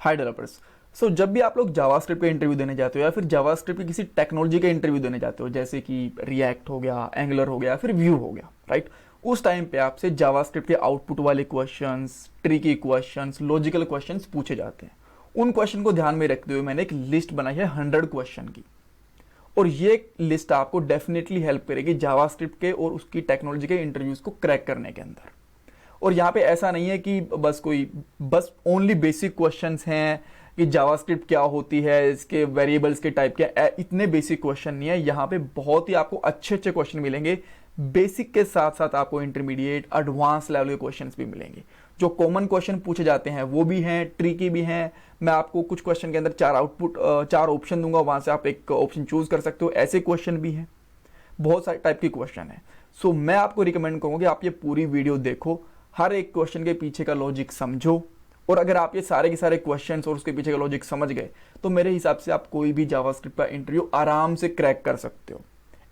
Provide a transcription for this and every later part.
हाय developers. सो जब भी आप लोग जावास्क्रिप्ट का इंटरव्यू देने जाते हो या फिर जावास्क्रिप्ट की किसी टेक्नोलॉजी का इंटरव्यू देने जाते हो, जैसे कि रिएक्ट हो गया, एंगुलर हो गया, फिर व्यू हो गया, राइट, उस टाइम पे आपसे जावास्क्रिप्ट के आउटपुट वाले questions, tricky questions, logical questions पूछे जाते हैं। उन क्वेश्चन को ध्यान में रखते हुए मैंने एक लिस्ट बनाई है 100 क्वेश्चन की, और ये लिस्ट आपको डेफिनेटली हेल्प करेगी जावास्क्रिप्ट के और उसकी टेक्नोलॉजी के इंटरव्यूज को क्रैक करने के अंदर। और यहाँ पे ऐसा नहीं है कि बस ओनली बेसिक क्वेश्चंस हैं कि जावास्क्रिप्ट क्या होती है, इसके वेरिएबल्स के टाइप क्या, इतने बेसिक क्वेश्चन नहीं है। यहाँ पे बहुत ही आपको अच्छे अच्छे क्वेश्चन मिलेंगे। बेसिक के साथ साथ आपको इंटरमीडिएट, एडवांस लेवल के क्वेश्चंस भी मिलेंगे। जो कॉमन क्वेश्चन पूछे जाते हैं वो भी हैं, ट्रिकी भी हैं। मैं आपको कुछ क्वेश्चन के अंदर चार ऑप्शन दूंगा, वहां से आप एक ऑप्शन चूज कर सकते हो। ऐसे क्वेश्चन भी हैं, बहुत सारे टाइप के क्वेश्चन है। सो मैं आपको रिकमेंड करूंगा कि आप ये पूरी वीडियो देखो, हर एक क्वेश्चन के पीछे का लॉजिक समझो, और अगर आप ये सारे के सारे क्वेश्चंस और उसके पीछे का लॉजिक समझ गए तो मेरे हिसाब से आप कोई भी जावास्क्रिप्ट का इंटरव्यू आराम से क्रैक कर सकते हो।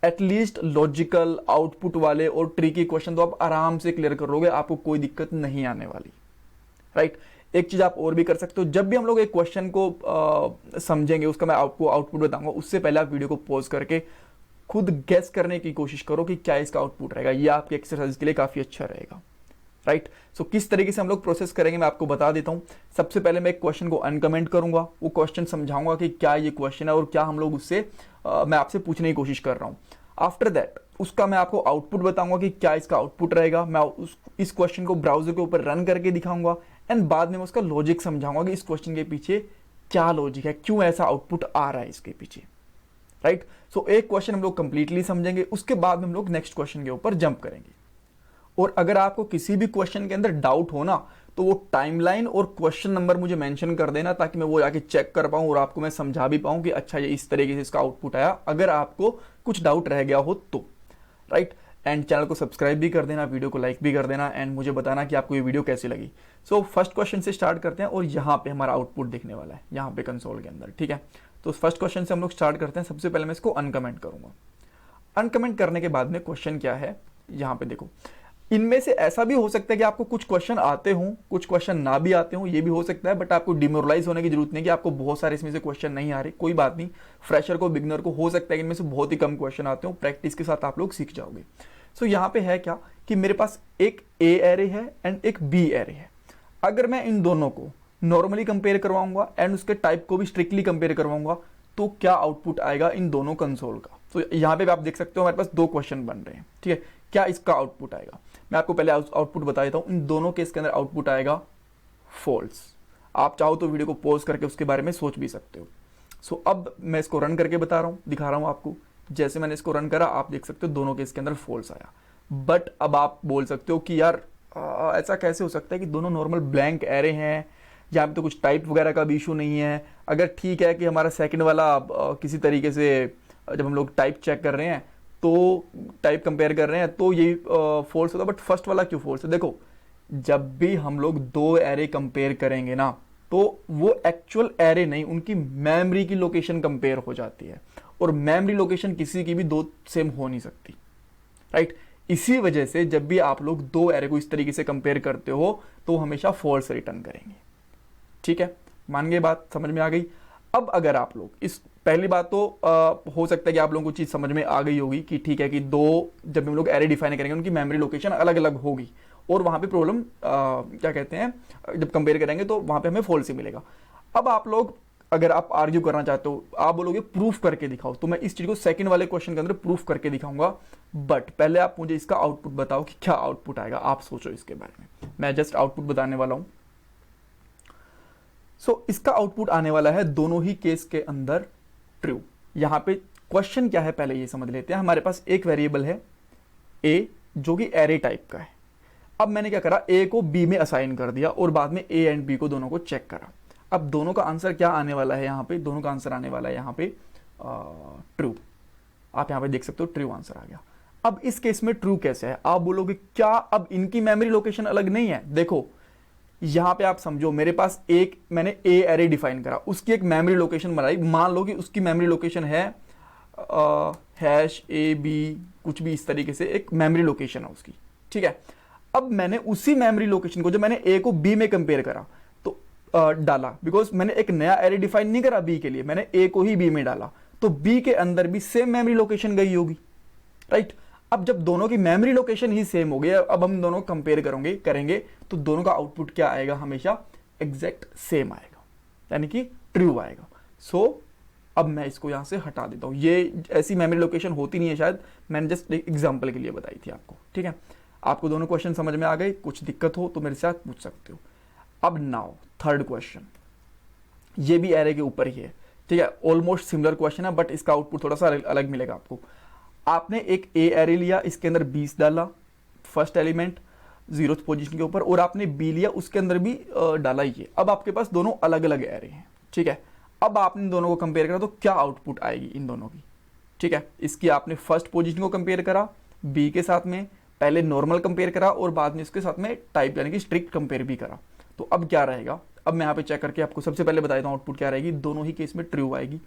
एटलीस्ट लॉजिकल, आउटपुट वाले और ट्रिकी क्वेश्चन तो आप आराम से क्लियर करोगे, आपको कोई दिक्कत नहीं आने वाली, राइट। एक चीज आप और भी कर सकते हो, जब भी हम लोग एक क्वेश्चन को समझेंगे, उसका मैं आपको आउटपुट बताऊंगा, उससे पहले आप वीडियो को पॉज करके खुद गेस करने की कोशिश करो कि क्या इसका आउटपुट रहेगा। ये आपके एक्सरसाइज के लिए काफी अच्छा रहेगा, राइट। सो किस तरीके से हम लोग प्रोसेस करेंगे मैं आपको बता देता हूं। सबसे पहले मैं एक क्वेश्चन को अनकमेंट करूंगा, वो क्वेश्चन समझाऊंगा कि क्या ये क्वेश्चन है और क्या हम लोग उससे मैं आपसे पूछने की कोशिश कर रहा हूं। आफ्टर दैट उसका मैं आपको आउटपुट बताऊंगा कि क्या इसका आउटपुट रहेगा। मैं इस क्वेश्चन को ब्राउजर के ऊपर रन करके दिखाऊंगा, एंड बाद में मैं उसका लॉजिक समझाऊंगा कि इस क्वेश्चन के पीछे क्या लॉजिक है, क्यों ऐसा आउटपुट आ रहा है इसके पीछे, राइट। सो एक क्वेश्चन हम लोग कंप्लीटली समझेंगे, उसके बाद में हम लोग नेक्स्ट क्वेश्चन के ऊपर जंप करेंगे। और अगर आपको किसी भी क्वेश्चन के अंदर डाउट हो ना, तो वो टाइमलाइन और क्वेश्चन नंबर मुझे मेंशन कर देना, ताकि मैं वो जाके चेक कर पाऊं और आपको मैं समझा भी पाऊं कि अच्छा ये इस तरीके से इसका आउटपुट आया, अगर आपको कुछ डाउट रह गया हो तो, राइट। एंड चैनल को सब्सक्राइब भी कर देना, वीडियो को लाइक भी कर देना, एंड मुझे बताना कि आपको ये वीडियो कैसी लगी। सो फर्स्ट क्वेश्चन से स्टार्ट करते हैं, और यहाँ पे हमारा आउटपुट दिखने वाला है, यहाँ पे कंसोल के अंदर, ठीक है। तो फर्स्ट क्वेश्चन से हम लोग स्टार्ट करते हैं। सबसे पहले मैं इसको अनकमेंट करूंगा। अनकमेंट करने के बाद में क्वेश्चन क्या है, यहाँ पे देखो। इनमें से ऐसा भी हो सकता है कि आपको कुछ क्वेश्चन आते हों, कुछ क्वेश्चन ना भी आते हों, ये भी हो सकता है। बट आपको डिमोरलाइज होने की जरूरत नहीं कि आपको बहुत सारे इसमें से क्वेश्चन नहीं आ रहे, कोई बात नहीं। फ्रेशर को, बिगनर को हो सकता है कि इनमें से बहुत ही कम क्वेश्चन आते हो, प्रैक्टिस के साथ आप लोग सीख जाओगे। सो यहाँ पे है क्या कि मेरे पास एक ए एरे है एंड एक बी एरे है। अगर मैं इन दोनों को नॉर्मली कंपेयर करवाऊंगा एंड उसके टाइप को भी स्ट्रिक्टली कंपेयर करवाऊंगा, तो क्या आउटपुट आएगा इन दोनों कंसोल का। तो यहाँ पे आप देख सकते हो हमारे पास दो क्वेश्चन बन रहे हैं, ठीक है। क्या इसका आउटपुट आएगा, मैं आपको पहले आउटपुट बता देता हूं। इन दोनों केस के अंदर आउटपुट आएगा फॉल्स। आप चाहो तो वीडियो को पॉज करके उसके बारे में सोच भी सकते हो। सो अब मैं इसको रन करके बता रहा हूं, दिखा रहा हूं आपको। जैसे मैंने इसको रन करा, आप देख सकते हो दोनों केस के अंदर फॉल्स आया। बट अब आप बोल सकते हो कि यार ऐसा कैसे हो सकता है कि दोनों नॉर्मल ब्लैंक एरे हैं, यहाँ पे तो कुछ टाइप वगैरह का भी इशू नहीं है। अगर ठीक है कि हमारा सेकंड वाला किसी तरीके से जब हम लोग टाइप चेक कर रहे हैं तो टाइप कंपेयर कर रहे हैं तो यही फॉल्स होता है, बट फर्स्ट वाला क्यों फॉल्स है। देखो, जब भी हम लोग दो एरे कंपेयर करेंगे ना, तो वो एक्चुअल एरे नहीं, उनकी मेमोरी की लोकेशन कंपेयर हो जाती है, और मेमोरी लोकेशन किसी की भी दो सेम हो नहीं सकती, राइट। इसी वजह से जब भी आप लोग दो एरे को इस तरीके से कंपेयर करते हो तो हमेशा फॉल्स रिटर्न करेंगे, ठीक है। मान गए, बात समझ में आ गई। अब अगर आप लोग इस पहली बात तो हो सकता है कि आप लोगों को चीज समझ में आ गई होगी कि ठीक है कि दो जब हम लोग एरे डिफाइन करेंगे उनकी मेमोरी लोकेशन अलग अलग होगी, और वहां पे प्रॉब्लम क्या कहते हैं, जब कंपेयर करेंगे तो वहां पे हमें फॉल्स ही मिलेगा। अब आप लोग अगर आप आर्ग्यू करना चाहते हो, आप बोलोगे प्रूफ करके दिखाओ, तो मैं इस चीज को सेकंड वाले क्वेश्चन के अंदर प्रूफ करके दिखाऊंगा। बट पहले आप मुझे इसका आउटपुट बताओ कि क्या आउटपुट आएगा। आप सोचो इसके बारे में, मैं जस्ट आउटपुट बताने वाला हूं। सो इसका आउटपुट आने वाला है दोनों ही केस के अंदर ट्रू। यहां पे क्वेश्चन क्या है पहले ये समझ लेते हैं। हमारे पास एक वेरिएबल है ए जो कि एरे टाइप का है। अब मैंने क्या करा, ए को बी में असाइन कर दिया और बाद में ए एंड बी को दोनों को चेक करा। अब दोनों का आंसर क्या आने वाला है, यहां पे दोनों का आंसर आने वाला है यहां पे ट्रू। आप यहां पे देख सकते हो ट्रू आंसर आ गया। अब इस केस में ट्रू कैसे है, आप बोलोगे क्या अब इनकी मेमोरी लोकेशन अलग नहीं है। देखो यहां पे आप समझो, मेरे पास एक मैंने ए एरे डिफाइन करा, उसकी एक मेमोरी लोकेशन बनाई। मान लो कि उसकी मेमोरी लोकेशन है हैश ए बी, कुछ भी इस तरीके से एक मेमोरी लोकेशन है उसकी, ठीक है। अब मैंने उसी मेमोरी लोकेशन को, जब मैंने ए को बी में कंपेयर करा, तो डाला, बिकॉज मैंने एक नया एरे डिफाइन नहीं करा बी के लिए, मैंने ए को ही बी में डाला, तो बी के अंदर भी सेम मेमोरी लोकेशन गई होगी, राइट। अब जब दोनों की मेमोरी लोकेशन ही सेम हो गई, अब हम दोनों कंपेयर करेंगे तो दोनों का आउटपुट क्या आएगा, हमेशा एग्जैक्ट सेम आएगा, यानी कि ट्रू आएगा। सो अब मैं इसको यहां से हटा देता हूं, ये ऐसी मेमोरी लोकेशन होती नहीं है शायद, मैंने जस्ट एक एग्जांपल के लिए बताई थी आपको, ठीक है। आपको दोनों क्वेश्चन समझ में आ गए, कुछ दिक्कत हो तो मेरे साथ पूछ सकते हो। अब नाउ थर्ड क्वेश्चन, ये भी एरे के ऊपर ही है, ठीक है, ऑलमोस्ट सिमिलर क्वेश्चन है, बट इसका आउटपुट थोड़ा सा अलग मिलेगा आपको। आपने एक ए एरे लिया, इसके अंदर 20 डाला, फर्स्ट एलिमेंट 0th पोजीशन के ऊपर, और आपने बी लिया, उसके अंदर भी डाला ये। अब आपके पास दोनों अलग अलग एरे हैं, ठीक है। अब आपने दोनों को कंपेयर करा तो क्या आउटपुट आएगी इन दोनों की, ठीक है। इसकी आपने फर्स्ट पोजीशन को कंपेयर करा बी के साथ में, पहले नॉर्मल कंपेयर करा और बाद में इसके साथ में टाइप यानी कि स्ट्रिक्ट कंपेयर भी करा, तो अब क्या रहेगा, अब मैं यहाँ पे चेक करके आपको सबसे पहले बता देता हूँ आउटपुट क्या रहेगी। दोनों ही केस में ट्रू आएगी,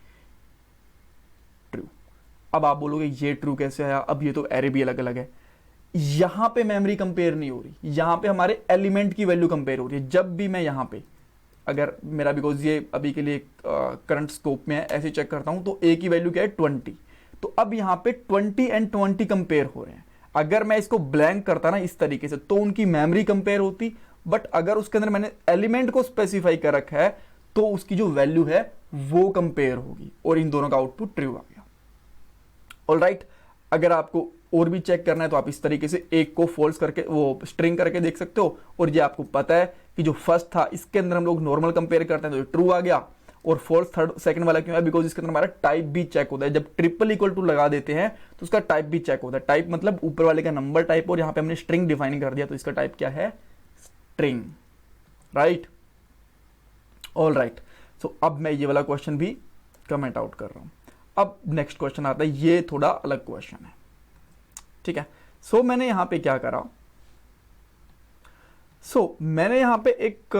ट्रू। अब आप बोलोगे ये ट्रू कैसे आया, अब ये तो एरे भी अलग अलग है, यहां पे मेमोरी कंपेयर नहीं हो रही, यहां पे हमारे एलिमेंट की वैल्यू कंपेयर हो रही है। जब भी मैं यहां पे, अगर मेरा बिकॉज ये अभी के लिए करंट स्कोप में है, ऐसे चेक करता हूं तो ए की वैल्यू क्या है 20, तो अब यहां पे 20 एंड 20 कंपेयर हो रहे हैं। अगर मैं इसको ब्लैंक करता ना इस तरीके से तो उनकी मेमोरी कंपेयर होती, बट अगर उसके अंदर मैंने एलिमेंट को स्पेसिफाई कर रखा है तो उसकी जो वैल्यू है वो कंपेयर होगी, और इन दोनों का आउटपुट ट्रू आ गया। ऑलराइट, अगर आपको और भी चेक करना है तो आप इस तरीके से एक को फॉल्स करके वो स्ट्रिंग करके देख सकते हो, और ये आपको पता है कि जो फर्स्ट था इसके अंदर हम लोग नॉर्मल कंपेयर करते हैं तो ये ट्रू आ गया, और फॉल्स थर्ड सेकंड वाला क्यों है, बिकॉज इसके अंदर हमारा टाइप भी चेक होता है। जब ट्रिपल इक्वल टू लगा देते हैं तो उसका टाइप भी चेक होता है। टाइप मतलब ऊपर वाले का नंबर टाइप, और यहां पे हमने स्ट्रिंग डिफाइन कर दिया तो इसका टाइप क्या है, स्ट्रिंग, राइट। ऑल राइट, सो अब मैं ये वाला क्वेश्चन भी कमेंट आउट कर रहा हूं। अब नेक्स्ट क्वेश्चन आता है, ये थोड़ा अलग क्वेश्चन है, ठीक है। सो मैंने यहां पे क्या करा, मैंने यहां पे एक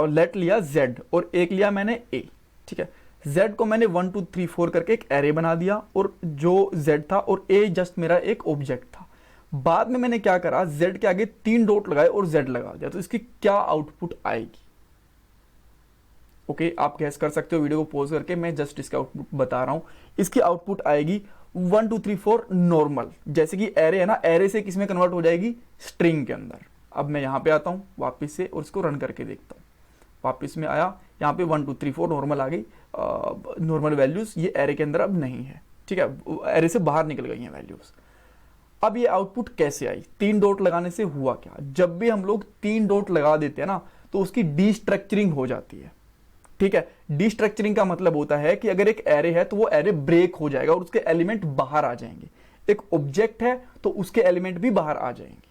लेट लिया z और एक लिया मैंने a, ठीक है। z को मैंने 1 2 3 4 करके एक एरे बना दिया, और जो z था और a जस्ट मेरा एक ऑब्जेक्ट था। बाद में मैंने क्या करा, z के आगे 3 डॉट लगाए और z लगा दिया, तो इसकी क्या आउटपुट आएगी। ओके, आप गैस कर सकते हो वीडियो को पॉज करके, मैं जस्ट इसका आउटपुट बता रहा हूं। इसकी आउटपुट आएगी 1 2 3 4 नॉर्मल, जैसे कि एरे है ना, एरे से किसमें कन्वर्ट हो जाएगी, स्ट्रिंग के अंदर। अब मैं यहां पे आता हूं वापस से और इसको रन करके देखता हूं। वापस में आया, यहाँ पे 1 2 3 4 नॉर्मल आ गई, नॉर्मल वैल्यूज ये एरे के अंदर अब नहीं है, ठीक है, एरे से बाहर निकल गई हैं वैल्यूज। अब ये आउटपुट कैसे आई, 3 डॉट लगाने से हुआ क्या, जब भी हम लोग 3 डॉट लगा देते हैं ना तो उसकी डीस्ट्रक्चरिंग हो जाती है, ठीक है। डीस्ट्रक्चरिंग का मतलब होता है कि अगर एक एरे है तो वो एरे ब्रेक हो जाएगा और उसके एलिमेंट बाहर आ जाएंगे। एक ऑब्जेक्ट है तो उसके एलिमेंट भी बाहर आ जाएंगे,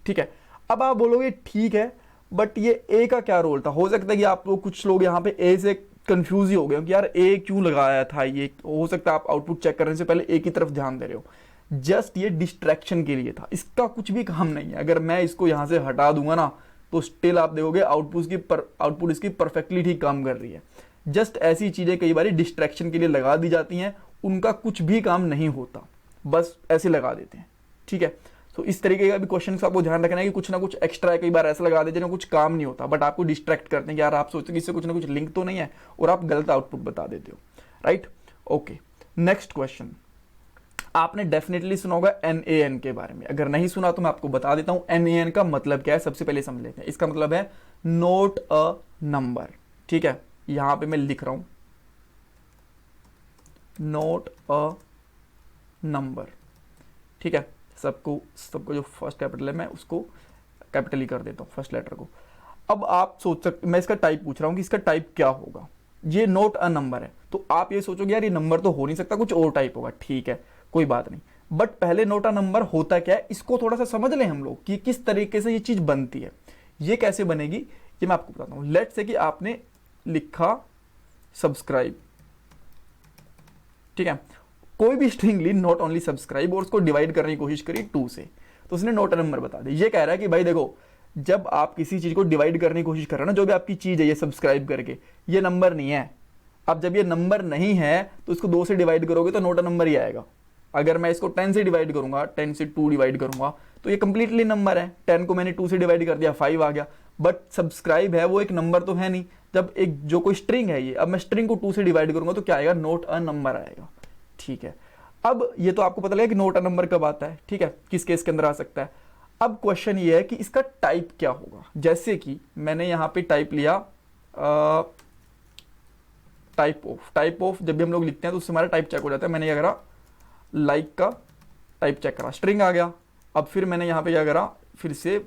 ठीक है। अब आप बोलोगे ठीक है, बट ये ए का क्या रोल था। हो सकता है कि आप लोग, कुछ लोग यहाँ पे ए से कंफ्यूज ही हो गए कि यार ए क्यों लगाया था, ये हो सकता है आप आउटपुट चेक करने से पहले ए की तरफ ध्यान दे रहे हो। जस्ट ये डिस्ट्रैक्शन के लिए था, इसका कुछ भी काम नहीं है। अगर मैं इसको यहाँ से हटा दूंगा ना तो स्टिल आप देखोगे आउटपुट इसकी परफेक्टली ठीक काम कर रही है। जस्ट ऐसी चीजें कई बार डिस्ट्रैक्शन के लिए लगा दी जाती हैं, उनका कुछ भी काम नहीं होता, बस ऐसे लगा देते हैं, ठीक है। तो इस तरीके का भी क्वेश्चन आपको ध्यान रखना है कि कुछ ना कुछ एक्स्ट्रा है, कई बार ऐसा लगा देते हैं कुछ काम नहीं होता, बट आपको डिस्ट्रैक्ट करते हैं कि यार आप सोचते हैं कि इससे कुछ ना कुछ लिंक तो नहीं है, और आप गलत आउटपुट बता देते हो, राइट। ओके, नेक्स्ट क्वेश्चन, आपने डेफिनेटली सुना होगा NaN के बारे में। अगर नहीं सुना तो मैं आपको बता देता हूं NaN का मतलब क्या है, सबसे पहले समझ लेते हैं। इसका मतलब है नोट अ नंबर, ठीक है। यहां पे मैं लिख रहा हूं नोट अ नंबर, ठीक है। सबको जो फर्स्ट कैपिटल है मैं उसको कैपिटल ही कर देता हूं, फर्स्ट लेटर को। अब आप सोच सकते, मैं इसका टाइप पूछ रहा हूं कि इसका टाइप क्या होगा। ये नोट अ नंबर है तो आप ये सोचोगे यार ये नंबर तो हो नहीं सकता, कुछ और टाइप होगा, ठीक है, कोई बात नहीं। बट पहले नोट अ नंबर होता क्या है, इसको थोड़ा सा समझ लें हम लोग कि किस तरीके से ये चीज बनती है। ये कैसे बनेगी ये मैं आपको बताता हूं। लेट्स से कि आपने लिखा सब्सक्राइब, ठीक है, कोई भी स्ट्रिंग ली, नॉट ओनली सब्सक्राइब, और उसको डिवाइड करने की कोशिश करी 2 से, तो उसने नोट अ नंबर बता दिया। ये कह रहा है कि भाई देखो, जब आप किसी चीज को डिवाइड करने की कोशिश कर रहे हो ना, जो भी आपकी चीज है ये सब्सक्राइब करके, ये नंबर नहीं है। अब जब ये नंबर नहीं है तो इसको 2 से डिवाइड करोगे तो नोट अ नंबर ही आएगा। अगर मैं इसको 10 से डिवाइड करूंगा, 10 से 2 डिवाइड करूंगा तो ये कंप्लीटली नंबर है। 10 को मैंने 2 से डिवाइड कर दिया, 5 आ गया। बट सब्सक्राइब है वो एक नंबर तो है नहीं। जब एक जो कोई स्ट्रिंग है ये, अब मैं स्ट्रिंग को 2 से डिवाइड करूंगा तो क्या आएगा, नोट अ नंबर आएगा। ठीक है, अब ये तो आपको पता लगा कि नोट अ नंबर कब आता है, ठीक है, किस केस के अंदर आ सकता है। अब क्वेश्चन ये है कि इसका टाइप क्या होगा। जैसे कि मैंने यहां पे टाइप लिया टाइप ऑफ जब भी हम लोग लिखते हैं तो उससे हमारा टाइप चेक हो जाता है। मैंने क्या करा, लाइक का टाइप चेक करा, स्ट्रिंग आ गया। अब फिर मैंने यहाँ पे क्या करा, फिर से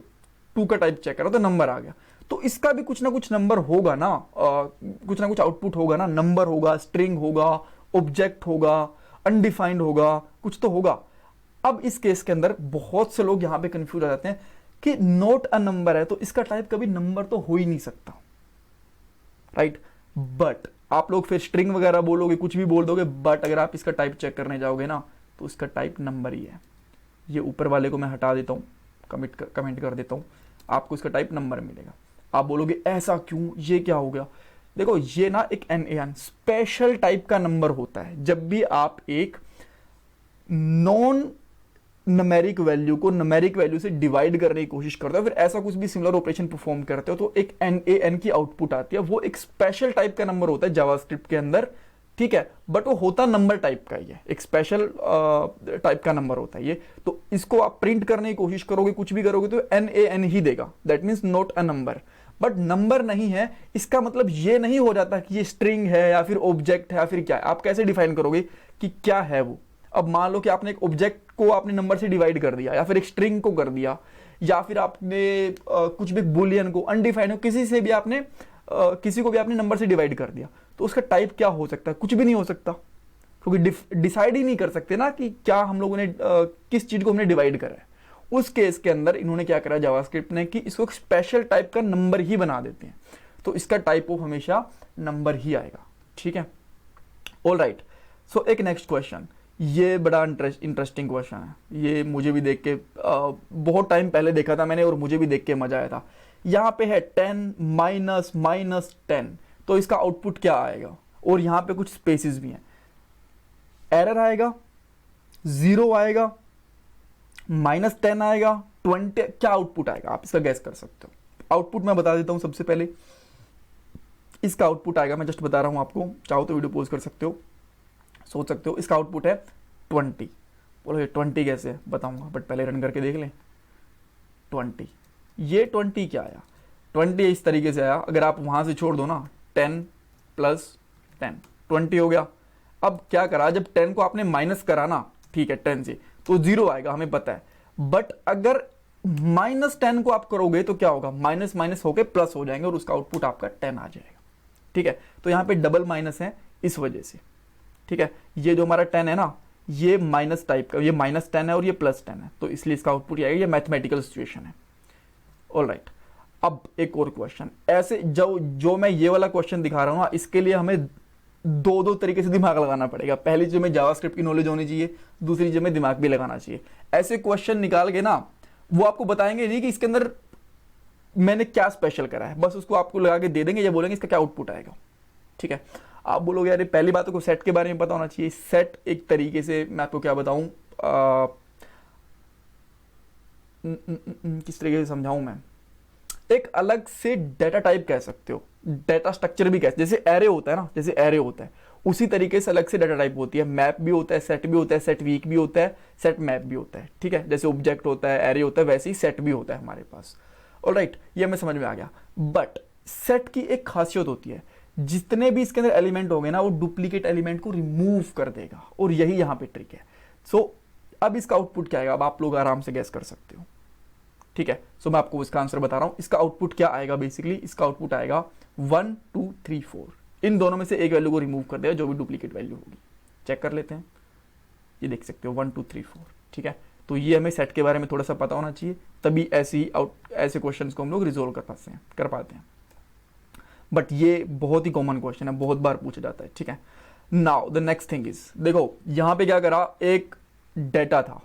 2 का टाइप चेक करा तो नंबर आ गया। तो इसका भी कुछ ना कुछ नंबर होगा ना, कुछ ना कुछ आउटपुट होगा ना, नंबर होगा, स्ट्रिंग होगा, ऑब्जेक्ट होगा, अनडिफाइंड होगा, कुछ तो होगा। अब इस केस के अंदर बहुत से लोग यहाँ पे कंफ्यूज हो जाते हैं कि नोट अ नंबर है तो इसका टाइप कभी नंबर तो हो ही नहीं सकता, राइट। बट आप लोग फिर स्ट्रिंग वगैरह बोलोगे, कुछ भी बोल दोगे, बट अगर आप इसका टाइप चेक करने जाओगे ना तो इसका टाइप नंबर ही है। ये ऊपर वाले को मैं हटा देता हूँ, कमेंट कर देता हूँ, आपको इसका टाइप नंबर मिलेगा। आप बोलोगे ऐसा क्यों, ये क्या हो गया। देखो ये ना एक NaN स्पेशल टाइप का नंबर होता है। जब भी आप एक नॉन न्यूमेरिक वैल्यू को न्यूमेरिक वैल्यू से डिवाइड करने की कोशिश करते हो, फिर ऐसा कुछ भी सिमिलर ऑपरेशन परफॉर्म करते हो, तो एक NaN की आउटपुट आती है। वो एक स्पेशल टाइप का नंबर होता है जावास्क्रिप्ट के अंदर, ठीक है, बट वो होता नंबर टाइप का ही है, एक स्पेशल टाइप का नंबर होता है ये। तो इसको आप प्रिंट करने की कोशिश करोगे, कुछ भी करोगे तो NaN ही देगा, that means note a number. But number नहीं है इसका मतलब ये नहीं हो जाता कि ये स्ट्रिंग है या फिर ऑब्जेक्ट है या फिर क्या है। आप कैसे डिफाइन करोगे कि क्या है वो। अब मान लो कि आपने एक ऑब्जेक्ट को आपने नंबर से डिवाइड कर दिया, या फिर एक स्ट्रिंग को कर दिया, या फिर आपने कुछ भी बुलियन को, अनडिफाइंड हो, किसी से भी आपने किसी को भी आपने नंबर से डिवाइड कर दिया, तो उसका टाइप क्या हो सकता है, कुछ भी नहीं हो सकता, क्योंकि डिसाइड ही नहीं कर सकते ना कि क्या हम लोगों ने किस चीज को हमने डिवाइड करा है। उस केस के अंदर इन्होंने क्या करा जावास्क्रिप्ट ने कि इसको एक स्पेशल टाइप का नंबर ही बना देते हैं, तो इसका टाइप ऑफ हमेशा नंबर ही आएगा, ठीक है। ऑल राइट, सो एक नेक्स्ट क्वेश्चन, ये बड़ा इंटरेस्टिंग क्वेश्चन है। ये मुझे भी देख के बहुत टाइम पहले देखा था मैंने, और मुझे भी देख के मजा आया था। यहाँ पे है 10 माइनस माइनस 10, तो इसका आउटपुट क्या आएगा, और यहाँ पे कुछ स्पेसिस भी हैं। एरर आएगा, 0 आएगा, -10 आएगा, 20, क्या आउटपुट आएगा आप इसका गैस कर सकते हो। आउटपुट मैं बता देता हूं सबसे पहले। इसका आउटपुट आएगा, मैं जस्ट बता रहा हूं आपको, चाहो तो वीडियो पॉज कर सकते हो, सोच सकते हो। इसका आउटपुट है 20। बोलो ये 20 कैसे है, बताऊंगा, बट पहले रन करके देख लें। 20, ये 20 क्या आया, 20 इस तरीके से आया। अगर आप वहां से छोड़ दो ना, 10 + 10 20 हो गया। अब क्या करा, जब 10 को आपने माइनस करा ना, ठीक है, 10 से, तो 0 आएगा, हमें पता है। बट अगर -10 को आप करोगे तो क्या होगा, माइनस माइनस होके प्लस हो जाएंगे और उसका आउटपुट आपका 10 आ जाएगा, ठीक है। तो यहाँ पे डबल माइनस है इस वजह से, ठीक है। ये जो हमारा 10 है ना, ये माइनस टाइप का, ये -10 है और ये +10 है, तो इसलिए इसका आउटपुट आएगा। ये मैथमेटिकल सिचुएशन है। ऑल राइट, अब एक और क्वेश्चन, ऐसे जो मैं ये वाला क्वेश्चन दिखा रहा हूँ ना, इसके लिए हमें दो तरीके से दिमाग लगाना पड़ेगा। पहली चीज में जावास्क्रिप्ट की नॉलेज होनी चाहिए, दूसरी चीज में दिमाग भी लगाना चाहिए। ऐसे क्वेश्चन निकाल के ना, वो आपको बताएंगे नहीं कि इसके अंदर मैंने क्या स्पेशल करा है, बस उसको आपको लगा के दे देंगे, ये बोलेंगे इसका क्या आउटपुट आएगा, ठीक है। आप बोलोगे यार पहली बात को सेट के बारे में पता होना चाहिए। सेट एक तरीके से, मैं आपको क्या बताऊं, किस तरीके से समझाऊं मैं, एक अलग से डेटा टाइप कह सकते हो, डेटा स्ट्रक्चर भी कह, जैसे एरे होता है ना, जैसे एरे होता है उसी तरीके से अलग से डेटा टाइप होती है। मैप भी होता है, सेट भी होता है, सेट वीक भी होता है, सेट मैप भी होता है, ठीक है। जैसे ऑब्जेक्ट होता है, एरे होता है, वैसे ही सेट भी होता है हमारे पास। ऑलराइट, ये हमें समझ में आ गया। बट सेट की एक खासियत होती है, जितने भी इसके अंदर एलिमेंट होंगे ना, वो डुप्लीकेट एलिमेंट को रिमूव कर देगा, और यही यहाँ पे ट्रिक है। सो अब इसका आउटपुट क्या आएगा, अब आप लोग आराम से गैस कर सकते हो, ठीक है। सो मैं आपको इसका आंसर बता रहा हूं। इसका आउटपुट क्या आएगा, बेसिकली इसका आउटपुट आएगा 1 2 3 4। इन दोनों में से एक वैल्यू को रिमूव कर देगा, जो भी डुप्लीकेट वैल्यू होगी। चेक कर लेते हैं, ये देख सकते हो 1 2 3 4, ठीक है। तो ये हमें सेट के बारे में थोड़ा सा पता होना चाहिए, तभी ऐसे क्वेश्चंस को हम लोग रिजोल्व कर पाते हैं। बट ये बहुत ही कॉमन क्वेश्चन है, बहुत बार पूछा जाता है, ठीक है। Now the next thing is, देखो यहां पे क्या करा, एक डेटा था,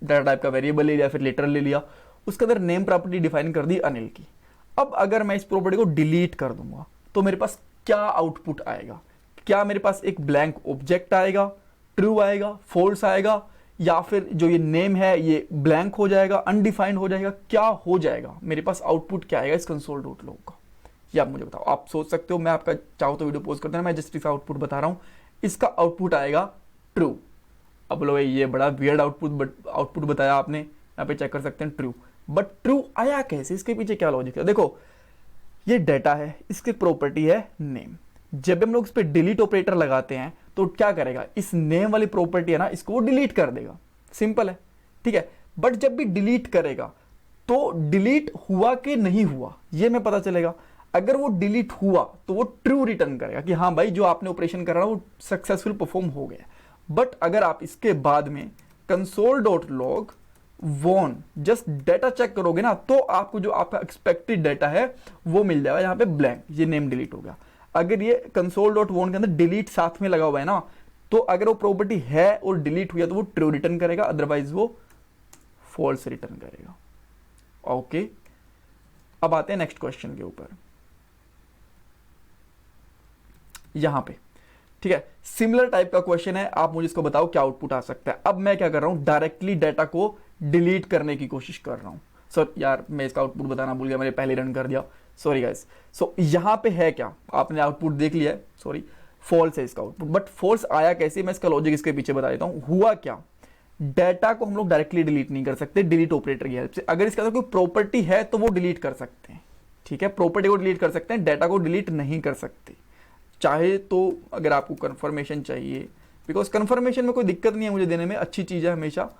डेटा टाइप का वेरिएबल ले लिया, फिर लेटर ले लिया, उसके अंदर नेम प्रॉपर्टी डिफाइन कर दी अनिल की। अब अगर मैं इस प्रॉपर्टी को डिलीट कर दूंगा तो मेरे पास क्या आउटपुट आएगा, क्या मेरे पास एक ब्लैंक ऑब्जेक्ट आएगा, ट्रू आएगा, फॉल्स आएगा, या फिर जो ये नेम है ये ब्लैंक हो जाएगा, अनडिफाइंड हो जाएगा, क्या हो जाएगा, मेरे पास आउटपुट क्या आएगा इस कंसोल डॉट लॉग का, ये आप मुझे बताओ। आप सोच सकते हो, मैं आपका चाहो तो वीडियो पोस्ट कर देना, मैं जस्ट इस आउटपुट बता रहा हूँ। इसका आउटपुट आएगा ट्रू। अब बोलो ये बड़ा वियर्ड आउटपुट बताया आपने, यहाँ पे चेक कर सकते हैं ट्रू, बट ट्रू आया कैसे, इसके पीछे क्या लॉजिक है? देखो ये डेटा है, इसकी प्रॉपर्टी है नेम। जब हम लोग इस पर डिलीट ऑपरेटर लगाते हैं तो क्या करेगा, इस नेम वाली प्रॉपर्टी है ना, इसको वो डिलीट कर देगा, सिंपल है, ठीक है। बट जब भी डिलीट करेगा तो डिलीट हुआ कि नहीं हुआ ये मैं पता चलेगा। अगर वो डिलीट हुआ तो वो ट्रू रिटर्न करेगा कि हाँ भाई जो आपने ऑपरेशन करा वो सक्सेसफुल परफॉर्म हो गया। बट अगर आप इसके बाद में console dot log one just data check करोगे ना, तो आपको जो आपका एक्सपेक्टेड डेटा है वो मिल जाएगा, यहाँ पे ब्लैंक, ये नेम डिलीट हो गया। अगर ये कंसोल डॉट वॉन के अंदर डिलीट साथ में लगा हुआ है ना, तो अगर वो प्रॉपर्टी है और डिलीट हुआ तो वो ट्रू रिटर्न करेगा, अदरवाइज वो फॉल्स रिटर्न करेगा। ओके, अब आते हैं नेक्स्ट क्वेश्चन के ऊपर, यहां पे, ठीक है। सिमिलर टाइप का क्वेश्चन है, आप मुझे इसको बताओ क्या आउटपुट आ सकता है। अब मैं क्या कर रहा हूं, डायरेक्टली डाटा को डिलीट करने की कोशिश कर रहा हूं। सर यार मैं इसका आउटपुट बताना भूल गया, मैंने पहले रन कर दिया, सॉरी गाइस। सो यहां पे है क्या, आपने आउटपुट देख लिया है, सॉरी फॉल्स है इसका आउटपुट। बट फॉल्स आया कैसे, मैं इसका लॉजिक इसके पीछे बता देता हूं। हुआ क्या, डाटा को हम लोग डायरेक्टली डिलीट नहीं कर सकते डिलीट ऑपरेटर की हेल्प से। अगर इसके अंदर कोई प्रॉपर्टी है तो वो डिलीट कर सकते हैं, ठीक है, प्रॉपर्टी को डिलीट कर सकते हैं, डाटा को डिलीट नहीं कर सकते। चाहे तो अगर आपको कंफर्मेशन चाहिए, बिकॉज कंफर्मेशन में कोई दिक्कत नहीं है मुझे देने में, अच्छी चीज़ है, हमेशा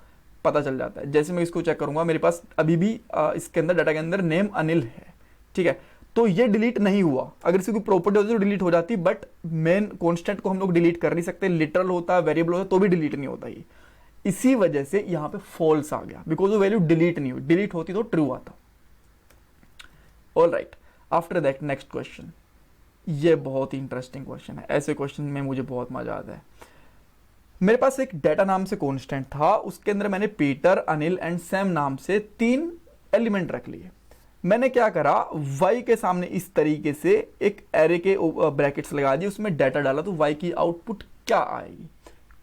पता चल जाता है। जैसे मैं इसको चेक करूंगा, मेरे पास अभी भी इसके अंदर डाटा के अंदर नेम अनिल है, ठीक है, तो ये डिलीट नहीं हुआ। अगर इसकी कोई प्रॉपर्टी होती तो डिलीट हो जाती, बट मेन कॉन्स्टेंट को हम लोग डिलीट कर नहीं सकते, लिटरल होता है, वेरिएबल होता तो भी डिलीट नहीं होता ये। इसी वजह से यहाँ पे फॉल्स आ गया, बिकॉज वो वैल्यू डिलीट नहीं हुई, डिलीट होती तो ट्रू आता। All right, after that next question, ये बहुत ही इंटरेस्टिंग क्वेश्चन है, ऐसे क्वेश्चन में मुझे बहुत मजा आता है। मेरे पास एक डेटा नाम से कॉन्स्टेंट था, उसके अंदर मैंने पीटर, अनिल एंड सैम नाम से 3 एलिमेंट रख लिए। मैंने क्या करा, y के सामने इस तरीके से एक एरे के ब्रैकेट्स लगा दिए, उसमें डाटा डाला, तो y की आउटपुट क्या आएगी।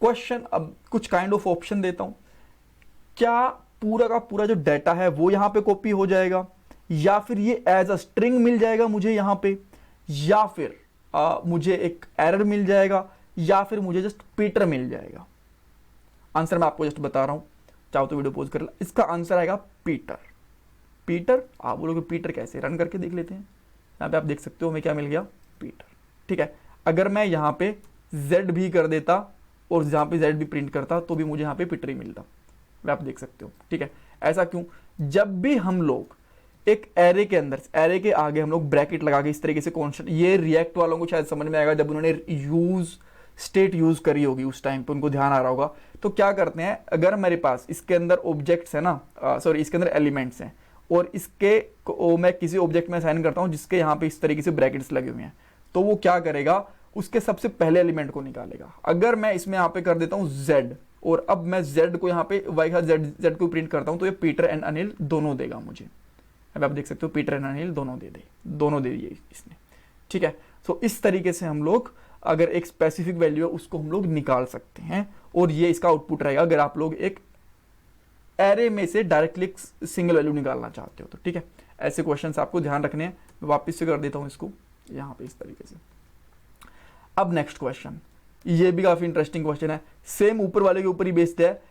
क्वेश्चन, अब कुछ काइंड ऑफ ऑप्शन देता हूं, क्या पूरा का पूरा जो डाटा है वो यहां पे कॉपी हो जाएगा, या फिर ये एज अ स्ट्रिंग मिल जाएगा मुझे यहां पे, या फिर मुझे एक एरर मिल जाएगा, या फिर मुझे जस्ट पीटर मिल जाएगा। आंसर मैं आपको जस्ट बता रहा हूं, चाहो तो वीडियो पॉज कर लो। इसका आंसर आएगा पीटर। पीटर, आप बोलोगे पीटर कैसे, रन करके देख लेते हैं। यहाँ पे आप देख सकते हो हमें क्या मिल गया, पीटर, ठीक है। अगर मैं यहाँ पे z भी कर देता और यहाँ पे z भी प्रिंट करता तो भी मुझे यहाँ पे पीटर ही मिलता, आप देख सकते हो, ठीक है। ऐसा क्यों, जब भी हम लोग एक एरे के अंदर, एरे के आगे हम लोग ब्रैकेट लगा के इस तरीके से कॉन्स्टेंट, ये रिएक्ट वालों को शायद समझ में आएगा, जब उन्होंने यूज स्टेट यूज करी होगी उस टाइम पे उनको ध्यान आ रहा होगा। तो क्या करते हैं, अगर मेरे पास इसके अंदर ऑब्जेक्ट्स है ना, सॉरी इसके अंदर एलिमेंट्स हैं, और इसके को मैं किसी ऑब्जेक्ट में असाइन करता हूं जिसके यहाँ पे इस तरीके से ब्रैकेट्स लगे हुए हैं, तो वो क्या करेगा, उसके सबसे पहले एलिमेंट को निकालेगा। अगर मैं इसमें यहाँ पे कर देता हूँ z, और अब मैं z को यहाँ पे y का z को प्रिंट करता हूँ, तो ये पीटर एंड अनिल दोनों देगा मुझे। अब आप देख सकते हो पीटर एंड अनिल दोनों दे दिए इसने, ठीक है। तो इस तरीके से हम लोग अगर एक स्पेसिफिक वैल्यू है उसको हम लोग निकाल सकते हैं, और ये इसका आउटपुट रहेगा अगर आप लोग एक एरे में से डायरेक्टली सिंगल वैल्यू निकालना चाहते हो तो, ठीक है। ऐसे क्वेश्चंस आपको ध्यान रखने हैं। मैं वापस से कर देता हूं इसको यहाँ पे इस तरीके से। अब नेक्स्ट क्वेश्चन, ये भी काफी इंटरेस्टिंग क्वेश्चन है, सेम ऊपर वाले के ऊपर ही बेस्ड है।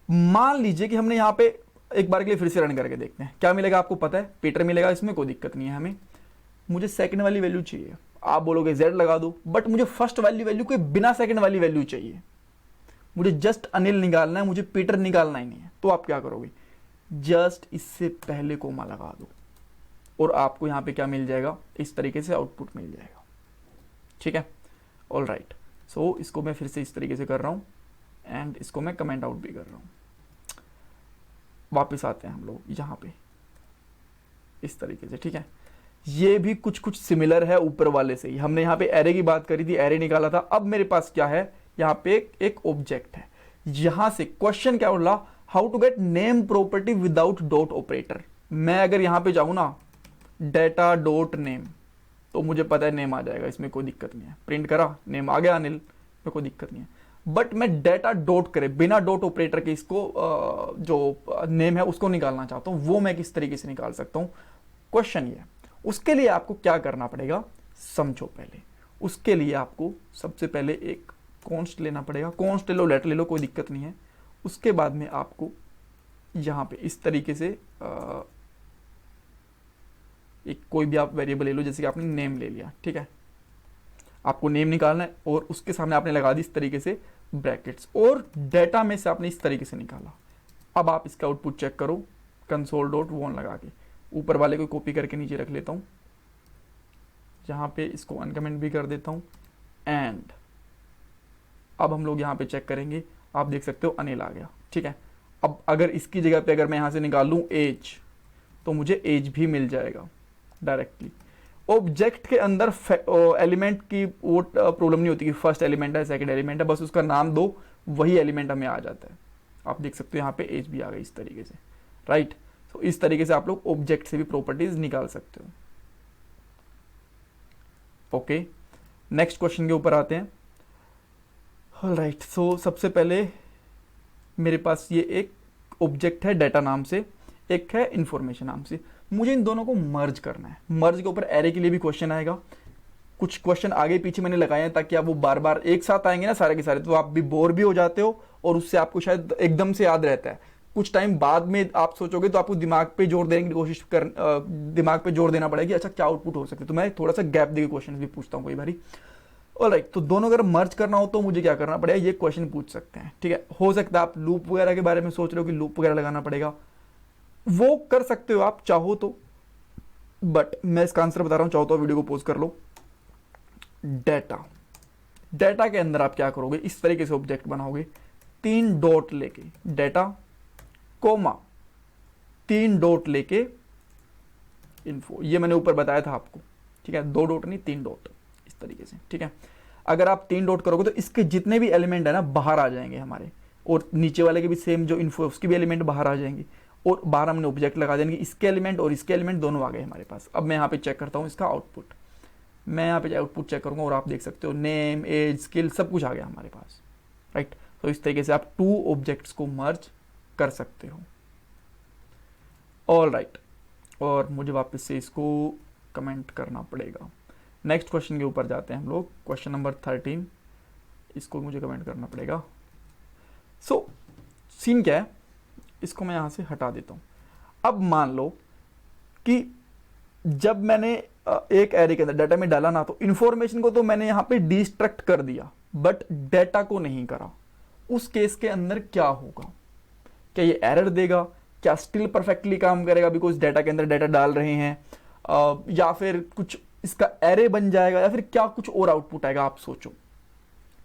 मान लीजिए कि हमने यहाँ पे एक बार के लिए फिर से रन करके देखते हैं क्या मिलेगा। आपको पता है पीटर मिलेगा, इसमें कोई दिक्कत नहीं है हमें। मुझे सेकंड वाली वैल्यू चाहिए, आप बोलोगे z लगा दो, बट मुझे फर्स्ट वाली वैल्यू कोई बिना सेकंड वाली वैल्यू चाहिए। मुझे जस्ट अनिल निकालना है, मुझे पीटर निकालना ही नहीं है। तो आप क्या करोगे, जस्ट इससे पहले कोमा लगा दो, और आपको यहां पे क्या मिल जाएगा, इस तरीके से आउटपुट मिल जाएगा, ठीक है। ऑल राइट, सो इसको मैं फिर से इस तरीके से कर रहा हूं, एंड इसको मैं कमेंट आउट भी कर रहा हूं। वापस आते हैं हम लोग यहाँ पे इस तरीके से, ठीक है। ये भी कुछ कुछ सिमिलर है ऊपर वाले से ही। हमने यहाँ पे एरे की बात करी थी, एरे निकाला था। अब मेरे पास क्या है, यहाँ पे एक ऑब्जेक्ट है। यहां से क्वेश्चन क्या बोला, how to get name property without dot operator. मैं अगर यहाँ पे जाऊं ना, डेटा डॉट नेम, तो मुझे पता है नेम आ जाएगा, इसमें कोई दिक्कत नहीं है। प्रिंट करा, नेम आ गया अनिल, में कोई दिक्कत नहीं है। बट मैं डेटा डॉट करे बिना डॉट ऑपरेटर के इसको जो नेम है उसको निकालना चाहता हूँ, वो मैं किस तरीके से निकाल सकता हूँ, क्वेश्चन ये है। उसके लिए आपको क्या करना पड़ेगा, समझो पहले। उसके लिए आपको सबसे पहले एक कॉन्स्ट लेना पड़ेगा, कॉन्स्ट ले लो, लेटर ले लो, कोई दिक्कत नहीं है। उसके बाद में आपको यहाँ पे इस तरीके से एक कोई भी आप वेरिएबल ले लो, जैसे कि आपने नेम ले लिया, ठीक है। आपको नेम निकालना है और उसके सामने आपने लगा दी इस तरीके से ब्रैकेट्स, और डेटा में से आपने इस तरीके से निकाला। अब आप इसका आउटपुट चेक करो, कंसोल डॉट वॉन लगा के। ऊपर वाले को कॉपी करके नीचे रख लेता हूँ, यहाँ पे इसको अनकमेंट भी कर देता हूँ। एंड अब हम लोग यहाँ पे चेक करेंगे, आप देख सकते हो अनिल आ गया, ठीक है। अब अगर इसकी जगह पे अगर मैं यहाँ से निकाल लूँ एज, तो मुझे एज भी मिल जाएगा डायरेक्टली। ऑब्जेक्ट के अंदर एलिमेंट की वो प्रॉब्लम नहीं होती कि फर्स्ट एलिमेंट है सेकंड एलिमेंट है, बस उसका नाम दो, वही एलिमेंट हमें आ जाता है। आप देख सकते हो यहाँ पे एज भी आ गई इस तरीके से, राइट। तो इस तरीके से आप लोग ऑब्जेक्ट से भी प्रॉपर्टीज निकाल सकते हो। ओके, नेक्स्ट क्वेश्चन के ऊपर आते हैं। राइट, सो सबसे पहले मेरे पास ये एक ऑब्जेक्ट है डेटा नाम से, एक है इंफॉर्मेशन नाम से। मुझे इन दोनों को मर्ज करना है। मर्ज के ऊपर एरे के लिए भी क्वेश्चन आएगा, कुछ क्वेश्चन आगे पीछे मैंने लगाए हैं ताकि आप वो बार बार एक साथ आएंगे ना सारे के सारे, तो आप भी बोर भी हो जाते हो और उससे आपको शायद एकदम से याद रहता है। कुछ टाइम बाद में आप सोचोगे तो आपको दिमाग पे जोर देने की कोशिश दिमाग पे जोर देना पड़ेगा कि अच्छा क्या आउटपुट हो सकते, तो मैं थोड़ा सा गैप देके क्वेश्चन भी पूछता हूँ कई बारी। ऑलराइट, तो दोनों अगर मर्ज करना हो तो मुझे क्या करना पड़ेगा, ये क्वेश्चन पूछ सकते हैं, ठीक है। हो सकता है आप लूप वगैरह के बारे में सोच रहे हो कि लूप वगैरह लगाना पड़ेगा, वो कर सकते हो आप चाहो तो, बट मैं इसका आंसर बता रहा हूं, चाहो तो वीडियो को पॉज कर लो। डेटा के अंदर आप क्या करोगे, इस तरीके से ऑब्जेक्ट बनाओगे, 3 डॉट लेके डेटा कोमा 3 डॉट लेके इन्फो, ये मैंने ऊपर बताया था आपको, ठीक है। 2 डॉट नहीं 3 डॉट इस तरीके से, ठीक है। अगर आप 3 डॉट करोगे तो इसके जितने भी एलिमेंट है ना बाहर आ जाएंगे हमारे, और नीचे वाले के भी सेम जो इन्फो उसके भी एलिमेंट बाहर आ जाएंगे, और बाहर हमने ऑब्जेक्ट लगा देंगे, इसके एलिमेंट और इसके एलिमेंट दोनों आ गए हमारे पास। अब मैं यहाँ पे चेक करता हूँ इसका आउटपुट, मैं यहाँ पे आउटपुट चेक करूँगा और आप देख सकते हो नेम एज स्किल सब कुछ आ गया हमारे पास, राइट। तो इस तरीके से आप 2 ऑब्जेक्ट्स को मर्ज कर सकते हो। ऑल राइट, और मुझे वापस से इसको कमेंट करना पड़ेगा। नेक्स्ट क्वेश्चन के ऊपर जाते हैं हम लोग, क्वेश्चन नंबर 13, इसको मुझे कमेंट करना पड़ेगा। सो सीन क्या है, इसको मैं यहाँ से हटा देता हूँ। अब मान लो कि जब मैंने एक एरे के अंदर डाटा में डाला ना, तो इन्फॉर्मेशन को तो मैंने यहाँ पे डिस्ट्रक्ट कर दिया, बट डेटा को नहीं करा। उस केस के अंदर क्या होगा, क्या ये एरर देगा, क्या स्टिल परफेक्टली काम करेगा बिकॉज डेटा के अंदर डेटा डाल रहे हैं, या फिर कुछ इसका एरे बन जाएगा, या फिर क्या कुछ और आउटपुट आएगा, आप सोचो।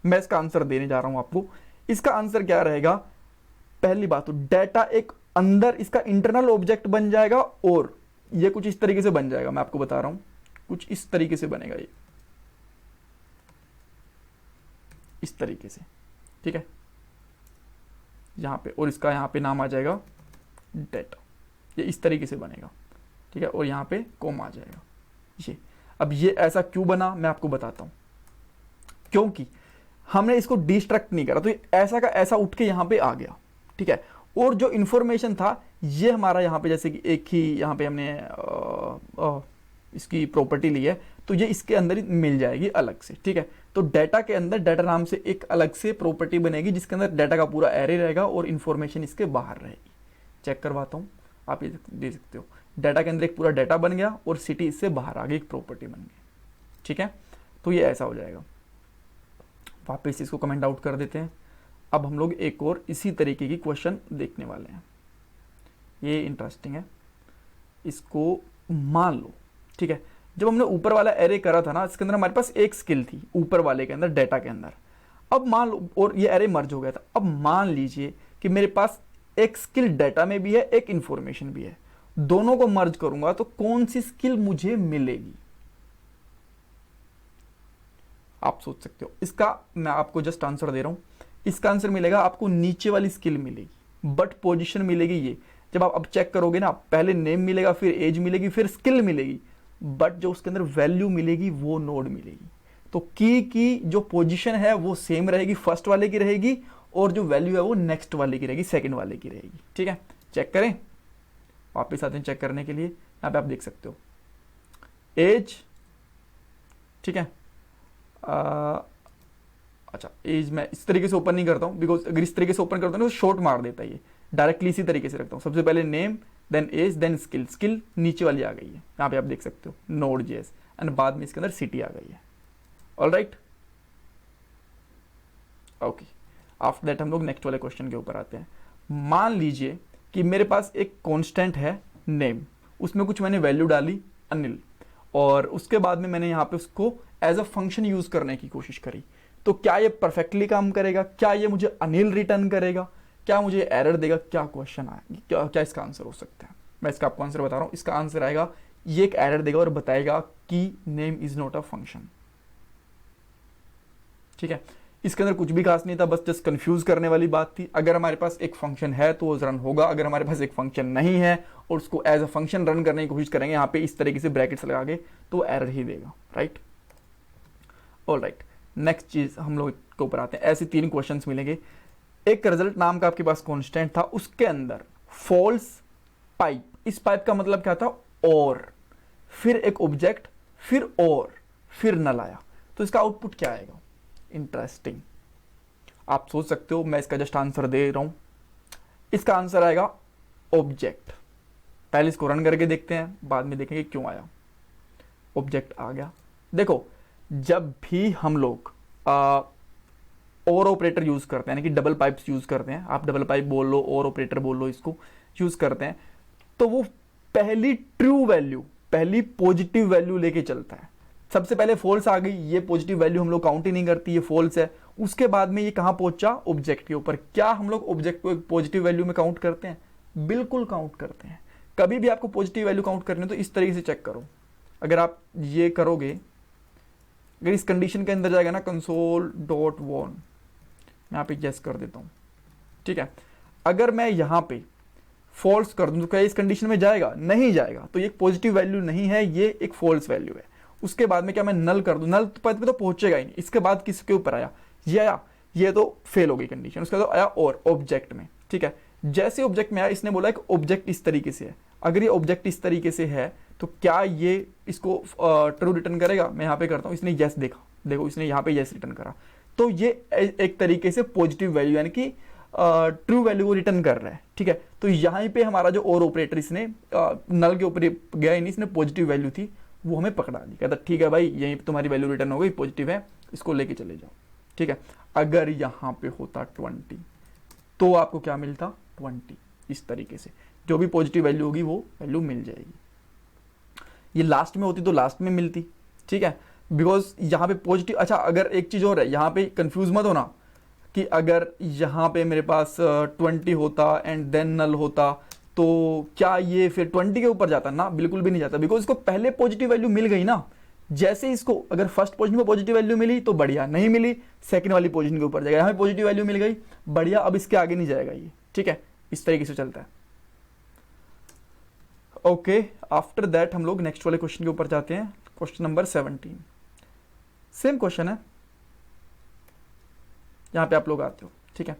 मैं इसका आंसर देने जा रहा हूं आपको। इसका आंसर क्या रहेगा, पहली बात तो डेटा एक अंदर इसका इंटरनल ऑब्जेक्ट बन जाएगा, और ये कुछ इस तरीके से बन जाएगा, मैं आपको बता रहा हूं, कुछ इस तरीके से बनेगा ये, इस तरीके से, ठीक है, यहां पे, और इसका यहां पे नाम आ जाएगा डेटा, ये इस तरीके से बनेगा, ठीक है, और यहां पे कॉमा आ जाएगा ये। अब ये ऐसा क्यों बना मैं आपको बताता हूं, क्योंकि हमने इसको डिस्ट्रक्ट नहीं करा, तो ये ऐसा का ऐसा उठ के यहां पे आ गया, ठीक है। और जो इंफॉर्मेशन था ये हमारा यहाँ पे, जैसे कि एक ही यहाँ पे हमने इसकी प्रॉपर्टी ली है, तो ये इसके अंदर मिल जाएगी अलग से, ठीक है। तो डेटा के अंदर डेटा नाम से एक अलग से प्रॉपर्टी बनेगी जिसके अंदर डेटा का पूरा एरे रहेगा और इन्फॉर्मेशन इसके बाहर रहेगी। चेक करवाता हूँ, आप ये दे सकते हो, डेटा के अंदर एक पूरा डेटा बन गया और सिटी इससे बाहर आ गई, एक प्रॉपर्टी बन गई, ठीक है। तो ये ऐसा हो जाएगा। वापस इसको कमेंट आउट कर देते हैं। अब हम लोग एक और इसी तरीके की क्वेश्चन देखने वाले हैं, ये इंटरेस्टिंग है। इसको मान लो, ठीक है, जब हमने ऊपर वाला एरे करा था ना, इसके अंदर हमारे पास एक स्किल थी ऊपर वाले के अंदर डेटा के अंदर। अब मान लो, और ये एरे मर्ज हो गया था। अब मान लीजिए कि मेरे पास एक स्किल डेटा में भी है, एक इंफॉर्मेशन भी है, दोनों को मर्ज करूंगा तो कौन सी स्किल मुझे मिलेगी, आप सोच सकते हो। इसका मैं आपको जस्ट आंसर दे रहा हूं। इसका आंसर मिलेगा आपको नीचे वाली स्किल मिलेगी, बट पोजीशन मिलेगी ये। जब आप अब चेक करोगे ना, पहले नेम मिलेगा, फिर एज मिलेगी, फिर स्किल मिलेगी, बट जो उसके अंदर वैल्यू मिलेगी वो नोड मिलेगी। तो की जो पोजीशन है वो सेम रहेगी, फर्स्ट वाले की रहेगी, और जो वैल्यू है वो नेक्स्ट वाले की रहेगी, सेकंड वाले की रहेगी। ठीक है, चेक करें, वापस आते हैं चेक करने के लिए। यहाँ पे आप देख सकते हो एज, ठीक है, अच्छा एज मैं इस तरीके से ओपन नहीं करता हूँ, बिकॉज अगर इस तरीके से ओपन करता हूँ तो शॉर्ट मार देता है ये, डायरेक्टली इसी तरीके से रखता हूँ। सबसे पहले name, then age, then skill, skill नीचे वाली आ गई है, यहाँ पे आप देख सकते हो Node.js, एंड बाद में इसके अंदर सिटी आ गई है। All right, okay, after that हम लोग नेक्स्ट वाले क्वेश्चन के ऊपर आते हैं। मान लीजिए कि मेरे पास एक कांस्टेंट है नेम, उसमें कुछ मैंने वैल्यू डाली अनिल, और उसके बाद में मैंने यहाँ पे उसको एज अ फंक्शन यूज करने की कोशिश करी, तो क्या ये परफेक्टली काम करेगा? क्या ये मुझे अनिल रिटर्न करेगा? क्या मुझे एरर देगा? क्या क्वेश्चन आएगा? क्या इसका आंसर हो सकता है? मैं इसका आपको आंसर बता रहा हूँ। इसका आंसर आएगा, ये एक एरर देगा और बताएगा कि name is not a function. ठीक है, इसके अंदर कुछ भी खास नहीं था, बस जस्ट कंफ्यूज करने वाली बात थी। अगर हमारे पास एक फंक्शन है तो वो रन होगा, अगर हमारे पास एक फंक्शन नहीं है और उसको एज अ फंक्शन रन करने की कोशिश करेंगे यहाँ पे इस तरीके से ब्रैकेट्स लगा के, तो एरर ही देगा। राइट, ऑल राइट, नेक्स्ट चीज हम लोग के ऊपर आते हैं। ऐसे 3 क्वेश्चंस मिलेंगे। एक रिजल्ट नाम का आपके पास कांस्टेंट था, उसके अंदर फॉल्स पाइप, इस पाइप का मतलब क्या था? और, फिर एक ऑब्जेक्ट, फिर और, फिर नल आया, तो इसका आउटपुट क्या आएगा? इंटरेस्टिंग, आप सोच सकते हो, मैं इसका जस्ट आंसर दे रहा हूं। इसका आंसर आएगा ऑब्जेक्ट। पहले इसको रन करके देखते हैं, बाद में देखेंगे क्यों आया। ऑब्जेक्ट आ गया। देखो, जब भी हम लोग और ऑपरेटर यूज करते हैं, यानी कि डबल पाइप्स यूज करते हैं, आप डबल पाइप बोल लो, और ऑपरेटर बोल लो, इसको यूज करते हैं, तो वो पहली ट्रू वैल्यू, पहली पॉजिटिव वैल्यू लेके चलता है। सबसे पहले फॉल्स आ गई, ये पॉजिटिव वैल्यू हम लोग काउंट ही नहीं करती, ये फॉल्स है। उसके बाद में ये कहां पहुंचा? ऑब्जेक्ट के ऊपर। क्या हम लोग ऑब्जेक्ट को एक पॉजिटिव वैल्यू में काउंट करते हैं? बिल्कुल काउंट करते हैं। कभी भी आपको पॉजिटिव वैल्यू काउंट करनी है तो इस तरीके से चेक करो। अगर आप ये करोगे, अगर इस कंडीशन के अंदर जाएगा ना console.warn, मैं यहाँ पे यस कर देता हूँ। ठीक है, अगर मैं यहाँ पे फॉल्स कर दूं तो क्या इस कंडीशन में जाएगा? नहीं जाएगा, तो ये एक पॉजिटिव वैल्यू नहीं है, ये एक फॉल्स वैल्यू है। उसके बाद में क्या मैं नल कर दूं? नल पे तो पहुंचेगा ही नहीं। इसके बाद किसके ऊपर आया? ये आया, ये तो फेल हो गई कंडीशन। उसके बाद आया और ऑब्जेक्ट में। ठीक है, जैसे ऑब्जेक्ट में आया, इसने बोला कि ऑब्जेक्ट इस तरीके से है। अगर ये ऑब्जेक्ट इस तरीके से है तो क्या ये इसको ट्रू रिटर्न करेगा? मैं यहाँ पे करता हूँ, इसने यस देखा, देखो इसने यहाँ पे यस रिटर्न करा, तो ये एक तरीके से पॉजिटिव वैल्यू यानी कि ट्रू वैल्यू को रिटर्न कर रहा है। ठीक है, तो यहाँ पे हमारा जो और ऑपरेटर इसने नल के ऊपर गया ही नहीं, इसने पॉजिटिव वैल्यू थी वो हमें पकड़ा दी। कहता ठीक है भाई, यहीं पे तुम्हारी वैल्यू रिटर्न हो गई, पॉजिटिव है, इसको लेके चले जाओ। ठीक है, अगर यहाँ पे होता 20 तो आपको क्या मिलता? 20। इस तरीके से जो भी पॉजिटिव वैल्यू होगी वो वैल्यू मिल जाएगी। ये लास्ट में होती तो लास्ट में मिलती। ठीक है, बिकॉज यहाँ पे पॉजिटिव। अच्छा, अगर एक चीज और है, यहाँ पे कंफ्यूज मत होना कि अगर यहाँ पे मेरे पास 20 होता एंड देन नल होता तो क्या ये फिर 20 के ऊपर जाता? ना, बिल्कुल भी नहीं जाता, बिकॉज इसको पहले पॉजिटिव वैल्यू मिल गई ना। जैसे इसको अगर फर्स्ट पोजीशन पे पॉजिटिव वैल्यू मिली तो बढ़िया, नहीं मिली सेकंड वाली पोजीशन के ऊपर जाएगा। यहाँ पे पॉजिटिव वैल्यू मिल गई, बढ़िया, अब इसके आगे नहीं जाएगा ये। ठीक है, इस तरीके से चलता है। ओके, आफ्टर दैट हम लोग नेक्स्ट वाले क्वेश्चन के ऊपर जाते हैं। क्वेश्चन नंबर 17, सेम क्वेश्चन है, यहाँ पे आप लोग आते हो। ठीक है,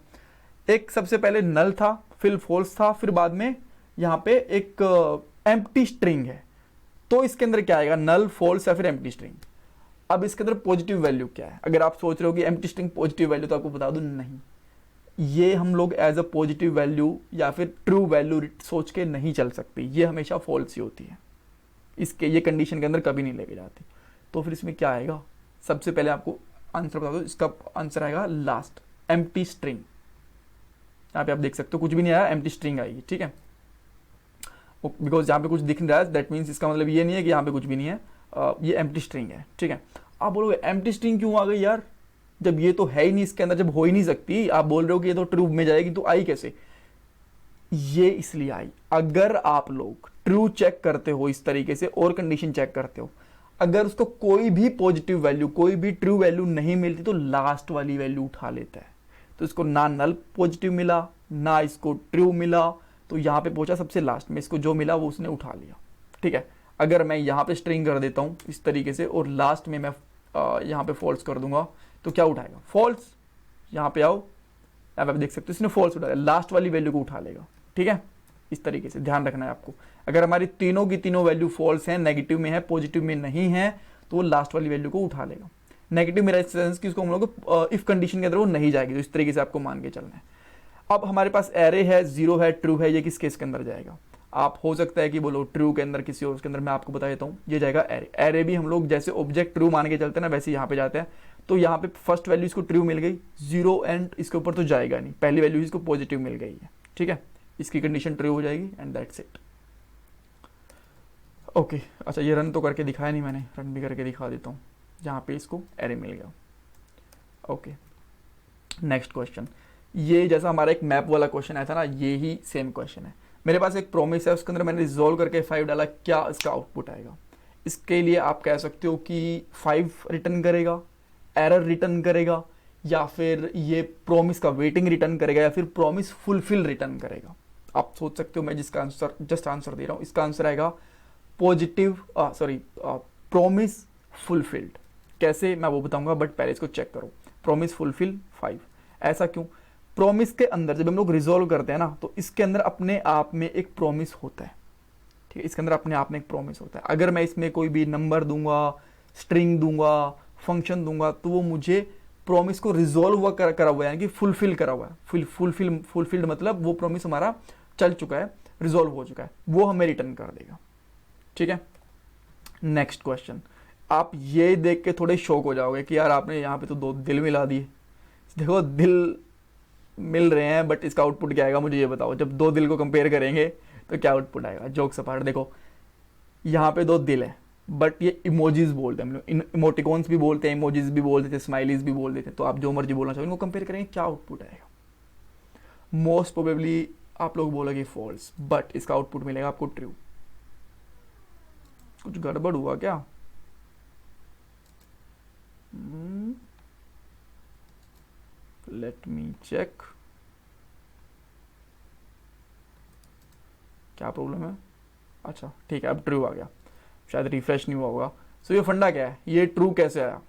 एक सबसे पहले नल था, फिर फॉल्स था, फिर बाद में यहाँ पे एक एम्प्टी स्ट्रिंग है। तो इसके अंदर क्या आएगा? नल, फॉल्स या फिर एम्प्टी स्ट्रिंग। अब इसके अंदर पॉजिटिव वैल्यू क्या है? अगर आप सोच रहे हो कि एम्प्टी स्ट्रिंग पॉजिटिव वैल्यू, तो आपको बता दूं नहीं, ये हम लोग एज अ पॉजिटिव वैल्यू या फिर ट्रू वैल्यू सोच के नहीं चल सकते, ये हमेशा फॉल्स ही होती है। इसके ये कंडीशन के अंदर कभी नहीं लेके जाती। तो फिर इसमें क्या आएगा? सबसे पहले आपको आंसर बता दो, इसका आंसर आएगा लास्ट, एम्प्टी स्ट्रिंग। यहाँ पे आप देख सकते हो कुछ भी नहीं आया, एम्प्टी स्ट्रिंग आएगी। ठीक है, बिकॉज यहाँ पे कुछ दिख नहीं रहा है, दैट मीन्स इसका मतलब ये नहीं है कि यहाँ पे कुछ भी नहीं है, ये एम्प्टी स्ट्रिंग है। ठीक है, आप बोलोगे एम्प्टी स्ट्रिंग क्यों आ गई यार, जब ये तो है ही नहीं इसके अंदर, जब हो ही नहीं सकती। आप बोल रहे हो कि ये तो ट्रू में जाएगी, तो आई कैसे? ये इसलिए आई, अगर आप लोग ट्रू चेक करते हो इस तरीके से और कंडीशन चेक करते हो, अगर उसको कोई भी पॉजिटिव वैल्यू, कोई भी ट्रू वैल्यू नहीं मिलती तो लास्ट वाली वैल्यू उठा लेता है। तो इसको ना नल पॉजिटिव मिला, ना इसको ट्रू मिला, तो यहाँ पे पहुंचा सबसे लास्ट में, इसको जो मिला वो उसने उठा लिया। ठीक है, अगर मैं यहाँ पे स्ट्रिंग कर देता हूँ इस तरीके से और लास्ट में मैं यहाँ पे फॉल्स कर दूंगा तो क्या उठाएगा, फॉल्स। यहाँ पे आओ, आप देख सकते हो इसने फॉल्स उठाया, लास्ट वाली वैल्यू को उठा लेगा। ठीक है, इस तरीके से ध्यान रखना है आपको। अगर हमारी तीनों की तीनों वैल्यू फॉल्स हैं, नेगेटिव में है, पॉजिटिव में नहीं है, तो वो लास्ट वाली वैल्यू को उठा लेगा। नेगेटिव मेरा सेंस कि उसको हम लोग इफ कंडीशन के अंदर वो नहीं जाएगी, तो इस तरीके से आपको मान के चलना है। अब हमारे पास एरे है, 0 है, ट्रू है, ये किस केस के अंदर जाएगा? आप हो सकता है कि बोलो ट्रू के अंदर, किसी और के अंदर, मैं आपको बता देता हूँ, ये जाएगा एरे। एरे भी हम लोग जैसे ऑब्जेक्ट ट्रू मान के चलते हैं ना, वैसे यहाँ पे जाते हैं। तो यहाँ पे फर्स्ट वैल्यू इसको ट्रू मिल गई, 0 एंड इसके ऊपर तो जाएगा नहीं, पहली वैल्यू इसको पॉजिटिव मिल गई है। ठीक है, इसकी कंडीशन ट्रू हो जाएगी एंड दैट्स इट। ओके, अच्छा ये रन तो करके दिखाया नहीं मैंने, रन भी करके दिखा देता हूँ, जहाँ पे इसको एरे मिल गया। Okay, next question. ये जैसा हमारा एक मैप वाला क्वेश्चन आया था ना, ये ही सेम क्वेश्चन है। मेरे पास एक प्रॉमिस है, उसके अंदर मैंने रिजोल्व करके 5 डाला, क्या इसका आउटपुट आएगा? इसके लिए आप कह सकते हो कि 5 रिटर्न करेगा, एरर रिटर्न करेगा, या फिर ये प्रॉमिस का वेटिंग रिटर्न करेगा, या फिर प्रॉमिस फुलफिल रिटर्न करेगा। आप सोच सकते हो, मैं जिसका आंसर जस्ट आंसर दे रहा हूँ, इसका आंसर आएगा पॉजिटिव, प्रॉमिस फुलफिल्ड। कैसे मैं वो बताऊंगा, बट पहले इसको चेक करो। प्रॉमिस फुलफिल 5, ऐसा क्यों? प्रॉमिस के अंदर जब हम लोग रिजोल्व करते हैं ना, तो इसके अंदर अपने आप में एक प्रॉमिस होता है। ठीक है, इसके अंदर अपने आप में एक प्रॉमिस होता है। अगर मैं इसमें कोई भी नंबर दूंगा, स्ट्रिंग दूंगा, फंक्शन दूंगा, तो वो मुझे प्रॉमिस को रिजोल्व हुआ करा हुआ है, यानी कि फुलफिल करा हुआ है। फुलफिल्ड मतलब वो प्रॉमिस हमारा चल चुका है, रिजोल्व हो चुका है, वो हमें रिटर्न कर देगा। ठीक है, नेक्स्ट क्वेश्चन। आप ये देख के थोड़े शॉक हो जाओगे कि यार आपने यहाँ पे तो 2 दिल मिला दिए। देखो, दिल मिल रहे हैं, बट इसका आउटपुट क्या आएगा मुझे ये बताओ। जब 2 दिल को कंपेयर करेंगे तो क्या आउटपुट आएगा? जोक्स अपार्ट, देखो यहाँ पे 2 दिल है, बट ये इमोजीज बोलते हैं हम लोग, इमोटिकॉन्स भी बोलते हैं, इमोजीज भी बोल देते हैं, स्माइलीज भी बोल देते हैं। तो आप जो मर्जी बोलना चाहो, इनको कंपेयर करेंगे, क्या आउटपुट आएगा? मोस्ट प्रोबेबली आप लोग बोलोगे फॉल्स, बट इसका आउटपुट मिलेगा आपको ट्रू। कुछ गड़बड़ हुआ क्या? लेट मी चेक, क्या प्रॉब्लम है? अच्छा ठीक है, अब ट्रू आ गया, शायद रिफ्रेश नहीं हुआ होगा। सो ये फंडा क्या है, ये ट्रू कैसे आया?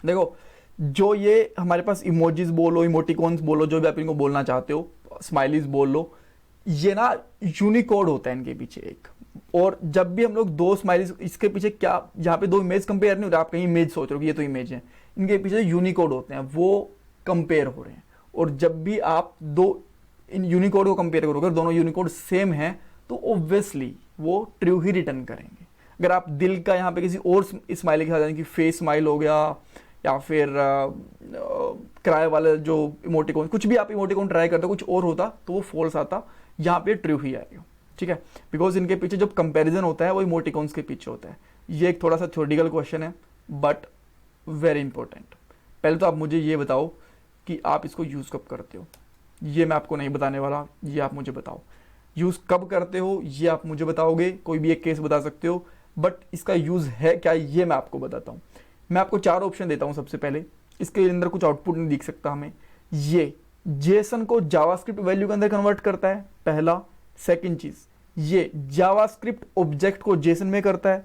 देखो, जो ये हमारे पास इमोजीज बोलो, इमोटिकॉन्स बोलो, जो भी आप इनको बोलना चाहते हो, स्माइलीज बोल लो, ये ना यूनिकोड होता है इनके पीछे एक। और जब भी हम लोग 2 स्माइलीज, इसके पीछे क्या, यहाँ पे 2 इमेज कंपेयर नहीं हो रहा, आप कहीं इमेज सोच रहे हो कि ये तो इमेज है, इनके पीछे यूनिकोड होते हैं, वो कंपेयर हो रहे हैं। और जब भी आप 2 इन यूनिकोड को कंपेयर करोगे, दोनों यूनिकोड सेम है, तो ऑब्वियसली वो ट्रू ही रिटर्न करेंगे। अगर आप दिल का यहाँ पे किसी और स्माइली के साथ, यानी कि फेस स्माइल हो गया, या फिर क्राई वाले जो इमोटिकॉन, कुछ भी आप इमोटिकॉन ट्राई करते हो, कुछ और होता तो वो फॉल्स आता, यहाँ पे ट्रू ही आएगा। ठीक है, बिकॉज इनके पीछे जब कंपैरिजन होता है वो इमोटिकॉन्स के पीछे होता है। ये एक थोड़ा सा थ्योरेटिकल क्वेश्चन है, बट वेरी इंपॉर्टेंट। पहले तो आप मुझे ये बताओ कि आप इसको यूज़ कब करते हो। ये मैं आपको नहीं बताने वाला, ये आप मुझे बताओ यूज़ कब करते हो, ये आप मुझे बताओगे। कोई भी एक केस बता सकते हो, बट इसका यूज़ है क्या ये मैं आपको बताता हूँ। मैं आपको 4 ऑप्शन देता हूँ। सबसे पहले, इसके अंदर कुछ आउटपुट नहीं दिख सकता हमें, ये जेसन को जावास्क्रिप्ट वैल्यू के अंदर कन्वर्ट करता है, पहला। सेकंड चीज, ये जावास्क्रिप्ट ऑब्जेक्ट को जेसन में करता है।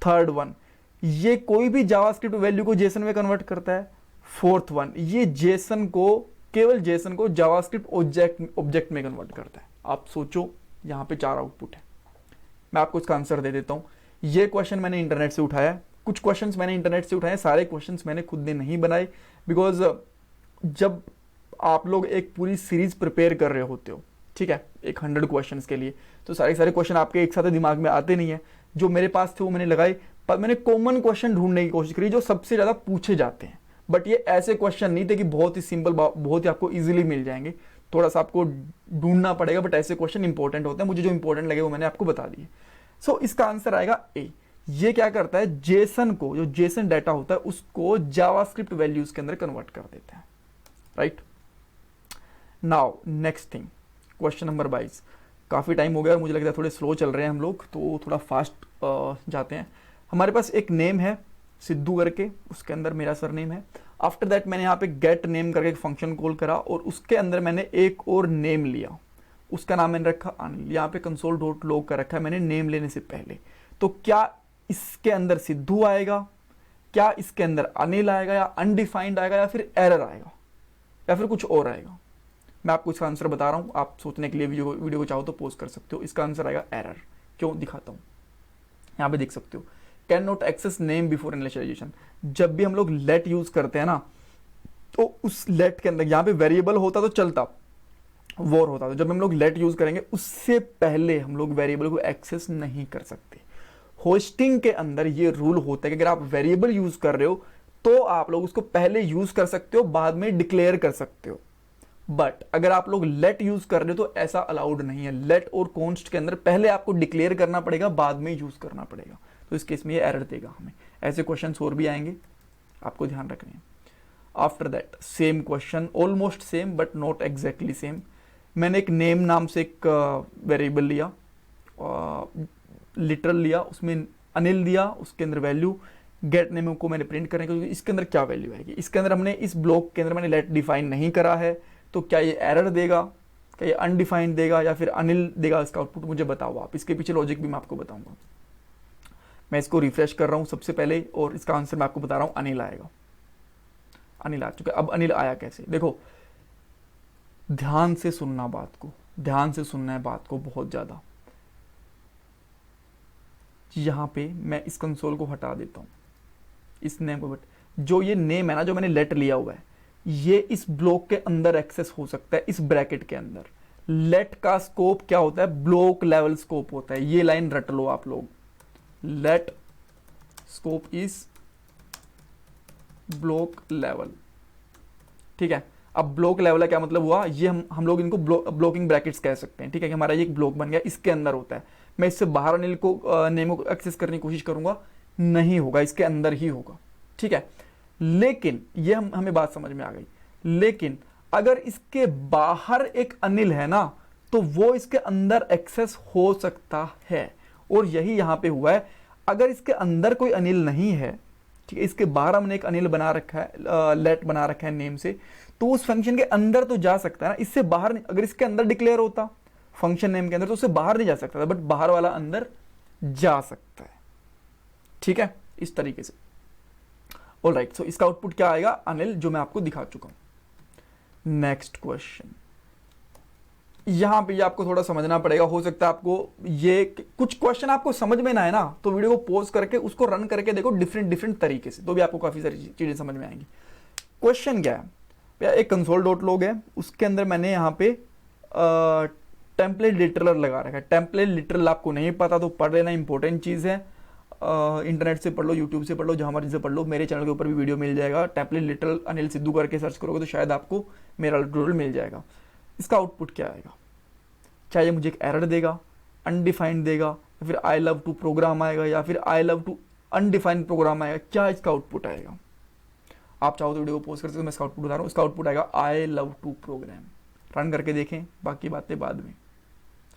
थर्ड वन, ये कोई भी जावास्क्रिप्ट वैल्यू को जेसन में कन्वर्ट करता है। फोर्थ वन, ये जेसन को, केवल जेसन को जावास्क्रिप्ट ऑब्जेक्ट में कन्वर्ट करता है। आप सोचो, यहाँ पे 4 आउटपुट है। मैं आपको इसका आंसर दे देता हूँ। ये क्वेश्चन मैंने इंटरनेट से उठाया, कुछ क्वेश्चंस मैंने इंटरनेट से उठाए, सारे क्वेश्चंस मैंने खुद ने नहीं बनाए, बिकॉज जब आप लोग एक पूरी सीरीज प्रिपेयर कर रहे होते हो, ठीक है, एक 100 क्वेश्चंस के लिए, तो सारे क्वेश्चन आपके एक साथ दिमाग में आते नहीं है। जो मेरे पास थे वो मैंने लगाए, पर मैंने कॉमन क्वेश्चन ढूंढने की कोशिश करी जो सबसे ज़्यादा पूछे जाते हैं। बट ये ऐसे क्वेश्चन नहीं थे कि बहुत ही सिंपल, बहुत ही आपको ईजिली मिल जाएंगे, थोड़ा सा आपको ढूंढना पड़ेगा। बट ऐसे क्वेश्चन इंपॉर्टेंट होते हैं, मुझे जो इंपॉर्टेंट लगे वो मैंने आपको बता दिए। सो इसका आंसर आएगा ए। ये क्या करता है, जेसन को, जो जेसन डाटा होता है उसको जावास्क्रिप्ट वैल्यूज के अंदर कन्वर्ट कर देता है। Right, now next thing, question number 22। काफ़ी टाइम हो गया और मुझे लगता है थोड़े स्लो चल रहे हैं हम लोग, तो थोड़ा फास्ट जाते हैं। हमारे पास एक नेम है सिद्धू करके, उसके अंदर मेरा सरनेम है। आफ्टर दैट मैंने यहाँ पे गेट नेम करके एक फंक्शन कॉल करा और उसके अंदर मैंने एक और नेम लिया, उसका नाम मैंने रखा अनिल। यहाँ पे कंसोल डॉट लॉग कर रखा है मैंने नेम लेने से पहले। तो क्या इसके अंदर सिद्धू आएगा क्या इसके अंदर अनिल आएगा या अनडिफाइंड आएगा या फिर एरर आएगा या फिर कुछ और आएगा। मैं आपको इसका आंसर बता रहा हूँ, आप सोचने के लिए वीडियो को चाहो तो पॉज कर सकते हो। इसका आंसर आएगा एरर। क्यों, दिखाता हूँ। यहाँ पे देख सकते हो, can not access name before initialization. जब भी हम लोग लेट यूज करते हैं ना, तो उस लेट के अंदर यहाँ पे वेरिएबल होता तो चलता, वॉर होता। तो जब हम लोग लेट यूज करेंगे उससे पहले हम लोग वेरिएबल को एक्सेस नहीं कर सकते। होस्टिंग के अंदर ये रूल होता है कि अगर आप वेरिएबल यूज कर रहे हो तो आप लोग उसको पहले यूज कर सकते हो, बाद में डिक्लेयर कर सकते हो। बट अगर आप लोग लेट यूज कर रहे हो तो ऐसा अलाउड नहीं है। लेट और कॉन्स्ट के अंदर पहले आपको डिक्लेयर करना पड़ेगा, बाद में यूज करना पड़ेगा। तो इस केस में ये एरर देगा हमें। ऐसे क्वेश्चन और भी आएंगे, आपको ध्यान रखने हैं। After that same question, almost same but not exactly same. मैंने एक नेम नाम से एक वेरिएबल लिया, लिटरल लिया, उसमें अनिल दिया, उसके अंदर वैल्यू गेट नेम को मैंने प्रिंट करने के, इसके अंदर क्या वैल्यू आएगी। इसके अंदर हमने इस ब्लॉक के अंदर मैंने लेट डिफाइन नहीं करा है, तो क्या ये एरर देगा, क्या ये अनडिफाइंड देगा या फिर अनिल देगा। इसका आउटपुट मुझे बताओ आप। इसके पीछे लॉजिक भी मैं आपको बताऊंगा। मैं इसको रिफ्रेश कर रहा हूं सबसे पहले और इसका आंसर मैं आपको बता रहा हूं, अनिल आएगा। अनिल आ चुका। अब अनिल आया कैसे, देखो ध्यान से सुनना बात को, ध्यान से सुनना है बात को बहुत ज्यादा। यहां पे मैं इस कंसोल को हटा देता हूं, इस नेम को। बट जो ये नेम है ना, जो मैंने लेट लिया हुआ है, ये इस ब्लॉक के अंदर एक्सेस हो सकता है, इस ब्रैकेट के अंदर। लेट का स्कोप क्या होता है, ब्लॉक लेवल स्कोप होता है। ये लाइन रट लो आप लोग, let scope is block level. ठीक है। अब ब्लॉक लेवल का क्या मतलब हुआ, ये हम लोग इनको ब्लॉकिंग ब्रैकेट्स कह सकते हैं। ठीक है, कि हमारा ये एक ब्लॉक बन गया, इसके अंदर होता है। मैं इससे बाहर अनिल को नेम को एक्सेस करने की कोशिश करूंगा, नहीं होगा, इसके अंदर ही होगा। ठीक है, लेकिन ये हमें बात समझ में आ गई। लेकिन अगर इसके बाहर एक अनिल है ना, तो वो इसके अंदर एक्सेस हो सकता है। और यही यहां पे हुआ है। अगर इसके अंदर कोई अनिल नहीं है, ठीक है, इसके बाहर हमने एक अनिल बना रखा है, लेट बना रखा है नेम से, तो उस फंक्शन के अंदर तो जा सकता है ना, इससे बाहर नहीं। अगर इसके अंदर डिक्लेयर होता फंक्शन नेम के अंदर, तो उससे बाहर नहीं जा सकता था, बट बाहर वाला अंदर जा सकता है। ठीक है, इस तरीके से। ऑलराइट, सो इसका आउटपुट क्या आएगा, अनिल, जो मैं आपको दिखा चुका हूं। नेक्स्ट क्वेश्चन, यहां पे आपको थोड़ा समझना पड़ेगा। हो सकता है आपको ये कुछ क्वेश्चन आपको समझ में ना आए ना, तो वीडियो को पॉज करके उसको रन करके देखो डिफरेंट तरीके से, तो भी आपको काफी सारी चीजें समझ में आएंगी। क्वेश्चन क्या है, एक कंसोल डॉट लॉग है, उसके अंदर मैंने यहाँ पे टेम्पलेट लिटरल लगा रखा है। टेम्पलेट लिटरल आपको नहीं पता तो पढ़ लेना, इंपॉर्टेंट चीज़ है। इंटरनेट से पढ़ लो, यूट्यूब से पढ़ लो, जहाँ मर्जी से पढ़ लो, मेरे चैनल के ऊपर भी वीडियो मिल जाएगा। टेम्पलेट लिटरल अनिल सिद्धू करके सर्च करोगे तो शायद आपको मेरा ट्यूटोरियल मिल जाएगा। इसका आउटपुट क्या आएगा, चाहे ये मुझे एक एरर देगा, अनडिफाइंड देगा, या फिर आई लव टू प्रोग्राम आएगा, या फिर I love to undefined program आएगा, क्या इसका आउटपुट आएगा। आप चाहो तो वीडियो को पोस्ट कर सकते हो, मैं इसका आउटपुट बता रहा हूँ। इसका आउटपुट आएगा I love to program. Run करके देखें, बाकी बातें बाद में।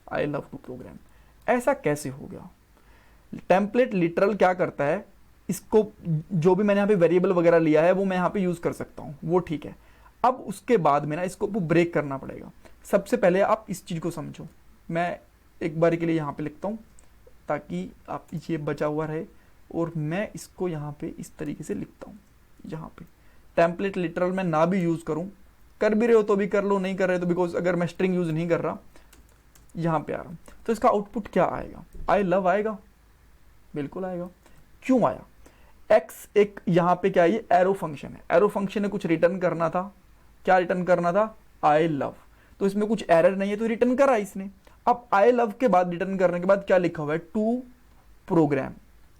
आई लव टू प्रोग्राम, ऐसा कैसे हो गया। टेम्पलेट लिटरल क्या करता है, इसको जो भी मैंने यहाँ पे वेरिएबल वगैरह लिया है वो मैं यहाँ पे यूज कर सकता हूँ, वो ठीक है। अब उसके बाद में ना इसको ब्रेक करना पड़ेगा। सबसे पहले आप इस चीज को समझो। मैं एक बार के लिए यहाँ पे लिखता हूँ ताकि आप ये बचा हुआ रहे, और मैं इसको यहाँ पे इस तरीके से लिखता हूँ। यहाँ पे टेम्पलेट लिटरल मैं ना भी यूज करूँ, कर भी रहे हो तो भी कर लो, नहीं कर रहे तो, बिकॉज अगर मैं स्ट्रिंग यूज नहीं कर रहा, यहाँ पे आ रहा हूँ, तो इसका आउटपुट क्या आएगा, आई लव आएगा, बिल्कुल आएगा। क्यों आया, एक्स एक यहाँ पे क्या है, ये एरो फंक्शन है। एरो फंक्शन ने कुछ रिटर्न करना था, क्या रिटर्न करना था, आई लव। तो इसमें कुछ एरर नहीं है तो रिटर्न करा इसने। अब आई लव के बाद रिटर्न करने के बाद क्या लिखा हुआ है, टू प्रोग्राम,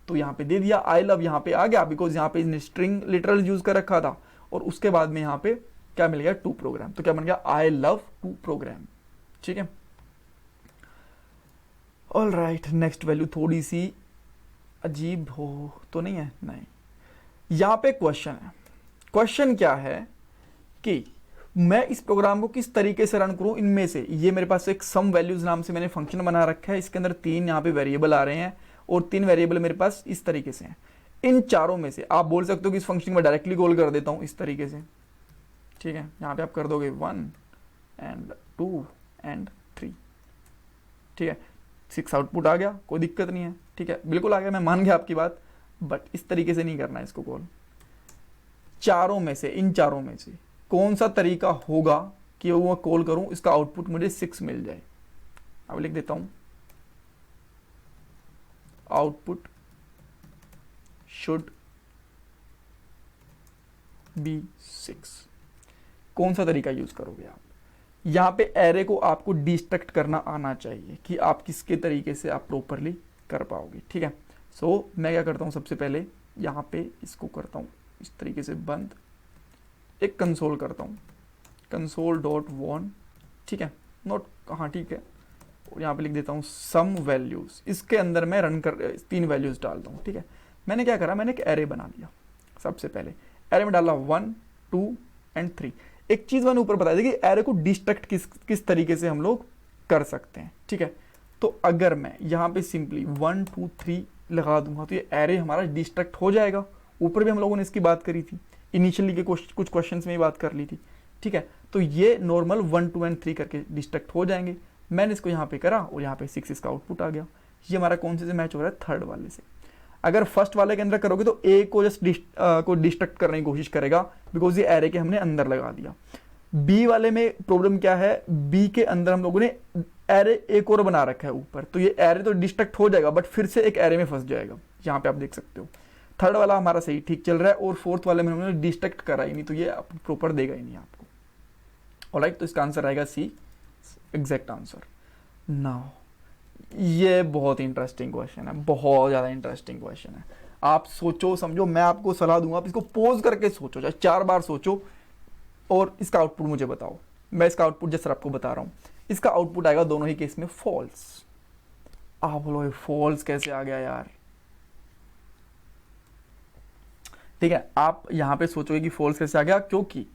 तो यहाँ पे दे दिया आई लव, यहाँ पे आ गया बिकॉज यहाँ पे इसने स्ट्रिंग लिटरल यूज कर रखा था। और उसके बाद में यहाँ पे क्या मिल गया, टू प्रोग्राम, तो क्या बन गया, आई लव टू प्रोग्राम। ठीक है, ऑल राइट। नेक्स्ट वैल्यू थोड़ी सी अजीब हो तो नहीं है, नहीं। यहाँ पे क्वेश्चन है, क्वेश्चन क्या है कि मैं इस प्रोग्राम को किस तरीके से रन करूं। इनमें से ये मेरे पास एक सम वैल्यूज नाम से मैंने फंक्शन बना रखा है, इसके अंदर 3 यहाँ पे वेरिएबल आ रहे हैं, और 3 वेरिएबल मेरे पास इस तरीके से हैं। इन चारों में से आप बोल सकते हो कि इस फंक्शन में डायरेक्टली कॉल कर देता हूं इस तरीके से। ठीक है, यहाँ पे आप कर दोगे 1 and 2 and 3। ठीक है, 6 आउटपुट आ गया, कोई दिक्कत नहीं है। ठीक है, बिल्कुल आ गया, मैं मान गया आपकी बात। बट इस तरीके से नहीं करना है इसको कॉल। चारों में से, इन चारों में से कौन सा तरीका होगा कि वो मैं कॉल करूं, इसका आउटपुट मुझे 6 मिल जाए। अब लिख देता हूं आउटपुट शुड बी 6। कौन सा तरीका यूज करोगे आप? यहां पे एरे को आपको डिस्ट्रक्ट करना आना चाहिए कि आप किसके तरीके से आप प्रॉपरली कर पाओगे, ठीक है। सो मैं क्या करता हूं, सबसे पहले यहां पे इसको करता हूं इस तरीके से बंद, एक कंसोल करता हूं, कंसोल डॉट वॉन, ठीक है, नोट, हाँ ठीक है, और यहाँ पे लिख देता हूँ सम वैल्यूज। इसके अंदर मैं रन कर 3 वैल्यूज डालता हूँ, ठीक है। मैंने क्या करा, मैंने एक एरे बना लिया। सबसे पहले एरे में डाला 1 2 एंड 3। एक चीज मैंने ऊपर बताया था कि एरे को डिस्ट्रक्ट किस तरीके से हम लोग कर सकते हैं, ठीक है। तो अगर मैं यहाँ पे सिंपली 1 2 3 लगा दूंगा तो ये एरे हमारा डिस्ट्रक्ट हो जाएगा। ऊपर भी हम लोगों ने इसकी बात करी थी, इनिशियली के कुछ क्वेश्चंस में ही बात कर ली थी, ठीक है। तो ये नॉर्मल 1 2 एंड 3 करके डिस्ट्रक्ट हो जाएंगे। मैंने इसको यहाँ पे करा और यहाँ पे 6 इसका आउटपुट आ गया। ये हमारा कौन से मैच हो रहा है, थर्ड वाले से। अगर फर्स्ट वाले के अंदर करोगे तो ए को जस्ट को डिस्ट्रक्ट करने की कोशिश करेगा, बिकॉज ये एरे के हमने अंदर लगा दिया। बी वाले में प्रॉब्लम क्या है, बी के अंदर हम लोगों ने एरे एक और बना रखा है ऊपर, तो ये एरे तो डिस्ट्रक्ट हो जाएगा बट फिर से एक एरे में फंस जाएगा। यहाँ पे आप देख सकते हो थर्ड वाला हमारा सही ठीक चल रहा है और फोर्थ वाले में हमने डिस्ट्रक्ट करा ही नहीं, तो ये प्रॉपर देगा ही नहीं आपको। ऑलराइट, तो इसका आंसर आएगा सी, एग्जैक्ट आंसर। नाउ ये बहुत इंटरेस्टिंग क्वेश्चन है, बहुत ज़्यादा इंटरेस्टिंग क्वेश्चन है। आप सोचो समझो, मैं आपको सलाह दूंगा, आप इसको पोज करके सोचो, चाहे 4 बार सोचो और इसका आउटपुट मुझे बताओ। मैं इसका आउटपुट जैसे आपको बता रहा हूँ, इसका आउटपुट आएगा दोनों ही केस में फॉल्स। आप बोलो फॉल्स कैसे आ गया यार, ठीक है। आप यहां पे सोचोगे कि फॉल्स कैसे आ गया, क्योंकि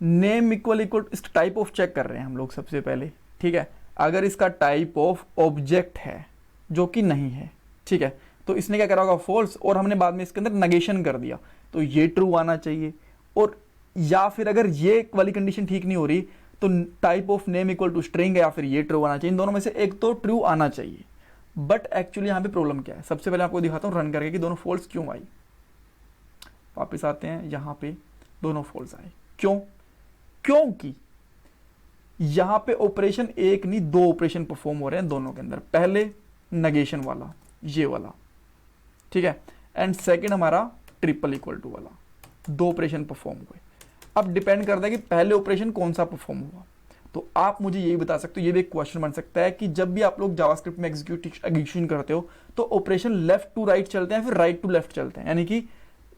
नेम इक्वल इस टाइप ऑफ चेक कर रहे हैं हम लोग सबसे पहले, ठीक है। अगर इसका टाइप ऑफ ऑब्जेक्ट है जो कि नहीं है, ठीक है, तो इसने क्या करा होगा, फॉल्स, और हमने बाद में इसके अंदर नेगेशन कर दिया, तो ये ट्रू आना चाहिए। और या फिर अगर ये वाली कंडीशन ठीक नहीं हो रही तो type of name equal to string है, या फिर ये ट्रू आना चाहिए। इन दोनों में से एक तो ट्रू आना चाहिए। बट एक्चुअली यहाँ पे प्रॉब्लम क्या है, सबसे पहले आपको दिखाता हूँ रन करके कि दोनों फॉल्स क्यों आई। वापस आते हैं, यहाँ पे दोनों फॉल्स आए, क्यों? क्योंकि यहां पे ऑपरेशन एक नहीं 2 ऑपरेशन परफॉर्म हो रहे हैं दोनों के अंदर। पहले नेगेशन वाला, ये वाला, ठीक है, एंड सेकंड हमारा ट्रिपल इक्वल टू वाला, 2 ऑपरेशन परफॉर्म हुए। अब डिपेंड करता है कि पहले ऑपरेशन कौन सा परफॉर्म हुआ। तो आप मुझे यही बता सकते हो, ये भी एक क्वेश्चन बन सकता है कि जब भी आप लोग जावास्क्रिप्ट में एग्जीक्यूशन करते हो तो ऑपरेशन लेफ्ट टू राइट चलते हैं, फिर राइट टू लेफ्ट चलते हैं। यानी कि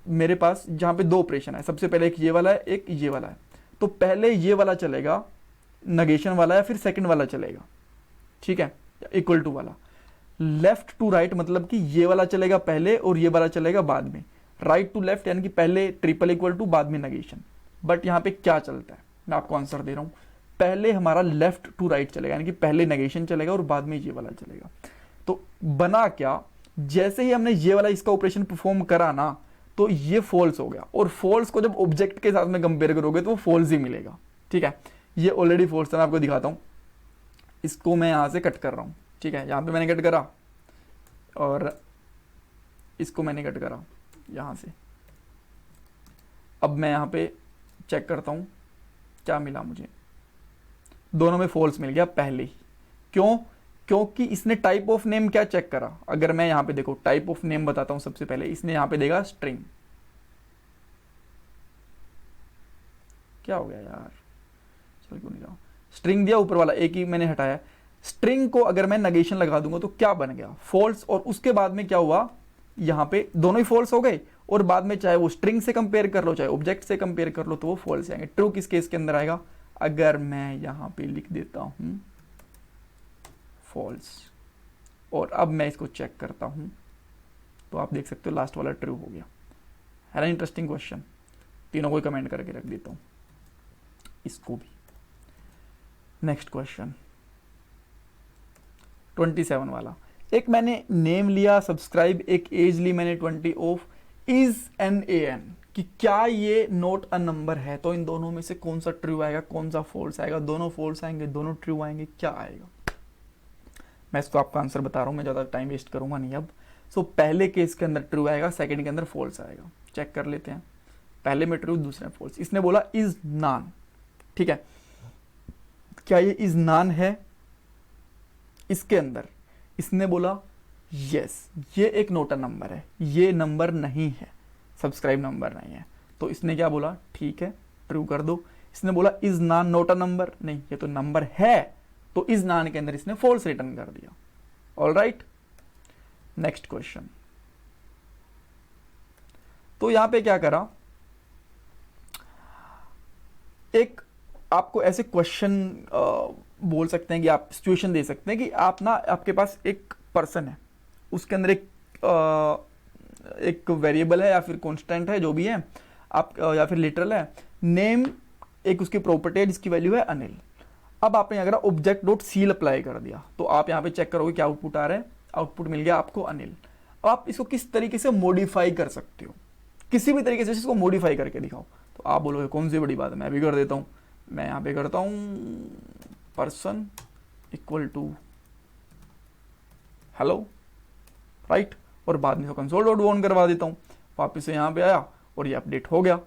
मेरे पास जहां पे 2 ऑपरेशन है, सबसे पहले एक ये वाला है, एक ये वाला है, तो पहले ये वाला चलेगा नेगेशन वाला, या फिर सेकंड वाला चलेगा, ठीक है, इक्वल टू वाला। लेफ्ट टू राइट मतलब कि ये वाला चलेगा पहले और ये वाला चलेगा बाद में। राइट टू लेफ्ट यानी कि पहले ट्रिपल इक्वल टू, बाद में नेगेशन। बट यहाँ पे क्या चलता है, मैं आपको आंसर दे रहा हूं, पहले हमारा लेफ्ट टू राइट चलेगा, यानी कि पहले नेगेशन चलेगा और बाद में ये वाला चलेगा। तो बना क्या, जैसे ही हमने ये वाला इसका ऑपरेशन परफॉर्म करा ना, तो ये फॉल्स हो गया। और फॉल्स को जब ऑब्जेक्ट के साथ में कंपेयर करोगे तो वो फॉल्स ही मिलेगा, ठीक है। ये ऑलरेडी फॉल्स है, मैं आपको दिखाता हूं। इसको मैं यहां से कट कर रहा हूं, ठीक है, यहां पे मैंने कट करा और इसको मैंने कट करा यहां से। अब मैं यहां पे चेक करता हूं क्या मिला मुझे, दोनों में फॉल्स मिल गया पहले ही। क्यों? क्योंकि इसने टाइप ऑफ नेम क्या चेक करा। अगर मैं यहां पे देखो टाइप ऑफ नेम बताता हूं, सबसे पहले इसने यहां पे देगा स्ट्रिंग। क्या हो गया यार, चल क्यों नहीं रहा, स्ट्रिंग दिया ऊपर वाला, एक ही मैंने हटाया। स्ट्रिंग को अगर मैं नेगेशन लगा दूंगा तो क्या बन गया, फॉल्स। और उसके बाद में क्या हुआ, यहां पे दोनों ही फॉल्स हो गए, और बाद में चाहे वो स्ट्रिंग से कंपेयर कर लो चाहे ऑब्जेक्ट से कंपेयर कर लो तो वो फॉल्स आएंगे। ट्रू किस केस के अंदर आएगा, अगर मैं यहां पे लिख देता हूं फॉल्स, और अब मैं इसको चेक करता हूं तो आप देख सकते हो लास्ट वाला ट्रू हो गया। है ना इंटरेस्टिंग क्वेश्चन, तीनों को कमेंट करके रख देता हूं, इसको भी। नेक्स्ट क्वेश्चन 27 वाला, एक मैंने नेम लिया सब्सक्राइब, एक एज ली मैंने 20 of, is N A N, कि क्या ये नोट अ नंबर है। तो इन दोनों में से कौन सा ट्रू आएगा, कौन सा फॉल्स आएगा, दोनों फॉल्स आएंगे, दोनों ट्रू आएंगे, क्या आएगा। मैं इसको आपका आंसर बता रहा हूं, मैं ज्यादा टाइम वेस्ट करूंगा नहीं अब। सो पहले केस के अंदर ट्रू आएगा, सेकंड के अंदर फॉल्स आएगा। चेक कर लेते हैं, पहले में ट्रू दूसरे में फॉल्स। इसने बोला इज नॉन, ठीक है, क्या ये इज नॉन है? इसके अंदर इसने बोला यस, ये एक नोटा नंबर है, ये नंबर नहीं है, सब्सक्राइब नंबर नहीं है। तो इसने क्या बोला, ठीक है ट्रू कर दो। इसने बोला इज नॉन नोटा नंबर, नहीं ये तो नंबर है, तो इज नॉन के अंदर इसने फॉल्स रिटर्न कर दिया। All right, next question. तो यहां पे क्या करा, एक आपको ऐसे क्वेश्चन बोल सकते हैं कि आप सिचुएशन दे सकते हैं कि आप ना, आपके पास एक पर्सन है, उसके अंदर एक वेरिएबल है या फिर कांस्टेंट है, जो भी है आप, या फिर लिटरल है, नेम एक उसकी प्रॉपर्टी है जिसकी वैल्यू है अनिल। अब आपने अगर ऑब्जेक्ट डॉट सील अप्लाई कर दिया तो आप यहाँ पे चेक करोगे क्या आउटपुट आ रहा है, आउटपुट मिल गया आपको अनिल। अब आप इसको किस तरीके से मॉडिफाई कर सकते हो, किसी भी तरीके से इसको मॉडिफाई करके दिखाओ। तो आप बोलोगे कौन सी बड़ी बात है, मैं भी कर देता हूँ। मैं यहाँ पे करता हूँ person equal to hello, right, और बाद में कंसोल डॉट ऑन करवा देता हूँ, वापस से यहाँ पे आया और ये अपडेट हो गया।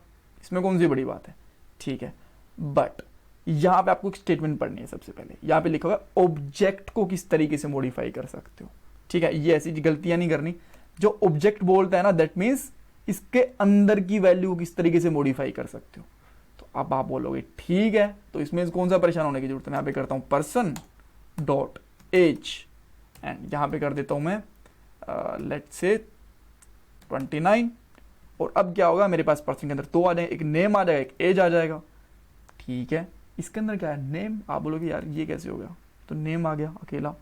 इसमें कौन सी बड़ी बात है, ठीक है। बट यहाँ पे आपको एक स्टेटमेंट पढ़नी है। सबसे पहले यहाँ पे लिखा होगा ऑब्जेक्ट को किस तरीके से मॉडिफाई कर सकते हो, ठीक है। ये ऐसी गलतियां नहीं करनी। जो ऑब्जेक्ट बोलता है ना, दैट मीन्स इसके अंदर की वैल्यू किस तरीके से मॉडिफाई कर सकते हो। तो अब आप बोलोगे ठीक है, तो इसमें कौन सा परेशान होने की जरूरत है। मैं यहाँ पे करता हूँ पर्सन डॉट एज एंड यहाँ पे कर देता हूँ मैं लेट्स से 29। और अब क्या होगा, मेरे पास पर्सन के अंदर दो आ जाएगा, एक नेम आ जाएगा, एक एज आ जाएगा, ठीक है। इसके अंदर क्या है, नेम। आप बोलोगे यार ये कैसे हो गया, तो नेम आ गया अकेला।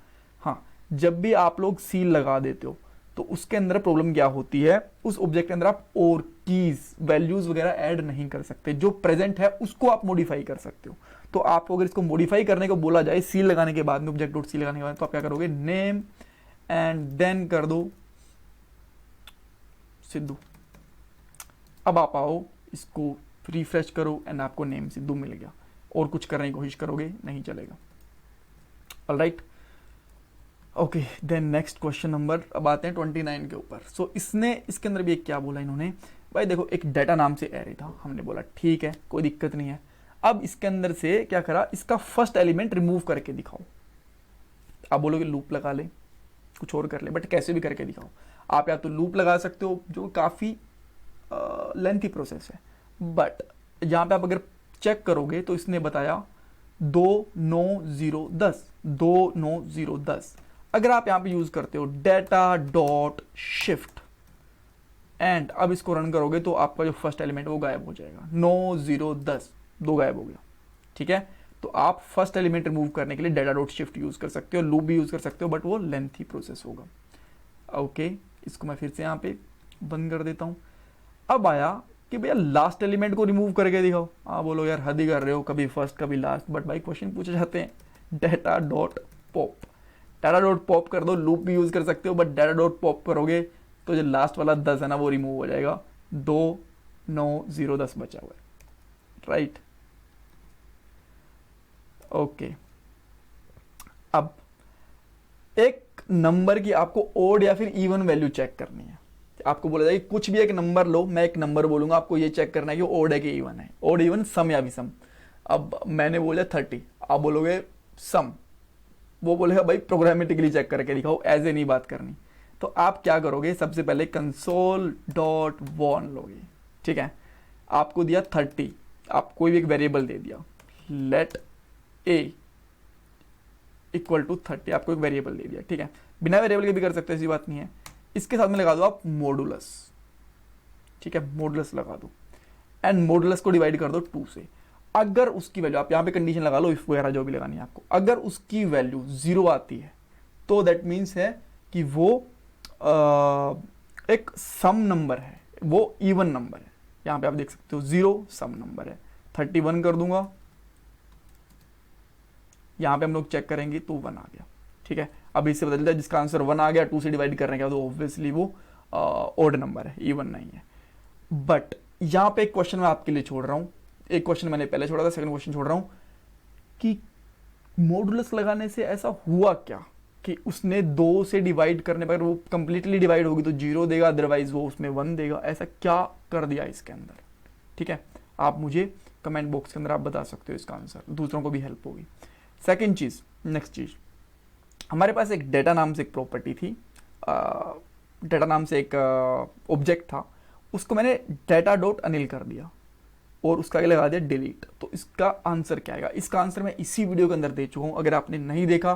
हाँ, जब भी आप लोग सील लगा देते हो तो उसके अंदर प्रॉब्लम क्या होती है, उस ऑब्जेक्ट के अंदर आप और कीज वैल्यूज वगैरह ऐड नहीं कर सकते, जो प्रेजेंट है उसको आप मॉडिफाई कर सकते हो। तो आपको अगर इसको मॉडिफाई करने को बोला जाए सील लगाने के बाद में, ऑब्जेक्ट डॉट सील लगाने के बाद, तो आप क्या करोगे, नेम एंड देन कर दो सिद्धू। अब आप आओ इसको रिफ्रेश करो एंड आपको नेम सिद्धू मिल गया, और कुछ करने की कोशिश करोगे नहीं चलेगा। Alright, okay, then next question number, अब आते हैं 29 के ऊपर। सो इसने, इसके अंदर भी एक क्या बोला इन्होंने, भाई देखो एक डाटा नाम से एरे था, हमने बोला ठीक है कोई दिक्कत नहीं है। अब इसके अंदर से क्या करा, इसका फर्स्ट एलिमेंट रिमूव करके दिखाओ। आप बोलोगे लूप लगा ले, कुछ और कर ले, बट कैसे भी करके दिखाओ। आप या तो लूप लगा सकते हो, जो काफ़ी लेंथी प्रोसेस है, बट यहाँ पे आप अगर चेक करोगे तो इसने बताया 2 9 0 10, 2 9 0 10। अगर आप यहाँ पे यूज करते हो डेटा डॉट शिफ्ट एंड अब इसको रन करोगे तो आपका जो फर्स्ट एलिमेंट वो गायब हो जाएगा। 9 0 10 दो गायब हो गया, ठीक है। तो आप फर्स्ट एलिमेंट रिमूव करने के लिए डेटा डॉट शिफ्ट यूज कर सकते हो, लूप भी यूज कर सकते हो, बट वो लेंथी प्रोसेस होगा। ओके, इसको मैं फिर से यहाँ पे बंद कर देता हूँ। अब आया कि भैया लास्ट एलिमेंट को रिमूव करके दिखाओ। आप बोलो यार हद ही कर रहे हो, कभी फर्स्ट कभी लास्ट, बट भाई क्वेश्चन पूछे जाते हैं। Data dot pop, data dot pop कर दो, लूप भी यूज कर सकते हो, बट डाटा डॉट पॉप करोगे तो जो लास्ट वाला 10 है ना वो रिमूव हो जाएगा। 2 9 0 10 बचा हुआ है, राइट। ओके, अब एक नंबर की आपको ओड या फिर इवन वैल्यू चेक करनी है। आपको बोला जाए कुछ भी एक नंबर लो, मैं एक नंबर बोलूंगा, आपको ये चेक करना है कि ओड है कि इवन है, ओड इवन सम या विषम। अब मैंने बोला 30, आप बोलोगे सम, वो बोलेगा भाई प्रोग्रामेटिकली चेक करके दिखाओ, ऐसे नहीं बात करनी। तो आप क्या करोगे, सबसे पहले कंसोल डॉट वॉन लोगे, ठीक है। आपको दिया 30, आप कोई भी एक वेरिएबल दे दिया, लेट ए इक्वल टू 30, आपको एक वेरिएबल दे दिया, ठीक है। बिना वेरिएबल के भी कर सकते हो, ऐसी बात नहीं है। इसके साथ में लगा दो आप मॉडुलस, ठीक है, मॉडुलस लगा दो एंड मॉडुलस को डिवाइड कर दो 2 से। अगर उसकी वैल्यू, आप यहाँ पे कंडीशन लगा लो इफ वगैरह जो भी लगानी है आपको, अगर उसकी वैल्यू 0 आती है तो दैट मीन्स है कि वो एक सम नंबर है, वो इवन नंबर है। यहाँ पे आप देख सकते हो 0 सम नंबर है। 31 कर दूंगा, यहाँ पे हम लोग चेक करेंगे तो 1 आ गया, ठीक है। अब इससे बदल दिया, जिसका आंसर 1 आ गया 2 से डिवाइड करने के बाद तो ऑब्वियसली वो ऑड नंबर है, इवन नहीं है। बट यहाँ पे एक क्वेश्चन मैं आपके लिए छोड़ रहा हूँ, एक क्वेश्चन मैंने पहले छोड़ा था, सेकंड क्वेश्चन छोड़ रहा हूँ कि मॉडुलस लगाने से ऐसा हुआ क्या, कि उसने 2 से डिवाइड करने पर वो कंप्लीटली डिवाइड होगी तो 0 देगा, अदरवाइज वो उसमें 1 देगा, ऐसा क्या कर दिया इसके अंदर। ठीक है, आप मुझे कमेंट बॉक्स के अंदर आप बता सकते हो इसका आंसर, दूसरों को भी हेल्प होगी। सेकेंड चीज़, नेक्स्ट चीज़, हमारे पास एक डेटा नाम से एक प्रॉपर्टी थी, डेटा नाम से एक ऑब्जेक्ट था, उसको मैंने डेटा डॉट अनिल कर दिया और उसका आगे लगा दिया डिलीट। तो इसका आंसर क्या आएगा? इसका आंसर मैं इसी वीडियो के अंदर दे चुका हूँ, अगर आपने नहीं देखा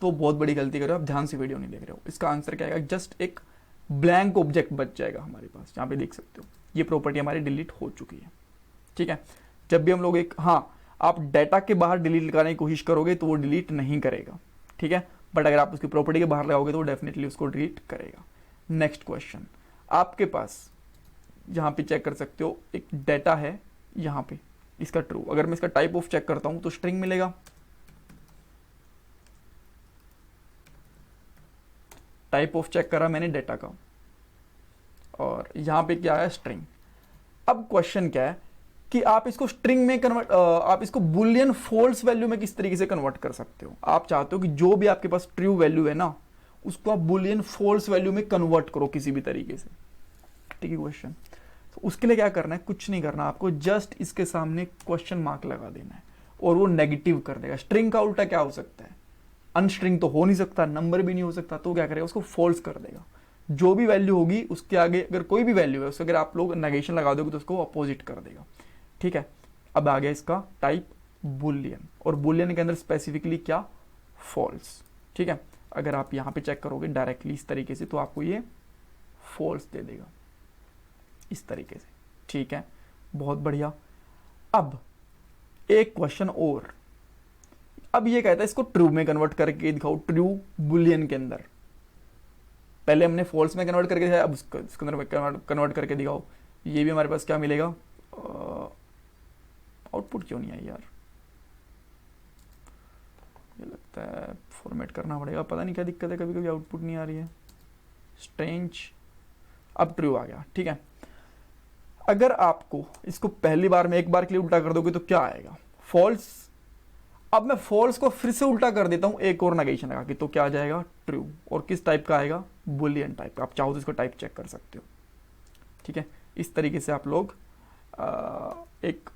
तो बहुत बड़ी गलती कर रहे हो आप, ध्यान से वीडियो नहीं देख रहे हो। इसका आंसर क्या आएगा? जस्ट एक ब्लैंक ऑब्जेक्ट बच जाएगा हमारे पास, यहाँ पे देख सकते हो ये प्रॉपर्टी हमारी डिलीट हो चुकी है। ठीक है, जब भी हम लोग एक, हाँ, आप डाटा के बाहर डिलीट लगाने की कोशिश करोगे तो वो डिलीट नहीं करेगा। ठीक है, बट अगर आप उसकी प्रॉपर्टी के बाहर लगाओगे तो वो डेफिनेटली उसको डिलीट करेगा। नेक्स्ट क्वेश्चन, आपके पास यहाँ पे चेक कर सकते हो एक डाटा है यहाँ पे, इसका ट्रू, अगर मैं इसका टाइप ऑफ चेक करता हूं तो स्ट्रिंग मिलेगा, टाइप ऑफ चेक करा मैंने डाटा का और यहाँ पे क्या है? स्ट्रिंग। अब क्वेश्चन क्या है कि आप इसको स्ट्रिंग में कन्वर्ट, आप इसको बुलियन फॉल्स वैल्यू में किस तरीके से कन्वर्ट कर सकते हो। आप चाहते हो कि जो भी आपके पास ट्रू वैल्यू है ना, उसको आप बुलियन फॉल्स वैल्यू में कन्वर्ट करो किसी भी तरीके से। ठीक है क्वेश्चन, तो उसके लिए क्या करना है? कुछ नहीं करना, आपको जस्ट इसके सामने क्वेश्चन मार्क लगा देना है और वो नेगेटिव कर देगा। स्ट्रिंग का उल्टा क्या हो सकता है? अनस्ट्रिंग तो हो नहीं सकता, नंबर भी नहीं हो सकता, तो क्या करेगा? उसको फॉल्स कर देगा। जो भी वैल्यू होगी उसके आगे अगर कोई भी वैल्यू है उसको अगर आप लोग नेगेशन लगा दोगे तो उसको अपोजिट कर देगा। ठीक है, अब आ गया इसका टाइप बुलियन, और बुलियन के अंदर स्पेसिफिकली क्या? फॉल्स। ठीक है, अगर आप यहाँ पे चेक करोगे डायरेक्टली इस तरीके से तो आपको ये फॉल्स दे देगा इस तरीके से। ठीक है, बहुत बढ़िया। अब एक क्वेश्चन और, अब ये कहता है इसको ट्रू में कन्वर्ट करके दिखाओ, ट्रू बुलियन के अंदर। पहले हमने फॉल्स में कन्वर्ट करके दिखाया, अब इसके अंदर कन्वर्ट करके दिखाओ। ये भी हमारे पास क्या मिलेगा? आउटपुट क्यों नहीं आई यार? ये लगता है फॉर्मेट करना पड़ेगा, पता नहीं क्या दिक्कत है, कभी कभी आउटपुट नहीं आ रही है, स्ट्रेंज। अब ट्रू आ गया। ठीक है, अगर आपको इसको पहली बार में एक बार के लिए उल्टा कर दोगे तो क्या आएगा? फॉल्स। अब मैं फॉल्स को फिर से उल्टा कर देता हूं एक और नेगेशन लगा के, तो क्या आ जाएगा? ट्रू। और किस टाइप का आएगा? बुलियन टाइप का। आप चाहो तो इसको टाइप चेक कर सकते हो। ठीक है, इस तरीके से आप लोग एक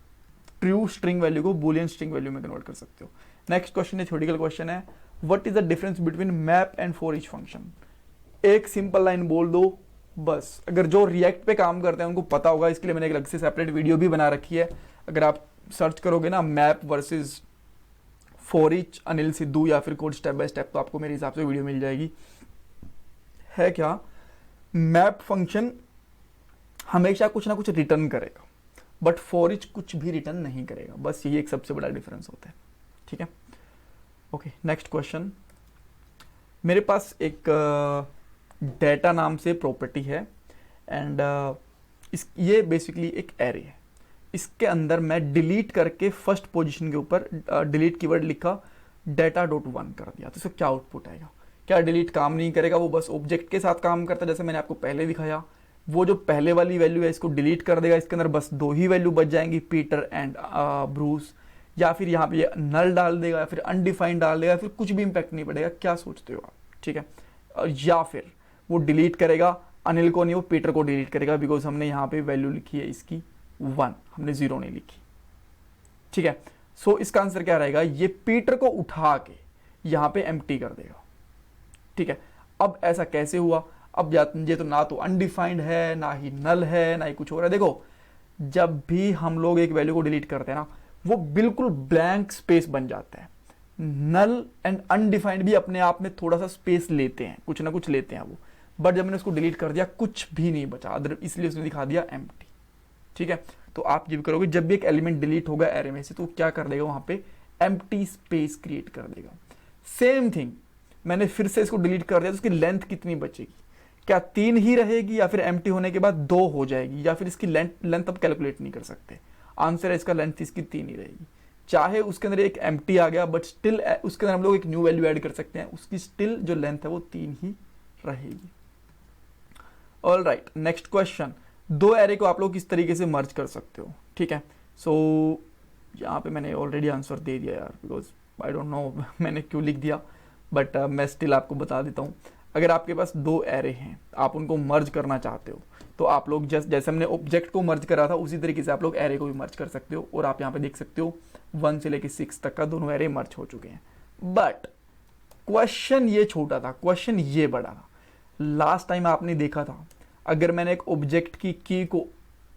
ट्रू स्ट्रिंग वैल्यू को बुलियन स्ट्रिंग वैल्यू में कन्वर्ट कर सकते हो। नेक्स्ट क्वेश्चन है, थ्योरेटिकल क्वेश्चन है, what is the difference between map and for each function. एक सिंपल लाइन बोल दो बस। अगर जो रिएक्ट पे काम करते हैं उनको पता होगा, इसके लिए मैंने एक अलग से सेपरेट वीडियो भी बना रखी है। अगर आप सर्च करोगे ना map versus for each Anil Sidhu या फिर कोड स्टेप बाय स्टेप, तो आपको मेरे हिसाब से वीडियो मिल जाएगी। है क्या? मैप फंक्शन हमेशा कुछ ना कुछ रिटर्न करेगा, बट फॉर ईच कुछ भी रिटर्न नहीं करेगा। बस यही एक सबसे बड़ा डिफरेंस होता है। ठीक है, ओके। नेक्स्ट क्वेश्चन, मेरे पास एक डेटा नाम से प्रॉपर्टी है एंड ये बेसिकली एक एरे है। इसके अंदर मैं डिलीट करके फर्स्ट पोजीशन के ऊपर डिलीट कीवर्ड लिखा, डेटा डॉट वन कर दिया, तो इसका क्या आउटपुट आएगा? क्या डिलीट काम नहीं करेगा? वो बस ऑब्जेक्ट के साथ काम करता है, जैसे मैंने आपको पहले दिखाया। वो जो पहले वाली वैल्यू है इसको डिलीट कर देगा, इसके अंदर बस 2 ही वैल्यू बच जाएंगी, पीटर एंड ब्रूस। या फिर यहाँ पे नल डाल देगा या फिर अनडिफाइंड डाल देगा, फिर कुछ भी इंपैक्ट नहीं पड़ेगा। क्या सोचते हो आप? ठीक है, या फिर वो डिलीट करेगा अनिल को नहीं, वो पीटर को डिलीट करेगा, बिकॉज हमने यहाँ पे वैल्यू लिखी है इसकी 1, हमने 0 नहीं लिखी। ठीक है, सो इसका आंसर क्या रहेगा? ये पीटर को उठा के यहाँ पे एम्प्टी कर देगा। ठीक है, अब ऐसा कैसे हुआ? अब ये तो ना तो अनडिफाइंड है, ना ही नल है, ना ही कुछ हो रहा है। देखो, जब भी हम लोग एक वैल्यू को डिलीट करते हैं ना, वो बिल्कुल ब्लैंक स्पेस बन जाता है। नल एंड अनडिफाइंड भी अपने आप में थोड़ा सा स्पेस लेते हैं, कुछ ना कुछ लेते हैं वो, बट जब मैंने उसको डिलीट कर दिया कुछ भी नहीं बचा, अदर इसलिए उसने दिखा दिया एम्प्टी। ठीक है, तो आप ये भी करोगे, जब भी एक एलिमेंट डिलीट होगा एरे में से, तो क्या कर देगा? वहां पे एम्प्टी स्पेस क्रिएट कर देगा। सेम थिंग, मैंने फिर से इसको डिलीट कर दिया तो उसकी लेंथ कितनी बचेगी? क्या 3 ही रहेगी या फिर एम्प्टी होने के बाद 2 हो जाएगी, या फिर इसकी लेंथ अब कैलकुलेट नहीं कर सकते? आंसर है इसका लेंथ इसकी 3 ही रहेगी। चाहे उसके अंदर एक एम्प्टी आ गया, बट स्टिल उसके अंदर हम लोग एक न्यू वैल्यू ऐड कर सकते हैं, उसकी स्टिल जो लेंथ है वो 3 ही रहेगी। All right, next question, 2 array को आप लोग किस तरीके से मर्ज कर सकते हो? ठीक है, सो यहाँ पे मैंने ऑलरेडी आंसर दे दिया यार, बिकॉज आई डोंट नो मैंने क्यों लिख दिया, बट मैं स्टिल आपको बता देता हूँ। अगर आपके पास दो एरे हैं, आप उनको मर्ज करना चाहते हो, तो आप लोग जैसे हमने ऑब्जेक्ट को मर्ज करा था उसी तरीके से आप लोग एरे को भी मर्ज कर सकते हो। और आप यहाँ पे देख सकते हो 1 से लेकर 6 तक का दोनों एरे मर्ज हो चुके हैं। बट क्वेश्चन ये छोटा था, क्वेश्चन ये बड़ा था। लास्ट टाइम आपने देखा था, अगर मैंने एक ऑब्जेक्ट की की को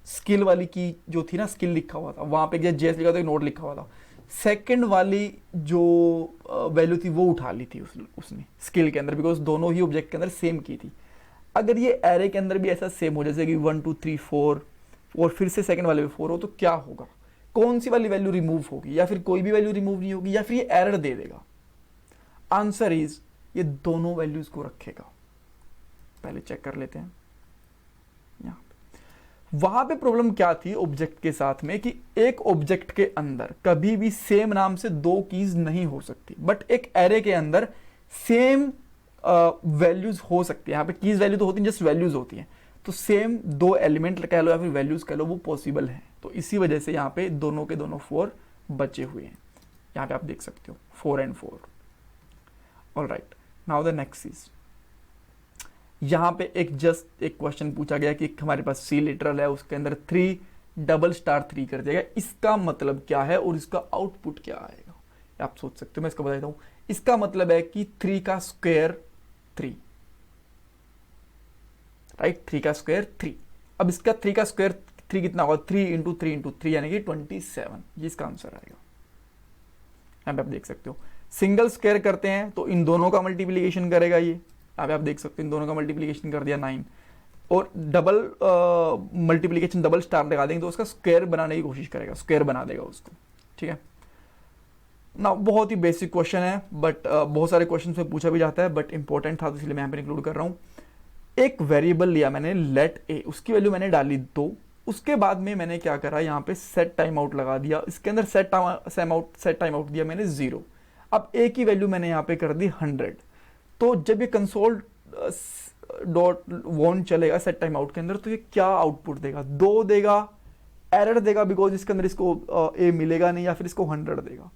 स्किल वाली की जो थी ना, स्किल लिखा हुआ था वहां पे जेएस लिखा था, एक नोट लिखा हुआ था, सेकंड वाली जो वैल्यू थी वो उठा ली थी उसने स्किल के अंदर, बिकॉज दोनों ही ऑब्जेक्ट के अंदर सेम की थी। अगर ये एरे के अंदर भी ऐसा सेम हो, जैसे कि 1 2 3 4 और फिर से सेकंड वाले में 4 हो, तो क्या होगा? कौन सी वाली वैल्यू रिमूव होगी, या फिर कोई भी वैल्यू रिमूव नहीं होगी, या फिर ये एरर दे देगा? आंसर इज ये दोनों वैल्यूज को रखेगा। पहले चेक कर लेते हैं। यहाँ वहां पे प्रॉब्लम क्या थी ऑब्जेक्ट के साथ में, कि एक ऑब्जेक्ट के अंदर कभी भी सेम नाम से दो कीज नहीं हो सकती, बट एक एरे के अंदर सेम वैल्यूज हो सकती है। यहाँ पे कीज वैल्यू तो होती है, जस्ट वैल्यूज होती हैं। तो सेम दो एलिमेंट कह लो या फिर वैल्यूज कह लो, वो पॉसिबल है। तो इसी वजह से यहाँ पे दोनों के दोनों 4 बचे हुए हैं। यहाँ पे आप देख सकते हो 4 and 4। Alright, now the next is, यहाँ पे एक क्वेश्चन पूछा गया कि हमारे पास सी लिटरल है, उसके अंदर 3 $3 कर दिया गया। इसका मतलब क्या है और इसका आउटपुट क्या आएगा? आप सोच सकते हो, मैं इसका बता देता हूं। इसका मतलब है कि 3 का स्क्वायर 3, राइट? 3 का स्क्वायर 3। अब इसका 3 का स्क्वायर 3 कितना होगा? 3 इंटू 3 इंटू 3 यानी कि 27। ये इसका आंसर आएगा। यहाँ पे आप देख सकते हो, सिंगल स्क्वायर करते हैं तो इन दोनों का मल्टीप्लीकेशन करेगा ये। यहाँ पे आप देख सकते हो इन दोनों का मल्टीप्लीकेशन कर दिया 9, और डबल मल्टीप्लीकेशन डबल स्टार लगा देंगे तो उसका स्क्वायर बनाने की कोशिश करेगा, स्क्वायर बना देगा उसको। ठीक है ना, बहुत ही बेसिक क्वेश्चन है, बट बहुत सारे क्वेश्चन में पूछा भी जाता है, बट इंपॉर्टेंट था तो इसलिए मैं यहाँ पे इंक्लूड कर रहा हूँ। एक वेरिएबल लिया मैंने लेट ए, उसकी वैल्यू मैंने डाली 2। उसके बाद में मैंने क्या करा, यहाँ पे सेट टाइम आउट लगा दिया, इसके अंदर सेट टाइम आउट दिया मैंने 0। अब ए की वैल्यू मैंने यहाँ पे कर दी 100। तो जब ये कंसोल डॉट वॉन चलेगा सेट टाइम आउट के अंदर, तो ये क्या आउटपुट देगा? 2 देगा, एरर देगा, बिकॉज इसके अंदर इसको ए मिलेगा नहीं, या फिर इसको 100 देगा।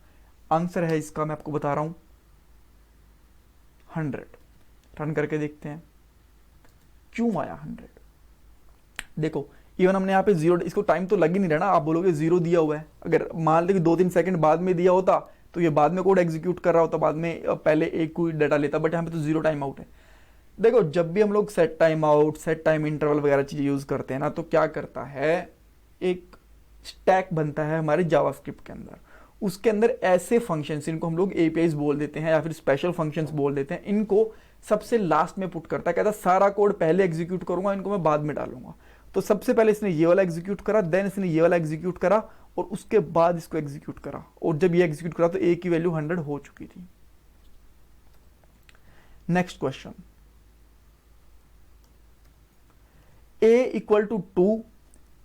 आंसर है इसका, मैं आपको बता रहा हूं 100। रन करके देखते हैं क्यों आया 100। देखो इवन हमने यहाँ पे 0, इसको टाइम तो लग ही नहीं रहा ना। आप बोलोगे 0 दिया हुआ है, अगर मान लो कि 2-3 सेकंड बाद में दिया होता तो ये बाद में कोड एग्जीक्यूट कर रहा होता, बाद में पहले एक कोई डाटा लेता, बट यहाँ पे तो 0 टाइम आउट है। देखो जब भी हम लोग set time out, set time interval वगैरह चीजें यूज करते हैं ना, तो क्या करता है, एक स्टैक बनता है हमारे जावास्क्रिप्ट के अंदर। उसके अंदर ऐसे फंक्शंस, इनको हम लोग एपीआईज बोल देते हैं या फिर स्पेशल फंक्शंस बोल देते हैं, इनको सबसे लास्ट में पुट करता है। कहता सारा कोड पहले एग्जीक्यूट करूंगा, इनको मैं बाद में डालूंगा। तो सबसे पहले इसने ये वाला एग्जीक्यूट करा, देन इसने ये वाला एग्जीक्यूट करा, और उसके बाद इसको एग्जीक्यूट करा। और जब ये एग्जीक्यूट करा तो ए की वैल्यू 100 हो चुकी थी। Next question, a equal to 2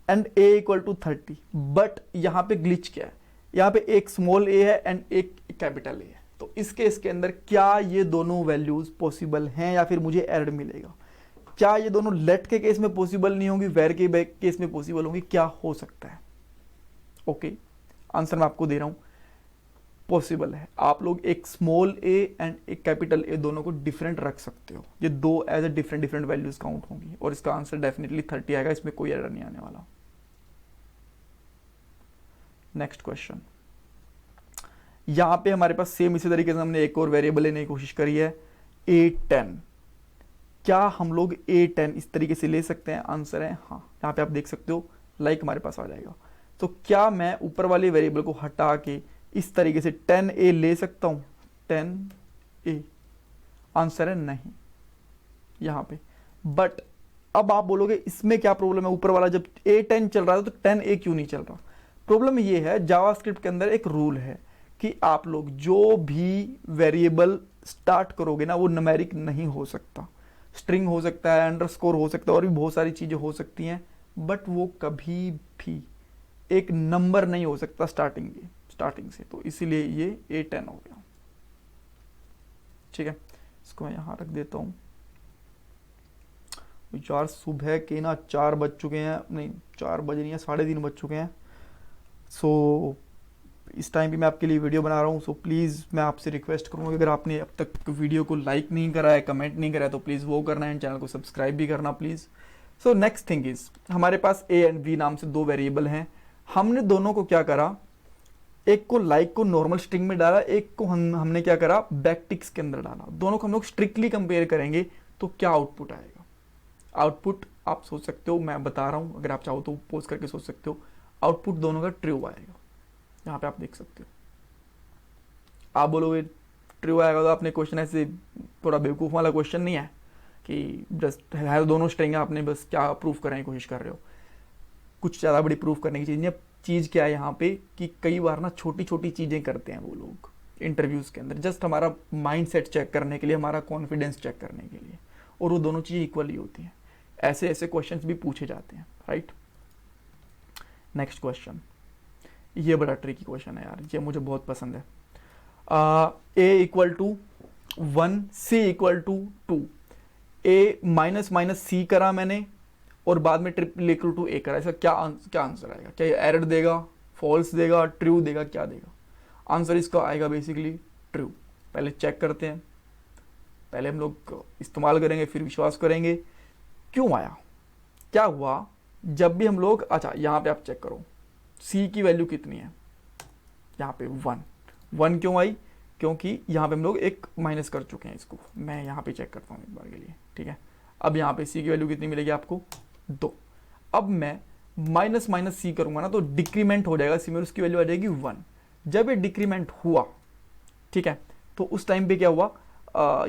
and a equal to 30, but यहां पे ग्लिच क्या है? यहां पे एक स्मॉल a है एंड एक कैपिटल a है। तो इस केस के अंदर क्या ये दोनों वैल्यूज पॉसिबल हैं, या फिर मुझे एरर मिलेगा? क्या ये दोनों लेट के केस में पॉसिबल नहीं होंगी, वेर के केस में पॉसिबल होंगी? क्या हो सकता है? ओके, आंसर मैं आपको दे रहा हूं, पॉसिबल है। आप लोग एक स्मॉल a एंड एक कैपिटल A दोनों को डिफरेंट रख सकते हो। ये दो as a different values count होंगी, और इसका आंसर डेफिनेटली 30 आएगा, इसमें कोई एरर नहीं आने वाला। नेक्स्ट क्वेश्चन, यहां पे हमारे पास सेम इसी तरीके से हमने एक और वेरिएबल लेने की कोशिश करी है, A10। क्या हम लोग A10 इस तरीके से ले सकते हैं? आंसर है हाँ। यहाँ पे आप देख सकते हो लाइक हमारे पास आ जाएगा। तो क्या मैं ऊपर वाले वेरिएबल को हटा के इस तरीके से 10A ले सकता हूं? 10A, आंसर है नहीं यहां पे। बट अब आप बोलोगे इसमें क्या प्रॉब्लम है? ऊपर वाला जब A10 चल रहा था तो 10A क्यों नहीं चल रहा? प्रॉब्लम ये है, जावास्क्रिप्ट के अंदर एक रूल है कि आप लोग जो भी वेरिएबल स्टार्ट करोगे ना, वो न्यूमेरिक नहीं हो सकता। स्ट्रिंग हो सकता है, अंडरस्कोर हो सकता है, और भी बहुत सारी चीजें हो सकती हैं, बट वो कभी भी एक नंबर नहीं हो सकता स्टार्टिंग से। तो इसीलिए ये A10 हो गया। ठीक है, इसको मैं यहां रख देता हूं। यार सुबह के ना 4 बज चुके हैं, नहीं 4 बज नहीं है, 3:30 बज चुके हैं। सो इस टाइम भी मैं आपके लिए वीडियो बना रहा हूँ, सो प्लीज़ मैं आपसे रिक्वेस्ट करूँगा अगर आपने अब तक वीडियो को लाइक नहीं करा है, कमेंट नहीं करा है, तो प्लीज़ वो करना है, चैनल को सब्सक्राइब भी करना please. So next thing is, हमारे पास ए एंड बी नाम से दो वेरिएबल हैं। हमने दोनों को क्या करा, एक को लाइक को नॉर्मल स्ट्रिंग में डाला, एक को हमने क्या करा बैकटिक्स के अंदर डाला। दोनों को हम लोग स्ट्रिक्टली कंपेयर करेंगे तो क्या आउटपुट आएगा। आउटपुट आप सोच सकते हो, मैं बता रहा हूँ, अगर आप चाहो तो पोज करके सोच सकते हो। आउटपुट दोनों का ट्रू आएगा, यहाँ पे आप देख सकते हो। आप बोलोगे ट्रू आएगा तो आपने क्वेश्चन ऐसे थोड़ा बेवकूफ़ वाला क्वेश्चन नहीं है कि जस्ट है दोनों स्ट्रिंग है, आपने बस क्या प्रूफ करने की कोशिश कर रहे हो। कुछ ज़्यादा बड़ी प्रूफ करने की चीज़ नहीं है। चीज़ क्या है यहाँ पे कि कई बार ना छोटी छोटी चीज़ें करते हैं वो लोग इंटरव्यूज़ के अंदर, जस्ट हमारा माइंड सेट चेक करने के लिए, हमारा कॉन्फिडेंस चेक करने के लिए, और वो दोनों चीज़ें इक्वली होती हैं। ऐसे ऐसे क्वेश्चंस भी पूछे जाते हैं, राइट। नेक्स्ट क्वेश्चन, ये बड़ा ट्रिकी क्वेश्चन है यार, ये मुझे बहुत पसंद है। A equal to 1, C equal to 2। A minus minus C करा मैंने और बाद में ट्रिपल इक्वल टू ए करा। इसका क्या आंसर आएगा? क्या ये एरर देगा, फॉल्स देगा, ट्रू देगा, क्या देगा? आंसर इसका आएगा बेसिकली ट्रू। पहले चेक करते हैं, पहले हम लोग इस्तेमाल करेंगे फिर विश्वास करेंगे। क्यों आया, क्या हुआ जब भी हम लोग, अच्छा यहाँ पे आप चेक करो सी की वैल्यू कितनी है, यहाँ पे 1 क्यों आई? क्योंकि यहाँ पे हम लोग एक माइनस कर चुके हैं इसको। मैं यहाँ पे चेक करता हूँ एक बार के लिए, ठीक है। अब यहाँ पे सी की वैल्यू कितनी मिलेगी आपको? 2। अब मैं माइनस माइनस सी करूँगा ना तो डिक्रीमेंट हो जाएगा सी में, उसकी वैल्यू आ जाएगी 1। जब ये डिक्रीमेंट हुआ, ठीक है, तो उस टाइम पे क्या हुआ,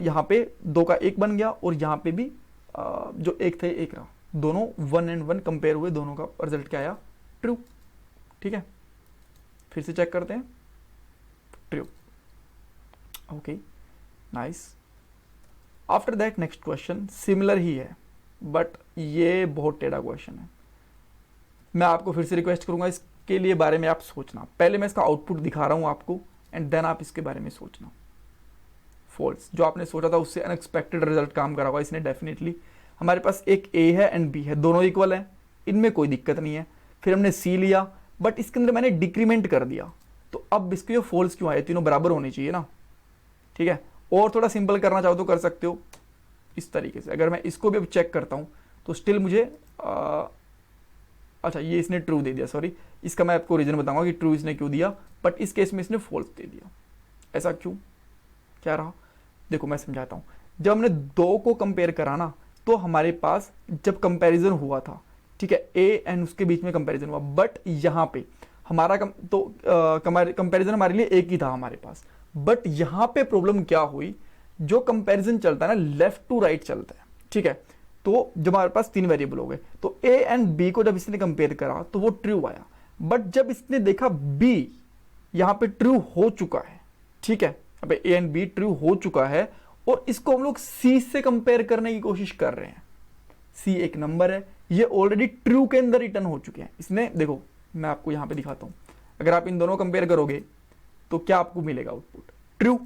यहाँ पे 2 का 1 बन गया और यहाँ पे भी जो 1 था 1 रहा। दोनों 1 and 1 कंपेयर हुए, दोनों का रिजल्ट क्या आया? ट्रू। ठीक है, फिर से चेक करते हैं, true. Okay, nice. After that next question similar ही है बट ये बहुत टेढ़ा क्वेश्चन है। मैं आपको फिर से रिक्वेस्ट करूंगा इसके लिए बारे में आप सोचना। पहले मैं इसका आउटपुट दिखा रहा हूं आपको एंड देन आप इसके बारे में सोचना। फॉल्स, जो आपने सोचा था उससे अनएक्सपेक्टेड रिजल्ट काम करा होगा इसने डेफिनेटली। हमारे पास एक ए है एंड बी है, दोनों इक्वल है, इनमें कोई दिक्कत नहीं है। फिर हमने सी लिया बट इसके अंदर मैंने डिक्रीमेंट कर दिया, तो अब इसके जो फॉल्स क्यों आए? तीनों बराबर होनी चाहिए ना, ठीक है। और थोड़ा सिंपल करना चाहो तो कर सकते हो इस तरीके से। अगर मैं इसको भी अब चेक करता हूं तो स्टिल मुझे अच्छा ये इसने ट्रू दे दिया, सॉरी, इसका मैं आपको रीजन बताऊंगा कि ट्रू इसने क्यों दिया, बट इस केस में इसने फॉल्स दे दिया। ऐसा क्यों, क्या रहा? देखो मैं समझाता हूं। जब हमने 2 को कंपेयर करा ना तो हमारे पास जब कंपैरिजन हुआ था, ठीक है, ए एंड उसके बीच में कंपैरिजन हुआ, बट यहां पे हमारा कंपैरिजन हमारे लिए एक ही था हमारे पास। बट यहां पे प्रॉब्लम क्या हुई, जो कंपैरिजन चलता है ना लेफ्ट टू राइट चलता है, ठीक है। तो जब हमारे पास 3 वेरिएबल हो गए तो ए एंड बी को जब इसने कंपेयर करा तो वो ट्रू आया। बट जब इसने देखा बी यहां पे ट्रू हो चुका है, ठीक है, अब ए एंड बी ट्रू हो चुका है और इसको हम लोग सी से कंपेयर करने की कोशिश कर रहे हैं। सी एक नंबर है, ये ऑलरेडी ट्रू के अंदर रिटर्न हो चुके हैं। इसने देखो मैं आपको यहां पे दिखाता हूं, अगर आप इन दोनों कंपेयर करोगे तो क्या आपको मिलेगा आउटपुट? ट्रू।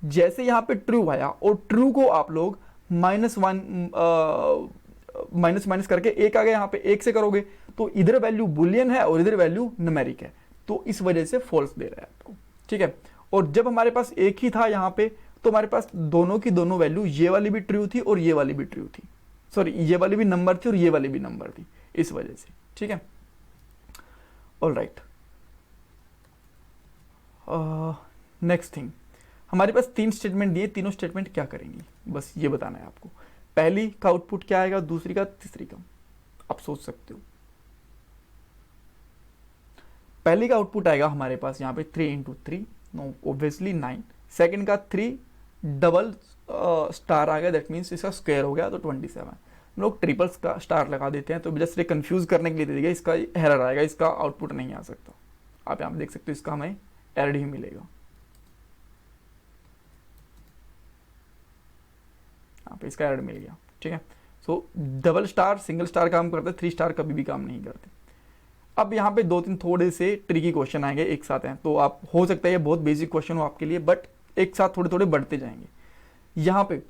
जैसे यहां पे ट्रू आया और ट्रू को आप लोग माइनस माइनस करके एक आ गया, यहां पे 1 से करोगे तो इधर वैल्यू बुलियन है और इधर वैल्यू न्यूमेरिक है, तो इस वजह से फॉल्स दे रहा है आपको, ठीक है। और जब हमारे पास एक ही था यहां पे तो हमारे पास दोनों की दोनों वैल्यू, ये वाली भी ट्रू थी और ये वाली भी ट्रू थी, सॉरी ये वाली भी नंबर थी और ये वाली भी नंबर थी, इस वजह से, ठीक है। ऑलराइट, नेक्स्ट थिंग, हमारे पास 3 स्टेटमेंट दिए, तीनों स्टेटमेंट क्या करेंगी बस ये बताना है आपको। पहली का आउटपुट क्या आएगा, दूसरी का, तीसरी का, आप सोच सकते हो। पहली का आउटपुट आएगा हमारे पास यहाँ पे 3 into 3, नो ऑब्वियसली 9। सेकंड का 3 डबल स्टार आ गया, दैट मीन्स इसका स्क्वायर हो गया तो 27। हम लोग ट्रिपल स्टार लगा देते हैं तो जस्ट कंफ्यूज करने के लिए दे दिया, इसका एरर आएगा, इसका आउटपुट नहीं आ सकता। आप यहाँ देख सकते हो इसका हमें एरर ही मिलेगा, यहाँ पे इसका एरर मिल गया, ठीक है। सो डबल स्टार सिंगल स्टार काम करते हैं, 3 स्टार कभी भी काम नहीं करते। अब यहाँ पे 2-3 थोड़े से ट्रिकी क्वेश्चन आएंगे एक साथ हैं, तो आप हो सकता है ये बहुत बेसिक क्वेश्चन हो आपके लिए, बट एक साथ थोड़े थोड़े बढ़ते जाएंगे। यहाँ पे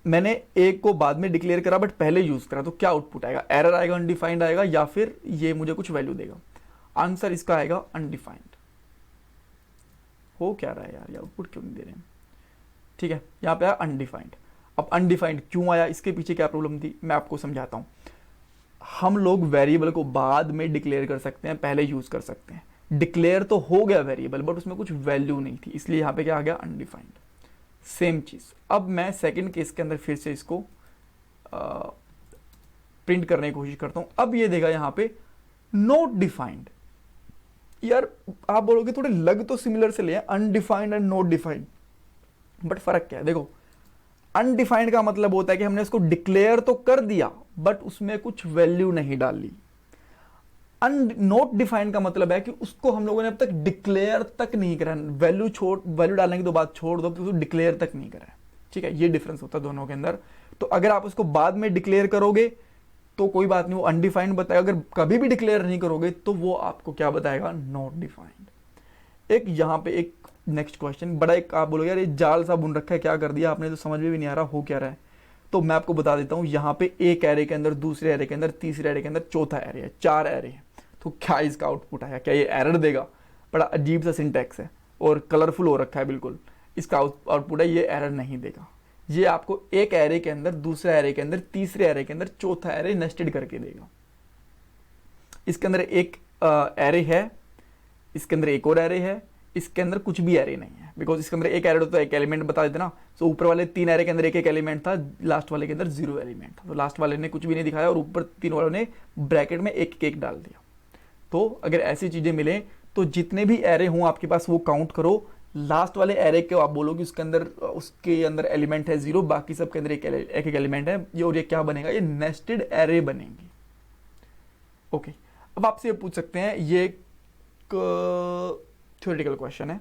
मैंने एक को बाद में डिक्लेयर करा बट पहले यूज करा, तो क्या आउटपुट आएगा? एरर आएगा, अनडिफाइंड आएगा, या फिर ये मुझे कुछ वैल्यू देगा? आंसर इसका आएगा अनडिफाइंड। हो क्या रहा है यार, ये आउटपुट क्यों नहीं दे रहे हैं? ठीक है, यहाँ पे आया अनडिफाइंड। अब अनडिफाइंड क्यों आया, इसके पीछे क्या प्रॉब्लम थी, मैं आपको समझाता हूँ। हम लोग वेरिएबल को बाद में डिक्लेयर कर सकते हैं, पहले यूज कर सकते हैं। डिक्लेयर तो हो गया वेरिएबल, बट उसमें कुछ वैल्यू नहीं थी, इसलिए यहाँ पे क्या आ गया, अनडिफाइंड। सेम चीज अब मैं सेकंड केस के अंदर फिर से इसको प्रिंट करने की कोशिश करता हूं। अब ये देगा यहाँ पे नॉट डिफाइंड। यार आप बोलोगे थोड़े लग तो सिमिलर से ले, undefined and not defined, but फर्क क्या है? देखो, अनडिफाइंड का मतलब होता है कि हमने इसको डिक्लेयर तो कर दिया बट उसमें कुछ वैल्यू नहीं डाली। नॉट डिफाइंड का मतलब है कि उसको हम लोगों ने अब तक डिक्लेयर तक नहीं करा, वैल्यू डालने की तो बात छोड़ दो, उसको डिक्लेयर तक नहीं करा है। ठीक है, ये डिफरेंस होता है दोनों के अंदर। तो अगर आप उसको बाद में डिक्लेयर करोगे तो कोई बात नहीं, वो अनडिफाइंड बताएगा। अगर कभी भी डिक्लेयर नहीं करोगे तो वो आपको क्या बताएगा, नॉट डिफाइंड। एक यहाँ पे एक नेक्स्ट क्वेश्चन बड़ा एक, आप बोलोगे यार ये जाल सा बुन रखा है, क्या कर दिया आपने, तो समझ में भी नहीं आ रहा हो क्या रहा है। तो मैं आपको बता देता हूँ, यहाँ पे एक एरे के अंदर, दूसरे एरे के अंदर, तीसरे एरे के अंदर, चौथा एरे है, 4 एरे है। तो क्या इसका आउटपुट आया, क्या ये एरर देगा? बड़ा अजीब सा सिंटैक्स है और कलरफुल हो रखा है बिल्कुल। इसका आउटपुट है ये एरर नहीं देगा। ये आपको एक एरे के अंदर, दूसरे एरे के अंदर, तीसरे एरे के अंदर, चौथा एरे नेस्टेड करके देगा। इसके अंदर एक एरे है, इसके अंदर एक और एरे है, इसके अंदर कुछ भी एरे नहीं है, बिकॉज इसके अंदर एक एरे तो एक एलिमेंट बता देते ना। सो ऊपर वाले 3 एरे के अंदर एक एक एलिमेंट था, लास्ट वाले के अंदर 0 एलिमेंट था। तो लास्ट वाले ने कुछ भी नहीं दिखाया और ऊपर 3 वालों ने ब्रैकेट में एक एक डाल दिया। तो अगर ऐसी चीजें मिले तो जितने भी एरे हों आपके पास वो काउंट करो। लास्ट वाले एरे के आप बोलो कि उसके अंदर एलिमेंट है 0, बाकी सब के अंदर एक एक एलिमेंट है ये, और ये क्या बनेगा, ये नेस्टेड एरे बनेंगे। ओके, अब आपसे ये पूछ सकते हैं, ये थ्योरेटिकल क्वेश्चन है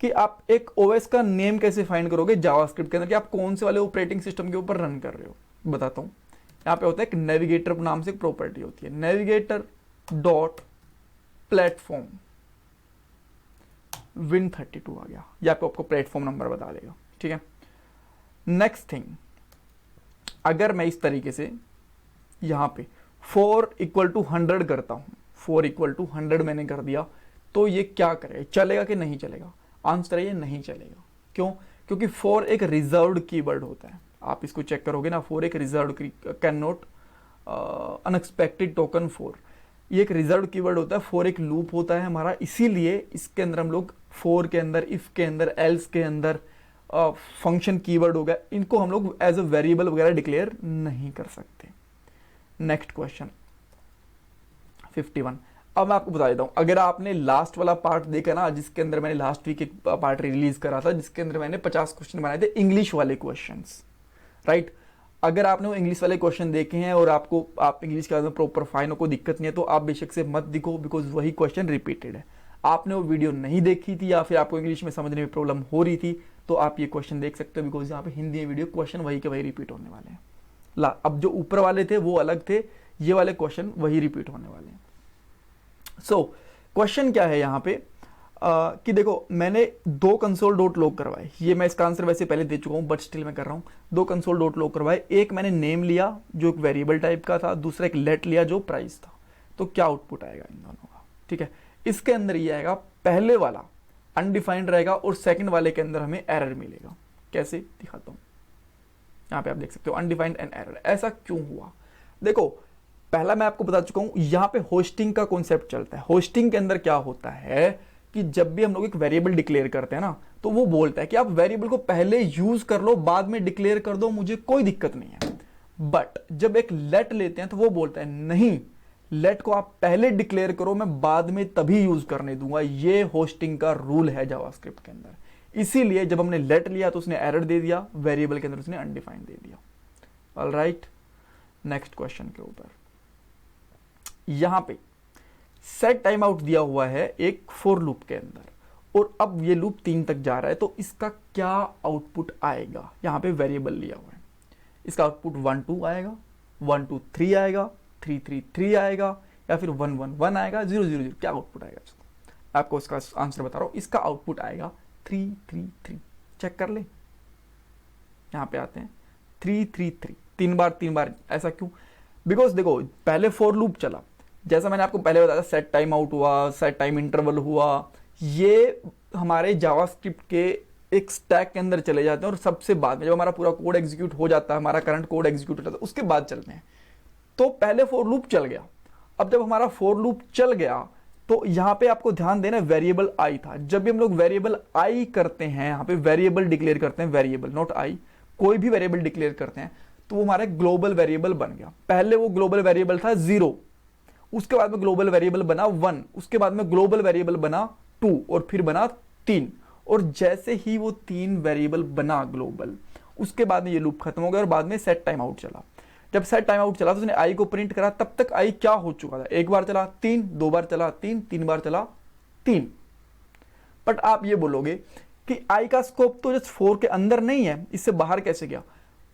कि आप एक ओएस का नेम कैसे फाइंड करोगे जावास्क्रिप्ट के अंदर, कि आप कौन से वाले ऑपरेटिंग सिस्टम के ऊपर रन कर रहे हो। बताता हूं, यहाँ पे होता है एक नेविगेटर नाम से एक प्रॉपर्टी होती है, नेविगेटर डॉट प्लेटफॉर्म Win32 आ गया, यहाँ पे आपको प्लेटफॉर्म नंबर बता देगा। ठीक है, नेक्स्ट थिंग, अगर मैं इस तरीके से यहाँ पे 4 = 100 करता हूं, 4 = 100 मैंने कर दिया, तो ये क्या करेगा, चलेगा कि नहीं चलेगा? आंसर है ये नहीं चलेगा। क्यों? क्योंकि 4 एक रिजर्व्ड कीवर्ड होता है। आप इसको चेक करोगे ना, 4 एक reserved, can not unexpected token 4, ये एक रिजर्व कीवर्ड होता है। 4 एक लूप होता है हमारा, इसीलिए इसके अंदर हम लोग 4 के अंदर, इफ के अंदर, एल्स के अंदर, फंक्शन कीवर्ड हो गया, इनको हम लोग एज अ वेरिएबल वगैरह डिक्लेयर नहीं कर सकते। Next question 51। अब मैं आपको बता देता हूं, अगर आपने लास्ट वाला पार्ट देखा ना, जिसके अंदर मैंने लास्ट वीक एक पार्ट रिलीज करा था, जिसके अंदर मैंने 50 क्वेश्चन बनाए थे, इंग्लिश वाले क्वेश्चंस, राइट। अगर आपने वो इंग्लिश वाले क्वेश्चन देखे हैं और आप इंग्लिश के बारे में प्रॉपर फाइन हो, कोई दिक्कत नहीं है, तो आप बेशक से मत दिखो, बिकॉज वही क्वेश्चन रिपीटेड है। आपने वो वीडियो नहीं देखी थी या फिर आपको इंग्लिश में समझने में प्रॉब्लम हो रही थी, तो आप ये क्वेश्चन देख सकते हो, बिकॉज यहाँ पे हिंदी में वीडियो क्वेश्चन वही के वही रिपीट होने वाले हैं। अब जो ऊपर वाले थे वो अलग थे, ये वाले क्वेश्चन वही रिपीट होने वाले हैं। सो क्वेश्चन क्या है यहाँ पे, कि देखो मैंने 2 कंसोल डॉट लॉग करवाए, ये मैं इसका आंसर वैसे पहले दे चुका हूँ बट स्टिल मैं कर रहा हूँ। 2 कंसोल डॉट लॉग करवाए, एक मैंने नेम लिया जो एक वेरिएबल टाइप का था, दूसरा एक लेट लिया जो प्राइस था। तो क्या आउटपुट आएगा इन दोनों का? ठीक है, इसके अंदर ये आएगा, पहले वाला अनडिफाइंड रहेगा और सेकंड वाले के अंदर हमें एरर मिलेगा। कैसे दिखाता हूँ, यहाँ पे आप देख सकते हो अनडिफाइंड एंड एरर। ऐसा क्यों हुआ? देखो पहला मैं आपको बता चुका हूँ, यहाँ पे होस्टिंग का कॉन्सेप्ट चलता है। होस्टिंग के अंदर क्या होता है कि जब भी हम लोग एक वेरिएबल डिक्लेयर करते हैं ना, तो वो बोलता है कि आप वेरिएबल को पहले यूज कर लो, बाद में डिक्लेयर कर दो, मुझे कोई दिक्कत नहीं है। बट जब एक लेट लेते हैं तो वो बोलता है नहीं, लेट को आप पहले डिक्लेयर करो, मैं बाद में तभी यूज करने दूंगा। ये होस्टिंग का रूल है जावास्क्रिप्ट के अंदर। इसीलिए जब हमने लेट लिया तो उसने एरर दे दिया, वेरिएबल के अंदर उसने अनडिफाइंड दे दिया। ऑलराइट, नेक्स्ट क्वेश्चन के ऊपर यहां पे सेट टाइम आउट दिया हुआ है एक फॉर लूप के अंदर, और अब ये लूप 3 तक जा रहा है, तो इसका क्या आउटपुट आएगा? यहां पे वेरिएबल लिया हुआ है, इसका आउटपुट 1 2 आएगा, 1 2 3 आएगा, 3 3 3 आएगा, या फिर 1 1 1 आएगा, 0 0 0। क्या आउटपुट आएगा इसका? आपको इसका आंसर बता रहा हूं, इसका आउटपुट आएगा 3 3 3। चेक कर ले, यहां पे आते हैं 3 3 3, 3 बार 3 बार। ऐसा क्यों? बिकॉज देखो पहले फॉर लूप चला, जैसा मैंने आपको पहले बताया, सेट टाइम आउट हुआ, सेट टाइम इंटरवल हुआ, ये हमारे जावास्क्रिप्ट के एक स्टैक के अंदर चले जाते हैं और सबसे बाद में जब हमारा पूरा कोड एग्जीक्यूट हो जाता है, हमारा करंट कोड एग्जीक्यूट हो जाता है, उसके बाद चलते हैं। तो पहले फॉर लूप चल गया। अब जब हमारा फॉर लूप चल गया तो यहाँ पे आपको ध्यान देना, वेरिएबल आई था। जब भी हम लोग वेरिएबल आई करते हैं, यहाँ पे वेरिएबल डिक्लेयर करते हैं, वेरिएबल नॉट आई, कोई भी वेरिएबल डिक्लेयर करते हैं तो वो हमारा ग्लोबल वेरिएबल बन गया। पहले वो ग्लोबल वेरिएबल था 0, उसके बाद में ग्लोबल वेरिएबल बना 1, उसके बाद में ग्लोबल वेरिएबल बना 2 और फिर बना 3। और जैसे ही वो 3 वेरिएबल बना ग्लोबल, उसके बाद में ये लूप खत्म हो गया और बाद में सेट टाइम आउट चला। जब सेट टाइम आउट चला तो उसने आई को प्रिंट करा। तब तक आई क्या हो चुका था, एक बार चला 3, 2 बार चला 3, 3 बार चला 3। बट आप ये बोलोगे कि आई का स्कोप तो जस्ट 4 के अंदर नहीं है, इससे बाहर कैसे गया?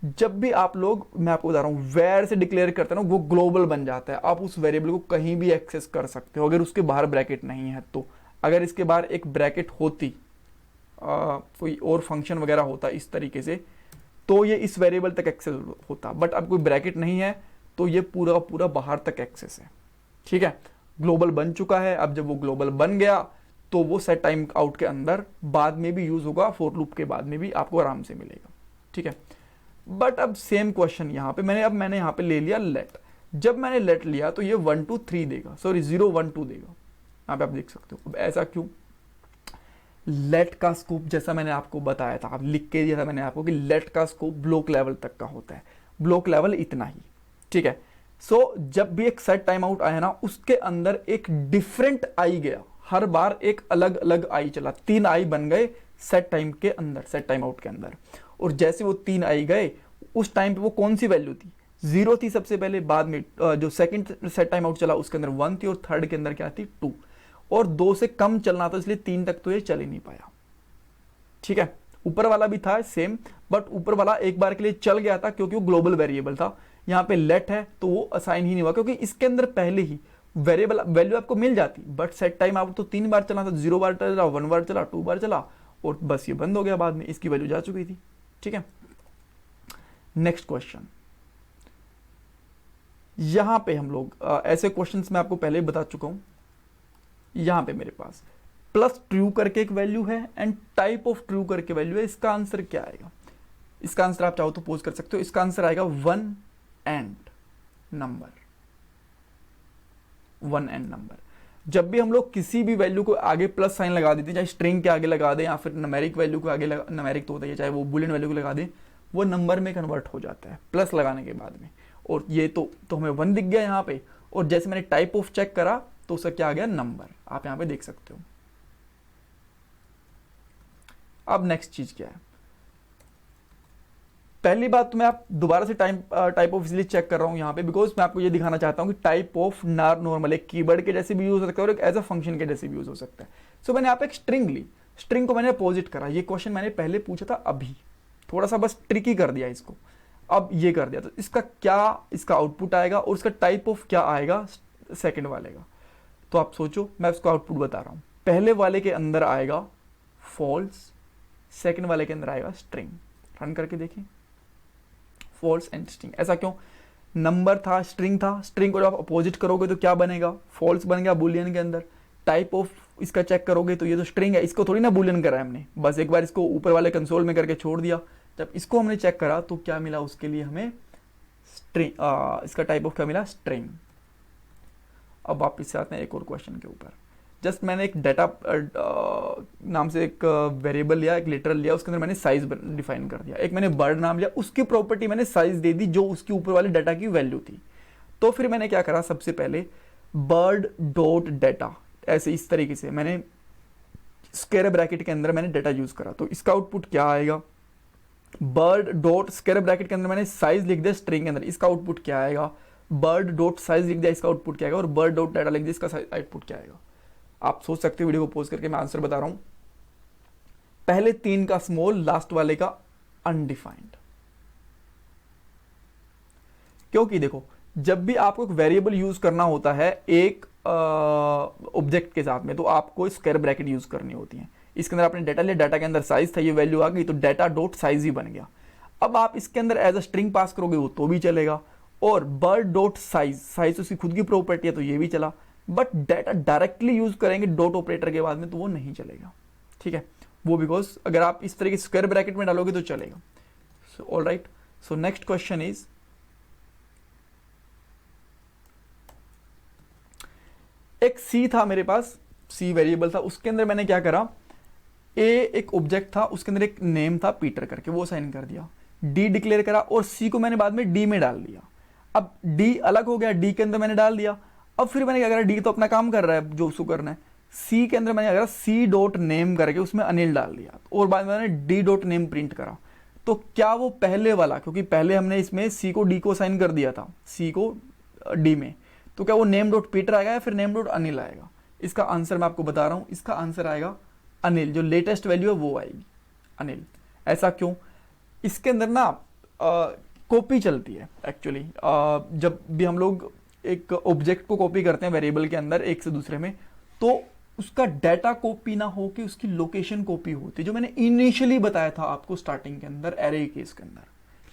जब भी आप लोग, मैं आपको बता रहा हूं, वेर से डिक्लेयर करते हैं ना, वो ग्लोबल बन जाता है। आप उस वेरिएबल को कहीं भी एक्सेस कर सकते हो अगर उसके बाहर ब्रैकेट नहीं है तो। अगर इसके बाहर एक ब्रैकेट होती, कोई और फंक्शन वगैरह होता इस तरीके से, तो ये इस वेरिएबल तक एक्सेस होता। बट अब कोई ब्रैकेट नहीं है तो ये पूरा पूरा बाहर तक एक्सेस है। ठीक है, ग्लोबल बन चुका है। अब जब वो ग्लोबल बन गया तो वो सेट टाइम आउट के अंदर बाद में भी यूज होगा, फॉर लूप के बाद में भी आपको आराम से मिलेगा। ठीक है, बट अब सेम क्वेश्चन यहाँ पे मैंने यहाँ पे ले लिया लेट। जब मैंने लेट लिया तो ये 1 2 3 देगा, सॉरी 0 1 2 देगा। यहाँ पे आप देख सकते हो। अब ऐसा क्यों? लेट का स्कोप जैसा मैंने आपको बताया था, आप लिख के दिया था मैंने आपको कि लेट का स्कोप ब्लॉक लेवल तक का होता है, ब्लॉक लेवल इतना ही। ठीक है, सो जब भी एक सेट टाइम आउट आया ना, उसके अंदर एक डिफरेंट आई गया, हर बार एक अलग अलग आई चला। 3 आई बन गए सेट टाइम के अंदर, सेट टाइम आउट के अंदर। और जैसे वो 3 आई गए, उस टाइम पे वो कौन सी वैल्यू थी? 0 थी सबसे पहले, बाद में जो सेकंड सेट टाइम आउट चला उसके अंदर 1 थी, और थर्ड के अंदर क्या थी? 2। और 2 से कम चलना था, इसलिए 3 तक तो ये चल ही नहीं पाया। ठीक है, ऊपर वाला भी था सेम, बट ऊपर वाला एक बार के लिए चल गया था क्योंकि वो ग्लोबल वेरिएबल था। यहाँ पे लेट है तो वो असाइन ही नहीं हुआ, क्योंकि इसके अंदर पहले ही वेरिएबल वैल्यू आपको मिल जाती। बट सेट टाइम आउट तो 3 बार चला था, 0 बार चला, 1 बार चला, 2 बार चला, और बस ये बंद हो गया। बाद में इसकी वैल्यू जा चुकी थी। ठीक है, नेक्स्ट क्वेश्चन। यहां पे हम लोग ऐसे क्वेश्चंस मैं आपको पहले ही बता चुका हूं। यहां पे मेरे पास प्लस ट्रू करके एक वैल्यू है एंड टाइप ऑफ ट्रू करके वैल्यू है। इसका आंसर क्या आएगा? इसका आंसर आप चाहो तो पोज कर सकते हो। इसका आंसर आएगा 1 एंड नंबर। 1 and number. जब भी हम लोग किसी भी वैल्यू को आगे प्लस साइन लगा देते हैं, चाहे स्ट्रिंग के आगे लगा दें या फिर न्यूमेरिक वैल्यू को आगे न्यूमेरिक तो होता है, चाहे वो बुलियन वैल्यू को लगा दें, वो नंबर में कन्वर्ट हो जाता है प्लस लगाने के बाद में। और ये तो हमें 1 दिख गया यहाँ पे, और जैसे मैंने टाइप ऑफ चेक करा तो उसका क्या आ गया? नंबर। आप यहाँ पे देख सकते हो। अब नेक्स्ट चीज क्या है? पहली बात तो मैं आप दोबारा से टाइप ऑफ इसलिए चेक कर रहा हूं यहाँ पे, बिकॉज मैं आपको ये दिखाना चाहता हूं कि टाइप ऑफ नॉर्मल एक कीवर्ड के जैसे भी यूज हो सकता है और एक एज अ फंक्शन के जैसे भी यूज हो सकता है। सो मैंने यहाँ पे एक स्ट्रिंग ली, स्ट्रिंग को मैंने अपोजिट करा। ये क्वेश्चन मैंने पहले पूछा था, अभी थोड़ा सा बस ट्रिकी कर दिया इसको। अब ये कर दिया तो इसका क्या, इसका आउटपुट आएगा और इसका टाइप ऑफ क्या आएगा सेकंड वाले का। तो आप सोचो, मैं इसको आउटपुट बता रहा हूं। पहले वाले के अंदर आएगा फॉल्स, सेकंड वाले के अंदर आएगा स्ट्रिंग। रन करके देखिए, फॉल्स एंड स्ट्रिंग। ऐसा क्यों? नंबर था, स्ट्रिंग था, स्ट्रिंग को जब आप अपोजिट करोगे तो क्या बनेगा? फॉल्स बन गया बुलियन के अंदर। टाइप ऑफ इसका चेक करोगे तो ये तो स्ट्रिंग है, इसको थोड़ी ना बुलियन करा है हमने, बस एक बार इसको ऊपर वाले कंसोल में करके छोड़ दिया। जब इसको हमने चेक करा तो क्या मिला? उसके लिए हमें स्ट्रिंग, इसका टाइप ऑफ क्या मिला? स्ट्रिंग। अब वापिस से आते हैं एक और क्वेश्चन के ऊपर। जस्ट मैंने एक डाटा नाम से एक वेरिएबल लिया, एक लिटरल लिया, उसके अंदर मैंने साइज डिफाइन कर दिया। एक मैंने बर्ड नाम लिया, उसकी प्रॉपर्टी मैंने साइज दे दी जो उसके ऊपर वाले डाटा की वैल्यू थी। तो फिर मैंने क्या करा? सबसे पहले बर्ड डॉट डाटा, ऐसे इस तरीके से मैंने स्क्वायर ब्रैकेट के अंदर मैंने डाटा यूज करा। तो इसका आउटपुट क्या आएगा? बर्ड डॉट स्क्वायर ब्रैकेट के अंदर मैंने साइज लिख दिया स्ट्रिंग के अंदर, इसका आउटपुट क्या आएगा? बर्ड डॉट साइज लिख दिया, इसका आउटपुट क्या आएगा? और बर्ड डॉट डाटा लिख दिया, इसका आउटपुट क्या आएगा? आप सोच सकते हो, वीडियो को पॉज करके मैं आंसर बता रहा हूं। पहले 3 का स्मॉल, लास्ट वाले का अनडिफाइंड। क्योंकि देखो, जब भी आपको एक वेरिएबल यूज करना होता है एक ऑब्जेक्ट के साथ में, तो आपको स्क्वायर ब्रैकेट यूज करनी होती है। इसके अंदर आपने डाटा लिया, डाटा के अंदर साइज था, ये वैल्यू आ गई तो डाटा डॉट साइज ही बन गया। अब आप इसके अंदर एज अ स्ट्रिंग पास करोगे वो तो भी चलेगा, और बर्ड डॉट साइज, साइज उसकी खुद की प्रॉपर्टी है तो ये भी चला, बट डाटा डायरेक्टली यूज करेंगे डॉट ऑपरेटर के बाद में तो वो नहीं चलेगा, ठीक है, वो बिकॉज अगर आप इस तरह के स्क्वायर ब्रैकेट में डालोगे तो चलेगा। So all right, so next question is, एक सी था मेरे पास, सी वेरिएबल था, उसके अंदर मैंने क्या करा, ए एक ऑब्जेक्ट था, उसके अंदर एक नेम था पीटर करके, वो साइन कर दिया, डी डिक्लेयर करा और सी को मैंने बाद में डी में डाल दिया। अब डी अलग हो गया, डी के अंदर मैंने डाल दिया। अब फिर मैंने क्या करा, डी तो अपना काम कर रहा है जो उसको करना है, सी के अंदर मैंने क्या करा, सी डॉट नेम करके उसमें अनिल डाल दिया और बाद में मैंने डी डॉट नेम प्रिंट करा। तो क्या वो पहले वाला, क्योंकि पहले हमने इसमें सी को डी को साइन कर दिया था, सी को डी में, तो क्या वो नेम डॉट पीटर आएगा या फिर नेम डॉट अनिल आएगा? इसका आंसर मैं आपको बता रहा हूं, इसका आंसर आएगा अनिल, जो लेटेस्ट वैल्यू है वो आएगी अनिल। ऐसा क्यों? इसके अंदर ना कॉपी चलती है एक्चुअली। जब भी हम लोग एक ऑब्जेक्ट को कॉपी करते हैं वेरिएबल के अंदर एक से दूसरे में, तो उसका डाटा कॉपी ना हो कि उसकी लोकेशन कॉपी होती है, जो मैंने इनिशियली बताया था आपको स्टार्टिंग के अंदर एरे केस के अंदर,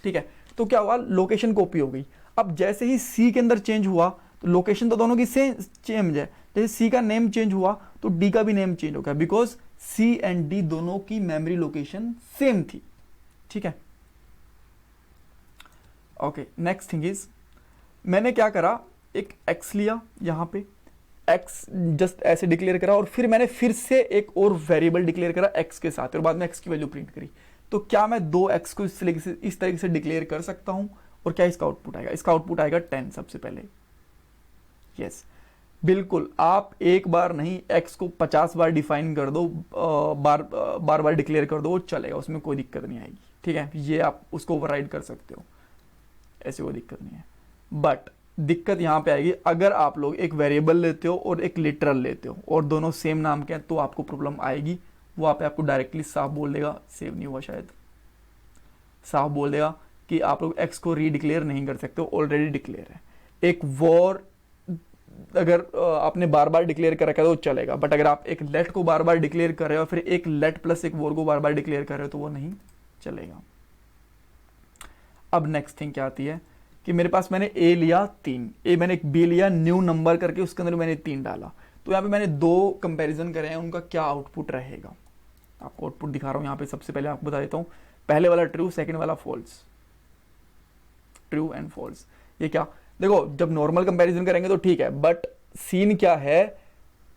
ठीक है। तो क्या हुआ, लोकेशन कॉपी हो गई। अब जैसे ही सी के अंदर चेंज हुआ तो लोकेशन तो दोनों की सेम चेंज है, जैसे सी का नेम चेंज हुआ तो डी का भी नेम चेंज हो गया, बिकॉज सी एंड डी दोनों की मेमोरी लोकेशन सेम थी, ठीक है। ओके, नेक्स्ट थिंग इज, मैंने क्या करा, एक एक्स लिया, यहां पे एक्स जस्ट ऐसे डिक्लेयर करा और फिर मैंने फिर से एक और वेरिएबल डिक्लेयर करा एक्स के साथ और बाद में एक्स की वैल्यू प्रिंट करी। तो क्या मैं दो एक्स को इस तरीके से डिक्लेयर कर सकता हूं? और क्या इसका आउटपुट आएगा? इसका आउटपुट आएगा 10 सबसे पहले। यस, बिल्कुल, आप एक बार नहीं एक्स को 50 बार डिफाइन कर दो, बार बार डिक्लेयर कर दो, वो चलेगा, उसमें कोई दिक्कत नहीं आएगी, ठीक है। ये आप उसको ओवरराइड कर सकते हो, ऐसे कोई दिक्कत नहीं है। बट दिक्कत यहां पे आएगी अगर आप लोग एक वेरिएबल लेते हो और एक लिटरल लेते हो और दोनों सेम नाम के हैं, तो आपको प्रॉब्लम आएगी। वो आपको डायरेक्टली साफ बोल देगा, सेव नहीं हुआ शायद, साफ बोल देगा कि आप लोग एक्स को रीडिक्लेयर नहीं कर सकते, ऑलरेडी डिक्लेयर है। एक वॉर अगर आपने बार बार डिक्लेयर कर रखा है तो चलेगा, बट अगर आप एक लेट को बार बार डिक्लेयर कर रहे हो, फिर एक लेट प्लस एक वॉर को बार बार डिक्लेयर कर रहे हो, तो वो नहीं चलेगा। अब नेक्स्ट थिंग क्या आती है कि मेरे पास मैंने ए लिया 3, ए मैंने एक बी लिया न्यू नंबर करके, उसके अंदर मैंने 3 डाला। तो यहाँ पे मैंने 2 कंपैरिजन करे हैं, उनका क्या आउटपुट रहेगा आपको आउटपुट दिखा रहा हूँ यहाँ पे। सबसे पहले आपको बता देता हूँ, पहले वाला ट्रू, सेकंड वाला फॉल्स, ट्रू एंड फॉल्स। ये क्या, देखो जब नॉर्मल कंपैरिजन करेंगे तो ठीक है, बट सीन क्या है,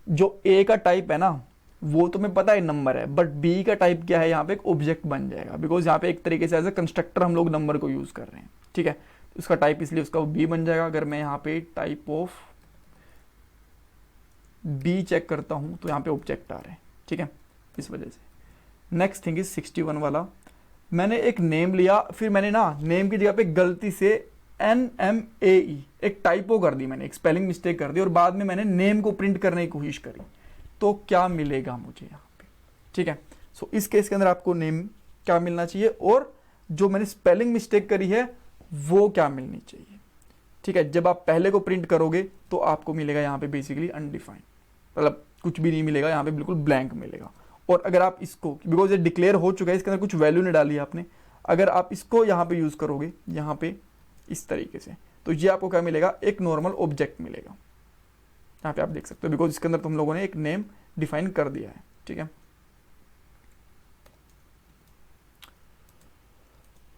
जो ए का टाइप है ना वो तो मैं पता है नंबर है, बट बी का टाइप क्या है, यहाँ पे एक ऑब्जेक्ट बन जाएगा, बिकॉज यहाँ पे एक तरीके से एज ए कंस्ट्रक्टर हम लोग नंबर को यूज कर रहे हैं, ठीक है। उसका टाइप इसलिए उसका बी बन जाएगा। अगर मैं यहाँ पे टाइप ऑफ बी चेक करता हूं तो यहाँ पे ऑब्जेक्ट आ रहे हैं, ठीक है, इस वजह से। नेक्स्ट थिंग इज 61 वाला, मैंने एक नेम लिया, फिर मैंने ना नेम की जगह पे गलती से NMAE एक टाइपो कर दी, मैंने एक स्पेलिंग मिस्टेक कर दी और बाद में मैंने नेम को प्रिंट करने की कोशिश करी, तो क्या मिलेगा मुझे यहाँ पे, ठीक है। सो इस केस के अंदर आपको नेम क्या मिलना चाहिए और जो मैंने स्पेलिंग मिस्टेक करी है वो क्या मिलनी चाहिए, ठीक है। जब आप पहले को प्रिंट करोगे तो आपको मिलेगा यहाँ पे बेसिकली अनडिफाइंड, मतलब कुछ भी नहीं मिलेगा, यहाँ पे बिल्कुल ब्लैंक मिलेगा। और अगर आप इसको, बिकॉज ये डिक्लेयर हो चुका है, इसके अंदर कुछ वैल्यू नहीं डाली आपने, अगर आप इसको यहाँ पे यूज करोगे यहाँ पे इस तरीके से, तो ये आपको क्या मिलेगा, एक नॉर्मल ऑब्जेक्ट मिलेगा। यहाँ पे आप देख सकते हो, बिकॉज इसके अंदर तुम लोगों ने एक नेम डिफाइन कर दिया है, ठीक है।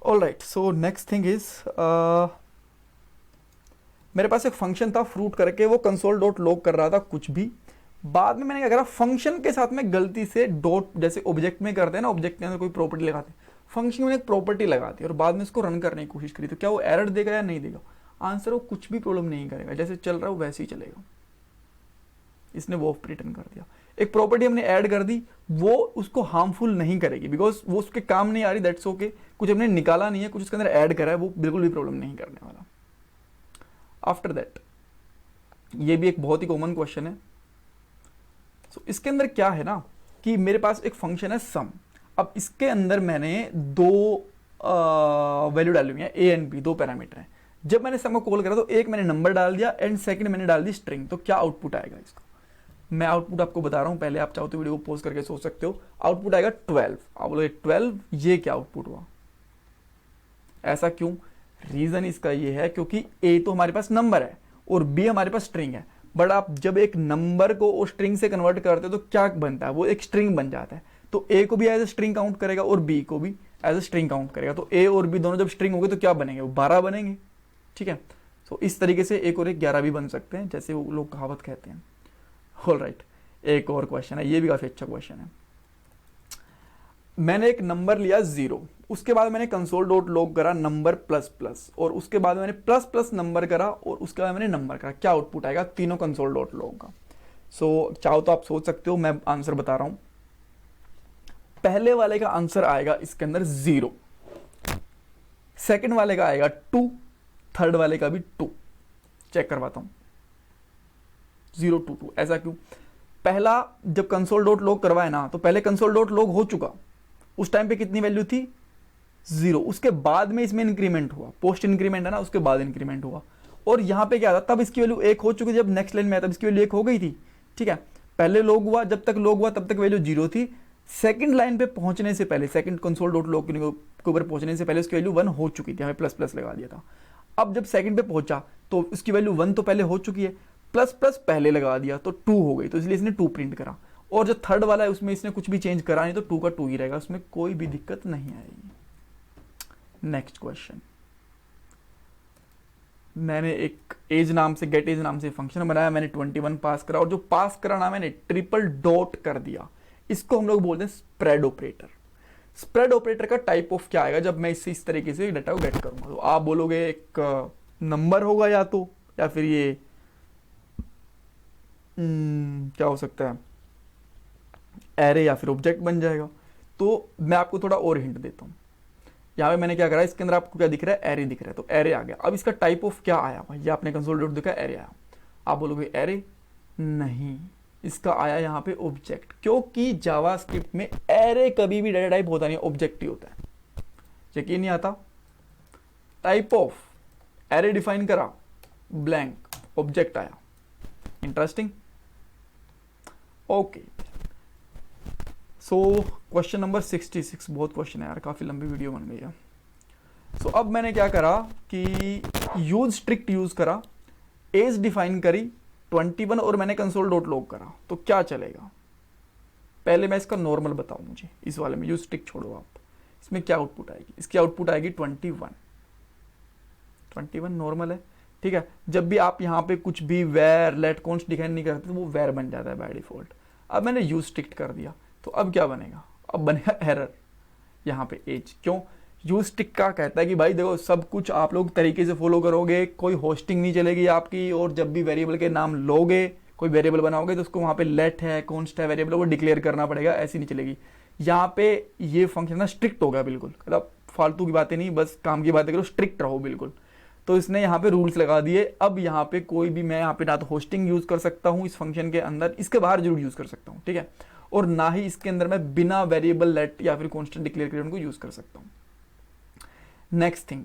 All right, so next thing is, मेरे पास एक फंक्शन था फ्रूट करके, वो कंसोल डॉट लॉग कर रहा था कुछ भी, बाद में मैंने क्या करा, फंक्शन के साथ में गलती से डॉट, जैसे ऑब्जेक्ट में करते हैं ना, ऑब्जेक्ट के अंदर कोई प्रॉपर्टी लगाते हैं, फंक्शन में एक प्रॉपर्टी लगा दी और बाद में इसको रन करने की कोशिश करी, तो क्या वो एरर देगा या नहीं देगा? आंसर, वो कुछ भी प्रॉब्लम नहीं करेगा, जैसे चल रहा है वैसे ही चलेगा। इसने वो रिटर्न कर दिया। एक प्रॉपर्टी हमने ऐड कर दी, वो उसको हार्मफुल नहीं करेगी, बिकॉज वो उसके काम नहीं आ रही, दैट्स ओके। कुछ हमने निकाला नहीं है, कुछ उसके अंदर ऐड करा है, वो बिल्कुल भी प्रॉब्लम नहीं करने वाला। आफ्टर दैट, ये भी एक बहुत ही कॉमन क्वेश्चन है। सो इसके अंदर क्या है ना कि मेरे पास एक फंक्शन है सम, अब इसके अंदर मैंने 2 वैल्यू डाली हुई है, ए एंड बी, 2 पैरामीटर हैं। जब मैंने सम को कॉल करा तो एक मैंने नंबर डाल दिया एंड सेकंड मैंने डाल दी स्ट्रिंग, तो क्या आउटपुट आएगा इसका? मैं आउटपुट आपको बता रहा हूं, पहले आप चाहो तो वीडियो को पॉज करके सोच सकते हो। आउटपुट आएगा 12। आप बोलोगे 12, ये क्या आउटपुट हुआ? ऐसा क्यों? रीजन इसका ये है क्योंकि ए तो हमारे पास नंबर है और बी हमारे पास स्ट्रिंग है, बट आप जब एक नंबर को स्ट्रिंग से कन्वर्ट करते हो तो क्या बनता है, वो एक स्ट्रिंग बन जाता है। तो ए को भी एज ए स्ट्रिंग काउंट करेगा और बी को भी एज ए स्ट्रिंग काउंट करेगा। तो ए और बी दोनों जब स्ट्रिंग होंगे तो क्या बनेंगे, वो 12 बनेंगे। ठीक है, तो इस तरीके से एक और एक 11 भी बन सकते हैं, जैसे वो लोग कहावत कहते हैं। ऑलराइट, एक और क्वेश्चन है, ये भी काफी अच्छा क्वेश्चन है। मैंने एक नंबर लिया 0, उसके बाद मैंने कंसोल डॉट लॉग करा नंबर प्लस प्लस, और उसके बाद मैंने प्लस प्लस नंबर करा, और उसके बाद मैंने नंबर करा, क्या आउटपुट आएगा तीनों कंसोल डॉट लॉग का। सो चाहो तो आप सोच सकते हो, मैं आंसर बता रहा हूं। पहले वाले का आंसर आएगा इसके अंदर 0, सेकंड वाले का आएगा 2, थर्ड वाले का भी 2। चेक करवाता हूं, 0 2 2। ऐसा क्यों? पहला जब कंसोल डॉट लॉग करवाए ना, तो पहले कंसोल डॉट लॉग हो चुका, उस टाइम पे कितनी वैल्यू थी 0, उसके बाद में इसमें इंक्रीमेंट हुआ, पोस्ट इंक्रीमेंट है ना, उसके बाद इंक्रीमेंट हुआ, और यहां पे क्या था, तब इसकी वैल्यू 1 हो चुकी, जब नेक्स्ट लाइन में आया तब इसकी वैल्यू 1 हो गई थी। ठीक है, पहले लॉग हुआ, जब तक लॉग हुआ तब तक वैल्यू 0 थी, सेकंड लाइन पे पहुंचने से पहले, सेकंड कंसोल डॉट लॉग के ऊपर पहुंचने से पहले उसकी वैल्यू 1 हो चुकी थी, हमें प्लस प्लस लगा दिया था। अब जब सेकंड पे पहुंचा तो उसकी वैल्यू 1 तो पहले हो चुकी है, प्लस प्लस पहले लगा दिया तो 2 हो गई, तो इसलिए इसने 2 प्रिंट करा। और जो थर्ड वाला है उसमें इसने कुछ भी चेंज करा नहीं, तो 2 का 2 ही रहेगा, उसमें कोई भी दिक्कत नहीं आएगी। नेक्स्ट क्वेश्चन, मैंने एक एज नाम से, गेट एज नाम से फंक्शन बनाया, मैंने 21 पास करा, और जो पास करा ना मैंने ट्रिपल डॉट कर दिया, इसको हम लोग बोलते हैं स्प्रेड ऑपरेटर। स्प्रेड ऑपरेटर का टाइप ऑफ क्या आएगा जब मैं इससे इस तरीके से डाटा को गेट करूंगा? तो आप बोलोगे एक नंबर होगा या फिर ये क्या हो सकता है, एरे या फिर ऑब्जेक्ट बन जाएगा। तो मैं आपको थोड़ा और हिंट देता हूं। यहाँ पे मैंने क्या करा, इसके अंदर आपको क्या दिख रहा है, एरे दिख रहा है, तो एरे आ गया। अब इसका टाइप ऑफ क्या आया, ये आपने कंसोल डॉट देखा, एरे आया। आप बोलोगे एरे नहीं, इसका आया यहाँ पे ऑब्जेक्ट, क्योंकि जावास्क्रिप्ट में एरे कभी भी डाटा टाइप होता नहीं, ऑब्जेक्ट ही होता है। यकीन नहीं आता? टाइप ऑफ एरे डिफाइन करा, ब्लैंक, ऑब्जेक्ट आया। Interesting. Okay, so question number 66, बहुत क्वेश्चन है यार, काफी लंबी वीडियो बन गई है। सो अब मैंने क्या करा कि यूज स्ट्रिक्ट यूज करा, एज डिफाइन करी 21, और मैंने कंसोल डॉट लॉग करा, तो क्या चलेगा? पहले मैं इसका नॉर्मल बताऊं, मुझे इस वाले में यूज स्ट्रिक्ट छोड़ो आप, इसमें क्या आउटपुट आएगी? इसकी आउटपुट आएगी 21 नॉर्मल है। ठीक है, जब भी आप यहाँ पे कुछ भी वेर लेट कॉन्स्ट डिफाइन नहीं करते तो वो वेर बन जाता है बाय डिफॉल्ट। अब मैंने यूज स्ट्रिक्ट कर दिया, तो अब क्या बनेगा? अब बनेगा एरर यहाँ पे एज। क्यों? यूज स्ट्रिक्ट का कहता है कि भाई देखो, सब कुछ आप लोग तरीके से फॉलो करोगे, कोई होस्टिंग नहीं चलेगी आपकी, और जब भी वेरिएबल के नाम लोगे, कोई वेरिएबल बनाओगे, तो उसको वहाँ पे लेट है, कॉन्स्ट है, वेरिएबल वो डिक्लेयर करना पड़ेगा, ऐसी नहीं चलेगी। यहाँ पे ये फंक्शन ना स्ट्रिक्ट होगा बिल्कुल, मतलब फालतू की बातें नहीं, बस काम की बातें करो, स्ट्रिक्ट रहो बिल्कुल। तो इसने यहाँ पे रूल्स लगा दिए। अब यहाँ पे कोई भी, मैं यहाँ पे ना तो होस्टिंग यूज कर सकता हूँ इस फंक्शन के अंदर, इसके बाहर जरूर यूज कर सकता हूँ, ठीक है, और ना ही इसके अंदर मैं बिना वेरिएबल लेट या फिर कॉन्स्टेंट डिक्लेयर करके उनको यूज कर सकता हूँ। नेक्स्ट थिंग,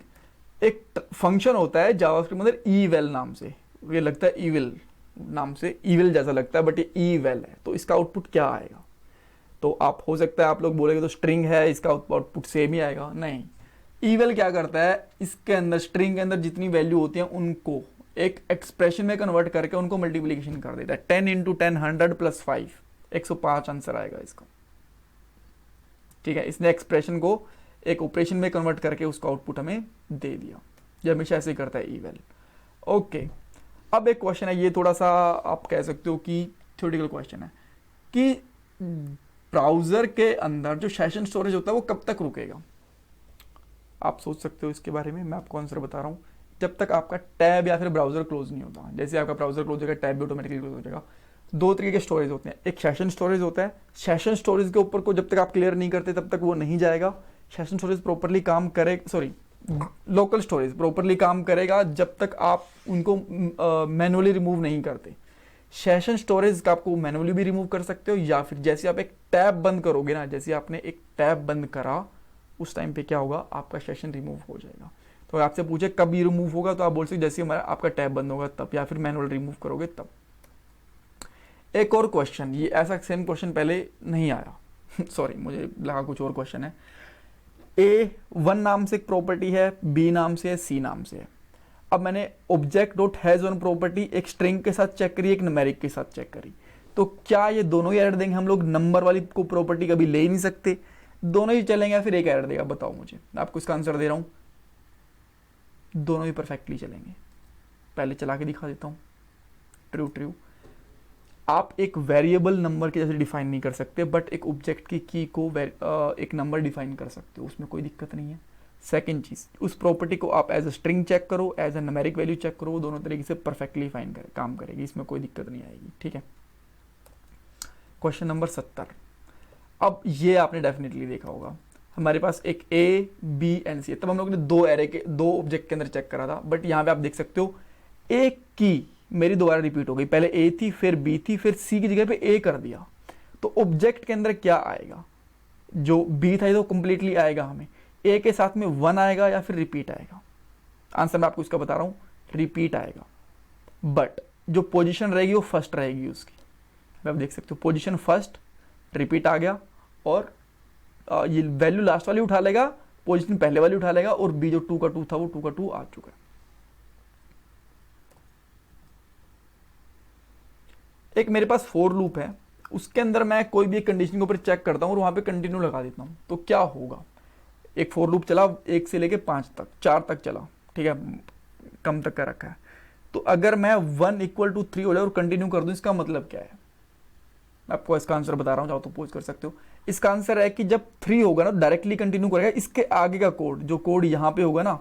एक फंक्शन होता है जावास्क्रिप्ट में अंदर ईवेल नाम से, ये लगता है ईविल नाम से, ईविल जैसा लगता है, बट ये ईवेल है। तो इसका आउटपुट क्या आएगा? तो आप हो सकता है आप लोग बोलेंगे तो स्ट्रिंग है, इसका आउटपुट सेम ही आएगा। नहीं, ईवेल क्या करता है, इसके अंदर स्ट्रिंग के अंदर जितनी वैल्यू होती है उनको एक एक्सप्रेशन में कन्वर्ट करके उनको मल्टीप्लीकेशन कर देता है। 10 × 10 100 + 5 105 आंसर आएगा इसका। ठीक है, इसने एक्सप्रेशन को एक ऑपरेशन में कन्वर्ट करके उसका आउटपुट हमें दे दिया। ये हमेशा ऐसे करता है ईवेल। ओके, अब एक क्वेश्चन है, ये थोड़ा सा आप कह सकते हो कि थ्योरेटिकल क्वेश्चन है कि ब्राउजर के अंदर जो सेशन स्टोरेज होता है वो कब तक रुकेगा? आप सोच सकते हो इसके बारे में, मैं आपको आंसर बता रहा हूँ। जब तक आपका टैब या फिर ब्राउजर क्लोज नहीं होता। जैसे आपका ब्राउजर क्लोज होगा, टैब भी ऑटोमेटिकली क्लोज हो जाएगा। दो तरीके के स्टोरेज होते हैं, एक सेशन स्टोरेज होता है, सेशन स्टोरेज के ऊपर को जब तक आप क्लियर नहीं करते तब तक वो नहीं जाएगा। सेशन स्टोरेज प्रॉपरली काम करे, सॉरी लोकल स्टोरेज प्रॉपरली काम करेगा जब तक आप उनको मैनुअली रिमूव नहीं करते। सेशन स्टोरेज का आपको मैनुअली भी रिमूव कर सकते हो, या फिर जैसे आप एक टैब बंद करोगे ना, जैसे आपने एक टैब बंद करा उस टाइम पे क्या होगा, आपका सेशन रिमूव हो जाएगा। तो आपसे पूछे कब ये रिमूव होगा, तो आप बोल सकते जैसे हमारा आपका टैब बंद होगा तब, या फिर मैनुअल रिमूव करोगे तब। एक और क्वेश्चन, ये ऐसा सेम क्वेश्चन पहले नहीं आया सॉरी मुझे लगा कुछ और क्वेश्चन है। ए वन नाम से एक प्रॉपर्टी है, बी नाम से है, सी नाम से है। अब मैंने object dot has one property एक स्ट्रिंग के साथ चेक करी, एक न्यूमेरिक के साथ चेक करी, तो क्या ये दोनों ही एरर देंगे? हम लोग नंबर वाली को प्रॉपर्टी कभी ले ही नहीं सकते, दोनों ही चलेंगे या फिर एक एरर देगा? बताओ मुझे, मैं आपको इसका आंसर दे रहा हूं, दोनों ही परफेक्टली चलेंगे। पहले चला के दिखा देता हूं। True true. आप एक वेरिएबल नंबर के जैसे डिफाइन नहीं कर सकते, बट एक ऑब्जेक्ट की को एक नंबर डिफाइन कर सकते हो, उसमें कोई दिक्कत नहीं है। सेकंड चीज, उस प्रॉपर्टी को आप एज अ स्ट्रिंग चेक करो, as a numeric value check करो, वो दोनों तरीके से परफेक्टली फाइन काम करेगी, इसमें कोई दिक्कत नहीं आएगी। ठीक है। Question number 70। अब ये आपने डेफिनेटली देखा होगा, हमारे पास एक ए बी एंड सी है, तब हम लोगों ने दो ऑब्जेक्ट के अंदर चेक करा था, बट यहाँ पे आप देख सकते हो ए की मेरी दोबारा रिपीट हो गई, पहले ए थी फिर बी थी फिर सी की जगह पे ए कर दिया, तो ऑब्जेक्ट के अंदर क्या आएगा? जो बी था ये तो कंप्लीटली आएगा, हमें ए के साथ में 1 आएगा या फिर रिपीट आएगा? आंसर मैं आपको इसका बता रहा हूं, रिपीट आएगा, बट जो पोजीशन रहेगी वो फर्स्ट रहेगी उसकी। आप देख सकते हो पोजीशन फर्स्ट, रिपीट आ गया, और ये वैल्यू लास्ट वाली उठा लेगा, पोजीशन पहले वाली उठा लेगा, और बी जो 2 का 2 था वो 2 का 2 आ चुका है। एक मेरे पास फोर लूप है, उसके अंदर मैं कोई भी एक कंडीशन के ऊपर चेक करता हूं और वहां पे कंटिन्यू लगा देता हूं, तो क्या होगा? एक फोर लूप चला 1 से लेके 5 तक, 4 तक चला, ठीक है, कम तक का रखा है, तो अगर मैं 1 = 3 हो जाए और कंटिन्यू कर दूं, इसका मतलब क्या है? मैं आपको इसका आंसर बता रहा हूं, चाहो तो पोज कर सकते हो। इसका आंसर है कि जब 3 होगा ना, डायरेक्टली कंटिन्यू करेगा, इसके आगे का कोड, जो कोड यहां पे होगा ना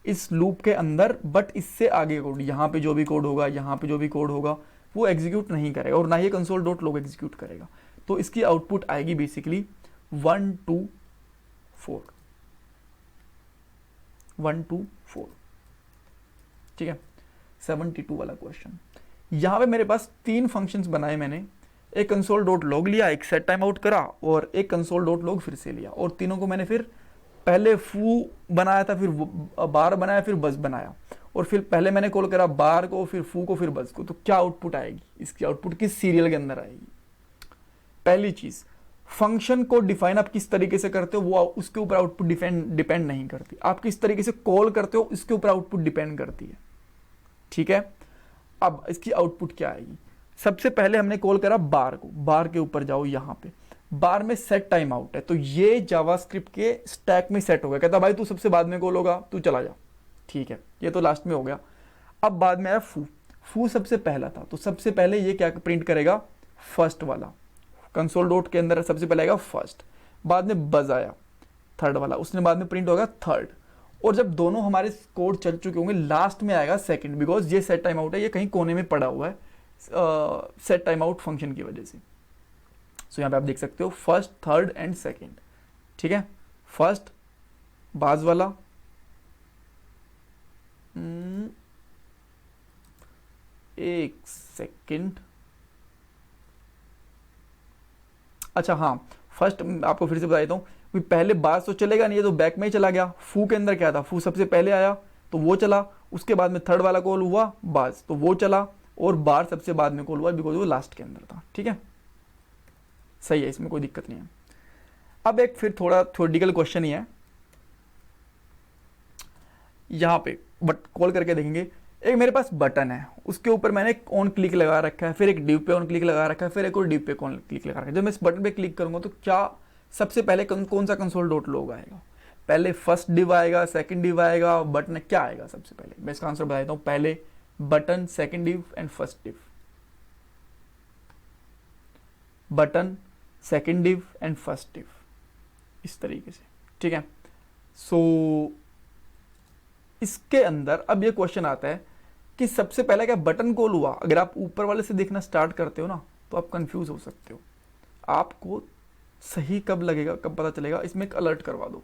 इस लूप के अंदर, बट इससे आगे कोड, यहां पे जो भी कोड होगा, यहां पे जो भी कोड होगा, वो एग्जीक्यूट नहीं करेगा, और ना ही कंसोल डॉट लॉग एग्जीक्यूट करेगा। तो इसकी आउटपुट आएगी बेसिकली 1 2 4, 1 2 4। ठीक है। 72 वाला क्वेश्चन, यहां पे मेरे पास 3 फंक्शंस बनाए मैंने, एक कंसोल डॉट लॉग लिया, एक सेट टाइम आउट करा, और एक कंसोल डॉट लॉग फिर से लिया, और तीनों को मैंने फिर पहले फू बनाया था, फिर बार बनाया, फिर बस बनाया, और फिर पहले मैंने कॉल करा बार को, फिर फू को, फिर बस को। तो क्या आउटपुट आएगी? इसकी आउटपुट किस सीरियल के अंदर आएगी? पहली चीज, फंक्शन को डिफाइन आप किस तरीके से करते हो वो उसके ऊपर आउटपुट डिपेंड नहीं करती, आप किस तरीके से कॉल करते हो इसके ऊपर आउटपुट डिपेंड करती है। ठीक है। अब इसकी आउटपुट क्या आएगी? सबसे पहले हमने कॉल करा बार को, बार के ऊपर जाओ, यहां पे बार में सेट टाइम आउट है, तो ये जावास्क्रिप्ट के स्टैक में सेट हो गया, कहता भाई तू सबसे बाद में कॉल होगा, तू चला जा। ठीक है, ये तो लास्ट में हो गया। अब बाद में आया फू, फू सबसे पहला था, तो सबसे पहले ये क्या प्रिंट करेगा? फर्स्ट वाला, कंसोल डॉट के अंदर सबसे पहले आएगा फर्स्ट, बाद में बज आया थर्ड वाला, उसने बाद में प्रिंट होगा थर्ड, और जब दोनों हमारे कोड चल चुके होंगे लास्ट में आएगा सेकंड, बिकॉज ये सेट टाइम आउट है, ये कहीं कोने में पड़ा हुआ है सेट टाइम आउट फंक्शन की वजह से। सो यहाँ पे आप देख सकते हो फर्स्ट, थर्ड एंड सेकंड। ठीक है, फर्स्ट बाज वाला, एक सेकंड, अच्छा हाँ, फर्स्ट आपको फिर से बता देता हूँ, पहले बाज तो चलेगा नहीं, ये तो बैक में ही चला गया। फू के अंदर क्या था? फू सबसे पहले आया तो वो चला, उसके बाद में थर्ड वाला कॉल हुआ बाज, तो वो चला, और बार सबसे बाद में कॉल हुआ बिकॉज वो लास्ट के अंदर था। ठीक है, सही है, इसमें कोई दिक्कत नहीं है। अब एक फिर थोड़ा थ्योरेटिकल क्वेश्चन ही है, यहां पे बट कॉल करके देखेंगे। एक मेरे पास बटन है, उसके ऊपर मैंने एक ऑन क्लिक लगा रखा है, फिर एक डिव पे ऑन क्लिक लगा रखा है, फिर एक और डिव पे ऑन क्लिक लगा रखा है। जब मैं इस बटन पे क्लिक करूंगा तो क्या सबसे पहले कौन सा कंसोल डॉट लॉग आएगा? पहले फर्स्ट डिव आएगा, सेकंड डिव आएगा, बटन क्या आएगा सबसे पहले? मैं इसका आंसर बता देता हूं, पहले button, second div and first div, button, second div and first div, इस तरीके से। ठीक है, सो इसके अंदर अब ये क्वेश्चन आता है कि सबसे पहले क्या बटन कॉल हुआ? अगर आप ऊपर वाले से देखना स्टार्ट करते हो ना तो आप कंफ्यूज हो सकते हो, आपको सही कब लगेगा, कब पता चलेगा, इसमें एक अलर्ट करवा दो।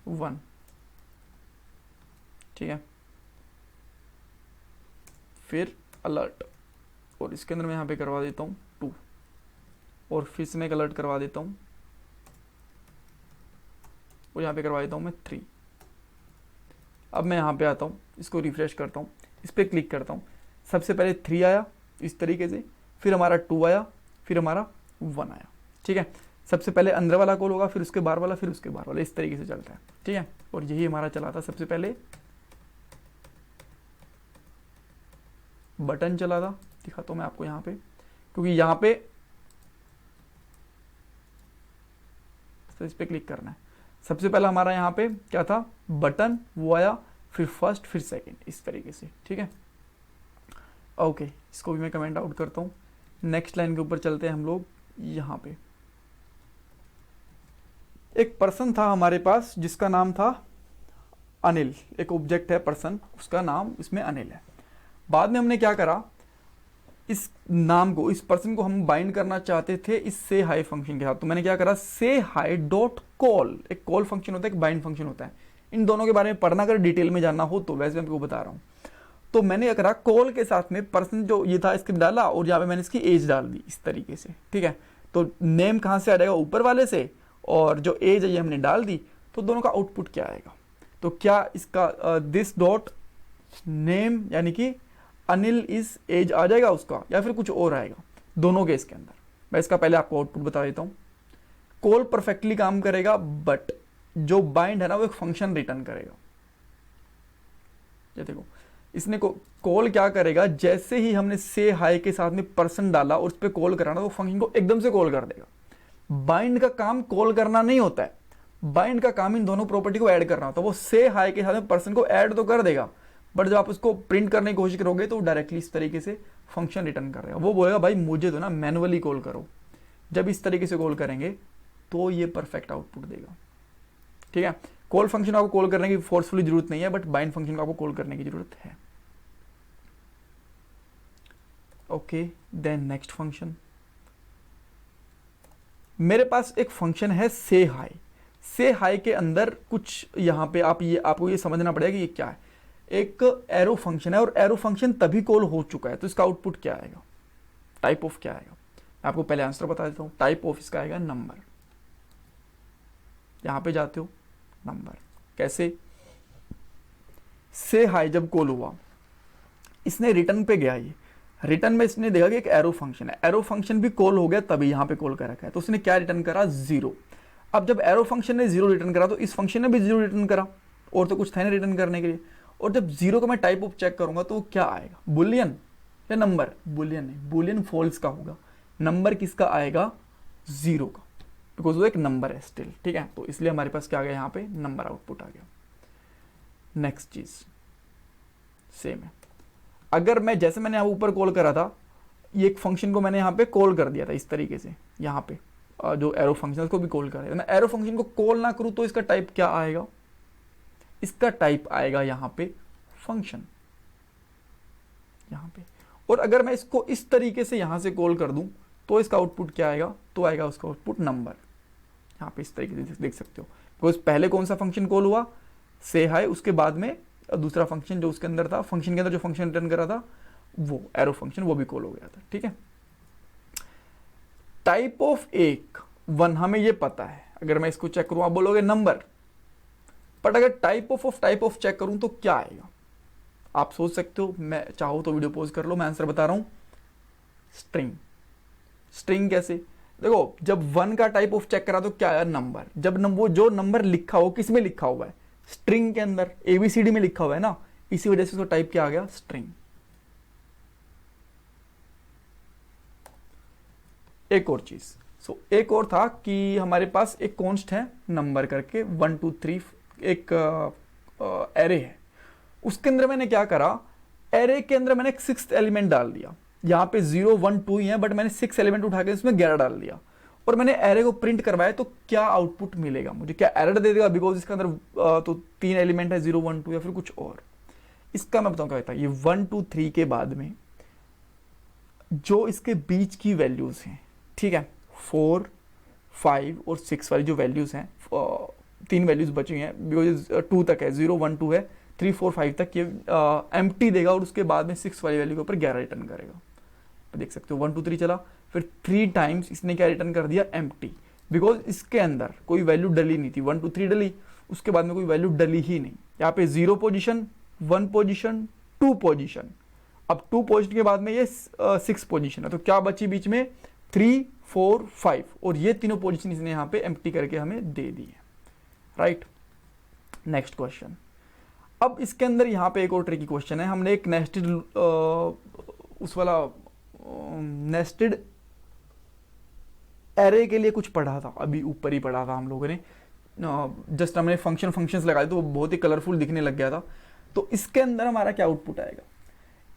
वन, ठीक है, फिर अलर्ट, और इसके अंदर मैं यहां पे करवा देता हूं 2, और फिर से मैं एक अलर्ट करवा देता हूं, और यहाँ पे करवा देता हूँ मैं 3। अब मैं यहाँ पे आता हूँ, इसको रिफ्रेश करता हूँ, इस पर क्लिक करता हूँ, सबसे पहले 3 आया इस तरीके से, फिर हमारा 2 आया, फिर हमारा 1 आया। ठीक है, सबसे पहले अंदर वाला कॉल होगा, फिर उसके बाहर वाला, फिर उसके बाहर वाला, इस तरीके से चलता है। ठीक है, और यही हमारा चला था, सबसे पहले बटन चला था, दिखाता हूं मैं आपको यहाँ पे, क्योंकि यहाँ पे तो इस पे क्लिक करना है। सबसे पहला हमारा यहाँ पे क्या था, बटन, वो आया, फिर फर्स्ट, फिर सेकंड, इस तरीके से। ठीक है, ओके, इसको भी मैं कमेंट आउट करता हूँ। नेक्स्ट लाइन के ऊपर चलते हैं हम लोग। यहाँ पे एक पर्सन था हमारे पास जिसका नाम था अनिल, एक ऑब्जेक्ट है पर्सन, उसका नाम इसमें अनिल है। बाद में हमने क्या करा, इस नाम को, इस पर्सन को हम बाइंड करना चाहते थे इस से हाई फंक्शन के साथ। तो मैंने क्या करा, से हाई डॉट कॉल, एक कॉल फंक्शन होता है, एक बाइंड फंक्शन होता है। इन दोनों के बारे में पढ़ना, अगर डिटेल में जानना हो तो, वैसे मैं आपको बता रहा हूँ। तो मैंने क्या करा, कॉल के साथ में पर्सन जो ये था इसके डाला, और यहाँ पे मैंने इसकी एज डाल दी इस तरीके से। ठीक है, तो नेम कहाँ से आ जाएगा, ऊपर वाले से, और जो एज है ये हमने डाल दी। तो दोनों का आउटपुट क्या आएगा, तो क्या इसका दिस डॉट नेम यानी कि अनिल इज एज आ जाएगा उसका, या फिर कुछ और आएगा, दोनों केस के अंदर। मैं इसका पहले आपको आउटपुट बता देता हूँ। कॉल परफेक्टली काम करेगा, बट जो बाइंड है ना वो एक फंक्शन रिटर्न करेगा। ये देखो, इसने कॉल क्या करेगा, जैसे ही हमने से हाई के साथ में पर्सन डाला और उस पर कॉल कराना, तो फंक्शन को एकदम से कॉल कर देगा। बाइंड का काम कॉल करना नहीं होता है, बाइंड का काम इन दोनों प्रॉपर्टी को ऐड करना होता है। वो से हाई के साथ में पर्सन को ऐड तो कर देगा, बट जब आप उसको प्रिंट करने की कोशिश करोगे तो डायरेक्टली इस तरीके से फंक्शन रिटर्न कर देगा। वो बोलेगा भाई मुझे तो ना मैनुअली कॉल करो। जब इस तरीके से कॉल करेंगे तो ये परफेक्ट आउटपुट देगा। ठीक है, कॉल फंक्शन आपको कॉल करने की फोर्सफुली जरूरत नहीं है, बट बाइंड फंक्शन को आपको कॉल करने की जरूरत है। ओके, देन नेक्स्ट फंक्शन, मेरे पास एक फंक्शन है से हाई। से हाई के अंदर कुछ यहाँ पे आपको ये समझना पड़ेगा कि ये क्या है। एक एरो फंक्शन है, और एरो फंक्शन तभी कॉल हो चुका है, तो इसका आउटपुट क्या आएगा, टाइप ऑफ क्या आएगा। मैं आपको पहले आंसर बता देता हूँ। टाइप ऑफ इसका आएगा नंबर। यहां पे जाते हो, नंबर। कैसे, से हाई जब कॉल हुआ, इसने रिटर्न पे गया, ये रिटर्न में इसने देखा कि एक एरो फंक्शन है, एरो फंक्शन भी कॉल हो गया, तभी यहां पे कॉल कर रखा है। तो उसने क्या रिटर्न करा, 0। अब जब एरो फंक्शन ने 0 रिटर्न करा, तो इस फंक्शन ने भी 0 रिटर्न करा, और तो कुछ था नहीं रिटर्न करने के लिए। और जब 0 का मैं टाइप ऑफ चेक करूंगा तो क्या आएगा, बुलियन या नंबर। बुलियन नहीं, बुलियन फॉल्स का होगा। नंबर किसका आएगा, 0 का, बिकॉज वो एक नंबर है स्टिल। ठीक है, तो इसलिए हमारे पास क्या आ गया, यहाँ पे नंबर आउटपुट आ गया। नेक्स्ट चीज सेम है। अगर मैं, जैसे मैंने यहाँ ऊपर कॉल करा था, ये एक फंक्शन को मैंने यहाँ पे कॉल कर दिया था इस तरीके से, यहाँ पे जो एरो फंक्शन उसको भी कॉल कर दिया। मैं एरो फंक्शन को कॉल ना करूँ तो इसका टाइप क्या आएगा, इसका टाइप आएगा यहाँ पे फंक्शन, यहाँ पे। और अगर मैं इसको इस तरीके से यहाँ से कॉल कर दूं तो इसका आउटपुट क्या आएगा, तो आएगा उसका आउटपुट नंबर। यहाँ पे इस तरीके से देख सकते हो, बिकॉज पहले कौन सा फंक्शन कॉल हुआ, से हाई, उसके बाद में दूसरा फंक्शन जो उसके अंदर था, फंक्शन के अंदर जो फंक्शन रिटर्न कर रहा था वो एरो फंक्शन, वो भी कॉल हो गया था। ठीक है, टाइप ऑफ एक 1 हमें ये पता है। अगर मैं इसको चेक करूं, आप बोलोगे नंबर, बट अगर टाइप ऑफ चेक करूं तो क्या आएगा, आप सोच सकते हो। मैं चाहो तो वीडियो पॉज कर लो, मैं आंसर बता रहा हूं। स्ट्रिंग। स्ट्रिंग कैसे, देखो जब 1 का टाइप ऑफ चेक करा तो क्या आया, नंबर। जब वो जो नंबर लिखा हो, किस में लिखा हुआ है, स्ट्रिंग के अंदर, ABCD में लिखा हुआ है ना, इसी वजह से उसका टाइप क्या आ गया, स्ट्रिंग। एक और चीज, एक और था कि हमारे पास एक कॉन्स्ट है नंबर करके 1 2 3, एक एरे है। उसके अंदर मैंने क्या करा, एरे के अंदर मैंने एक 6th एलिमेंट डाल दिया। यहाँ पे 0 1 2 ही है, बट मैंने 6 एलिमेंट उठा के इसमें 11 डाल दिया, और मैंने एरे को प्रिंट करवाया। तो क्या आउटपुट मिलेगा मुझे, क्या एरर दे देगा, बिकॉज इसके अंदर तो 3 एलिमेंट है, 0 1 2 या फिर कुछ और। इसका मैं बताऊँ क्या होता है, ये 1 2 3 के बाद में जो इसके बीच की वैल्यूज हैं, ठीक है, 4 5 और 6 वाली जो वैल्यूज हैं, 3 वैल्यूज बची हैं, बिकॉज 2 तक है, 0 1 2 है, 3 4 5 तक ये एम्प्टी देगा, और उसके बाद में 6 वाली वैल्यू के ऊपर 11 रिटर्न करेगा। देख सकते हो 1 2 3 चला, फिर 3 टाइम्स इसने क्या रिटर्न कर दिया, एम्प्टी, बिकॉज इसके अंदर कोई वैल्यू डली नहीं थी। 1 2 3 डली, उसके बाद में कोई वैल्यू डली ही नहीं। यहाँ पे 0 पोजिशन, 1 पोजिशन, 2 पोजिशन, अब 2 पोजिशन के बाद में ये 6 पोजिशन है, तो क्या बची बीच में, 3 4 5 और ये तीनों पोजीशन इसने यहाँ पे एम्प्टी करके हमें दे दी है, राइट। नेक्स्ट क्वेश्चन, अब इसके अंदर यहाँ पे एक और ट्रिकी क्वेश्चन है। हमने एक नेस्टेड उस वाला नेस्टेड एरे के लिए कुछ पढ़ा था, अभी ऊपर ही पढ़ा था हम लोगों ने, जस्ट हमने फंक्शंस लगाए तो वो बहुत ही कलरफुल दिखने लग गया था। तो इसके अंदर हमारा क्या आउटपुट आएगा,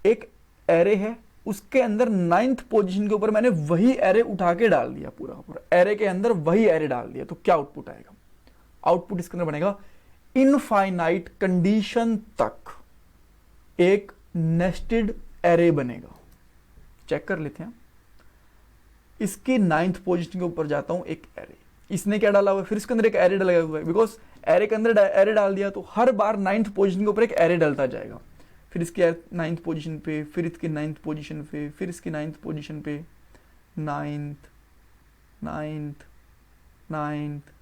एक एरे है, उसके अंदर 9th पोजीशन के ऊपर मैंने वही एरे उठा के डाल दिया, पूरा पूरा एरे के अंदर वही एरे डाल दिया, तो क्या आउटपुट आएगा। आउटपुट इसके अंदर बनेगा इनफाइनाइट कंडीशन तक एक नेस्टेड एरे बनेगा। चेक कर लेते हैं, इसकी 9th पोजीशन के ऊपर जाता हूं, एक एरे, इसने क्या डाला हुआ है, फिर इसके अंदर एक एरे डला हुआ है, बिकॉज एरे के अंदर एरे डाल दिया तो हर बार 9th पोजीशन के ऊपर एक एरे डलता जाएगा, फिर इसकी 9th पोजीशन पे, फिर इसकी 9th पोजीशन पे, फिर इसकी 9th पोजीशन पे, 9th 9th 9th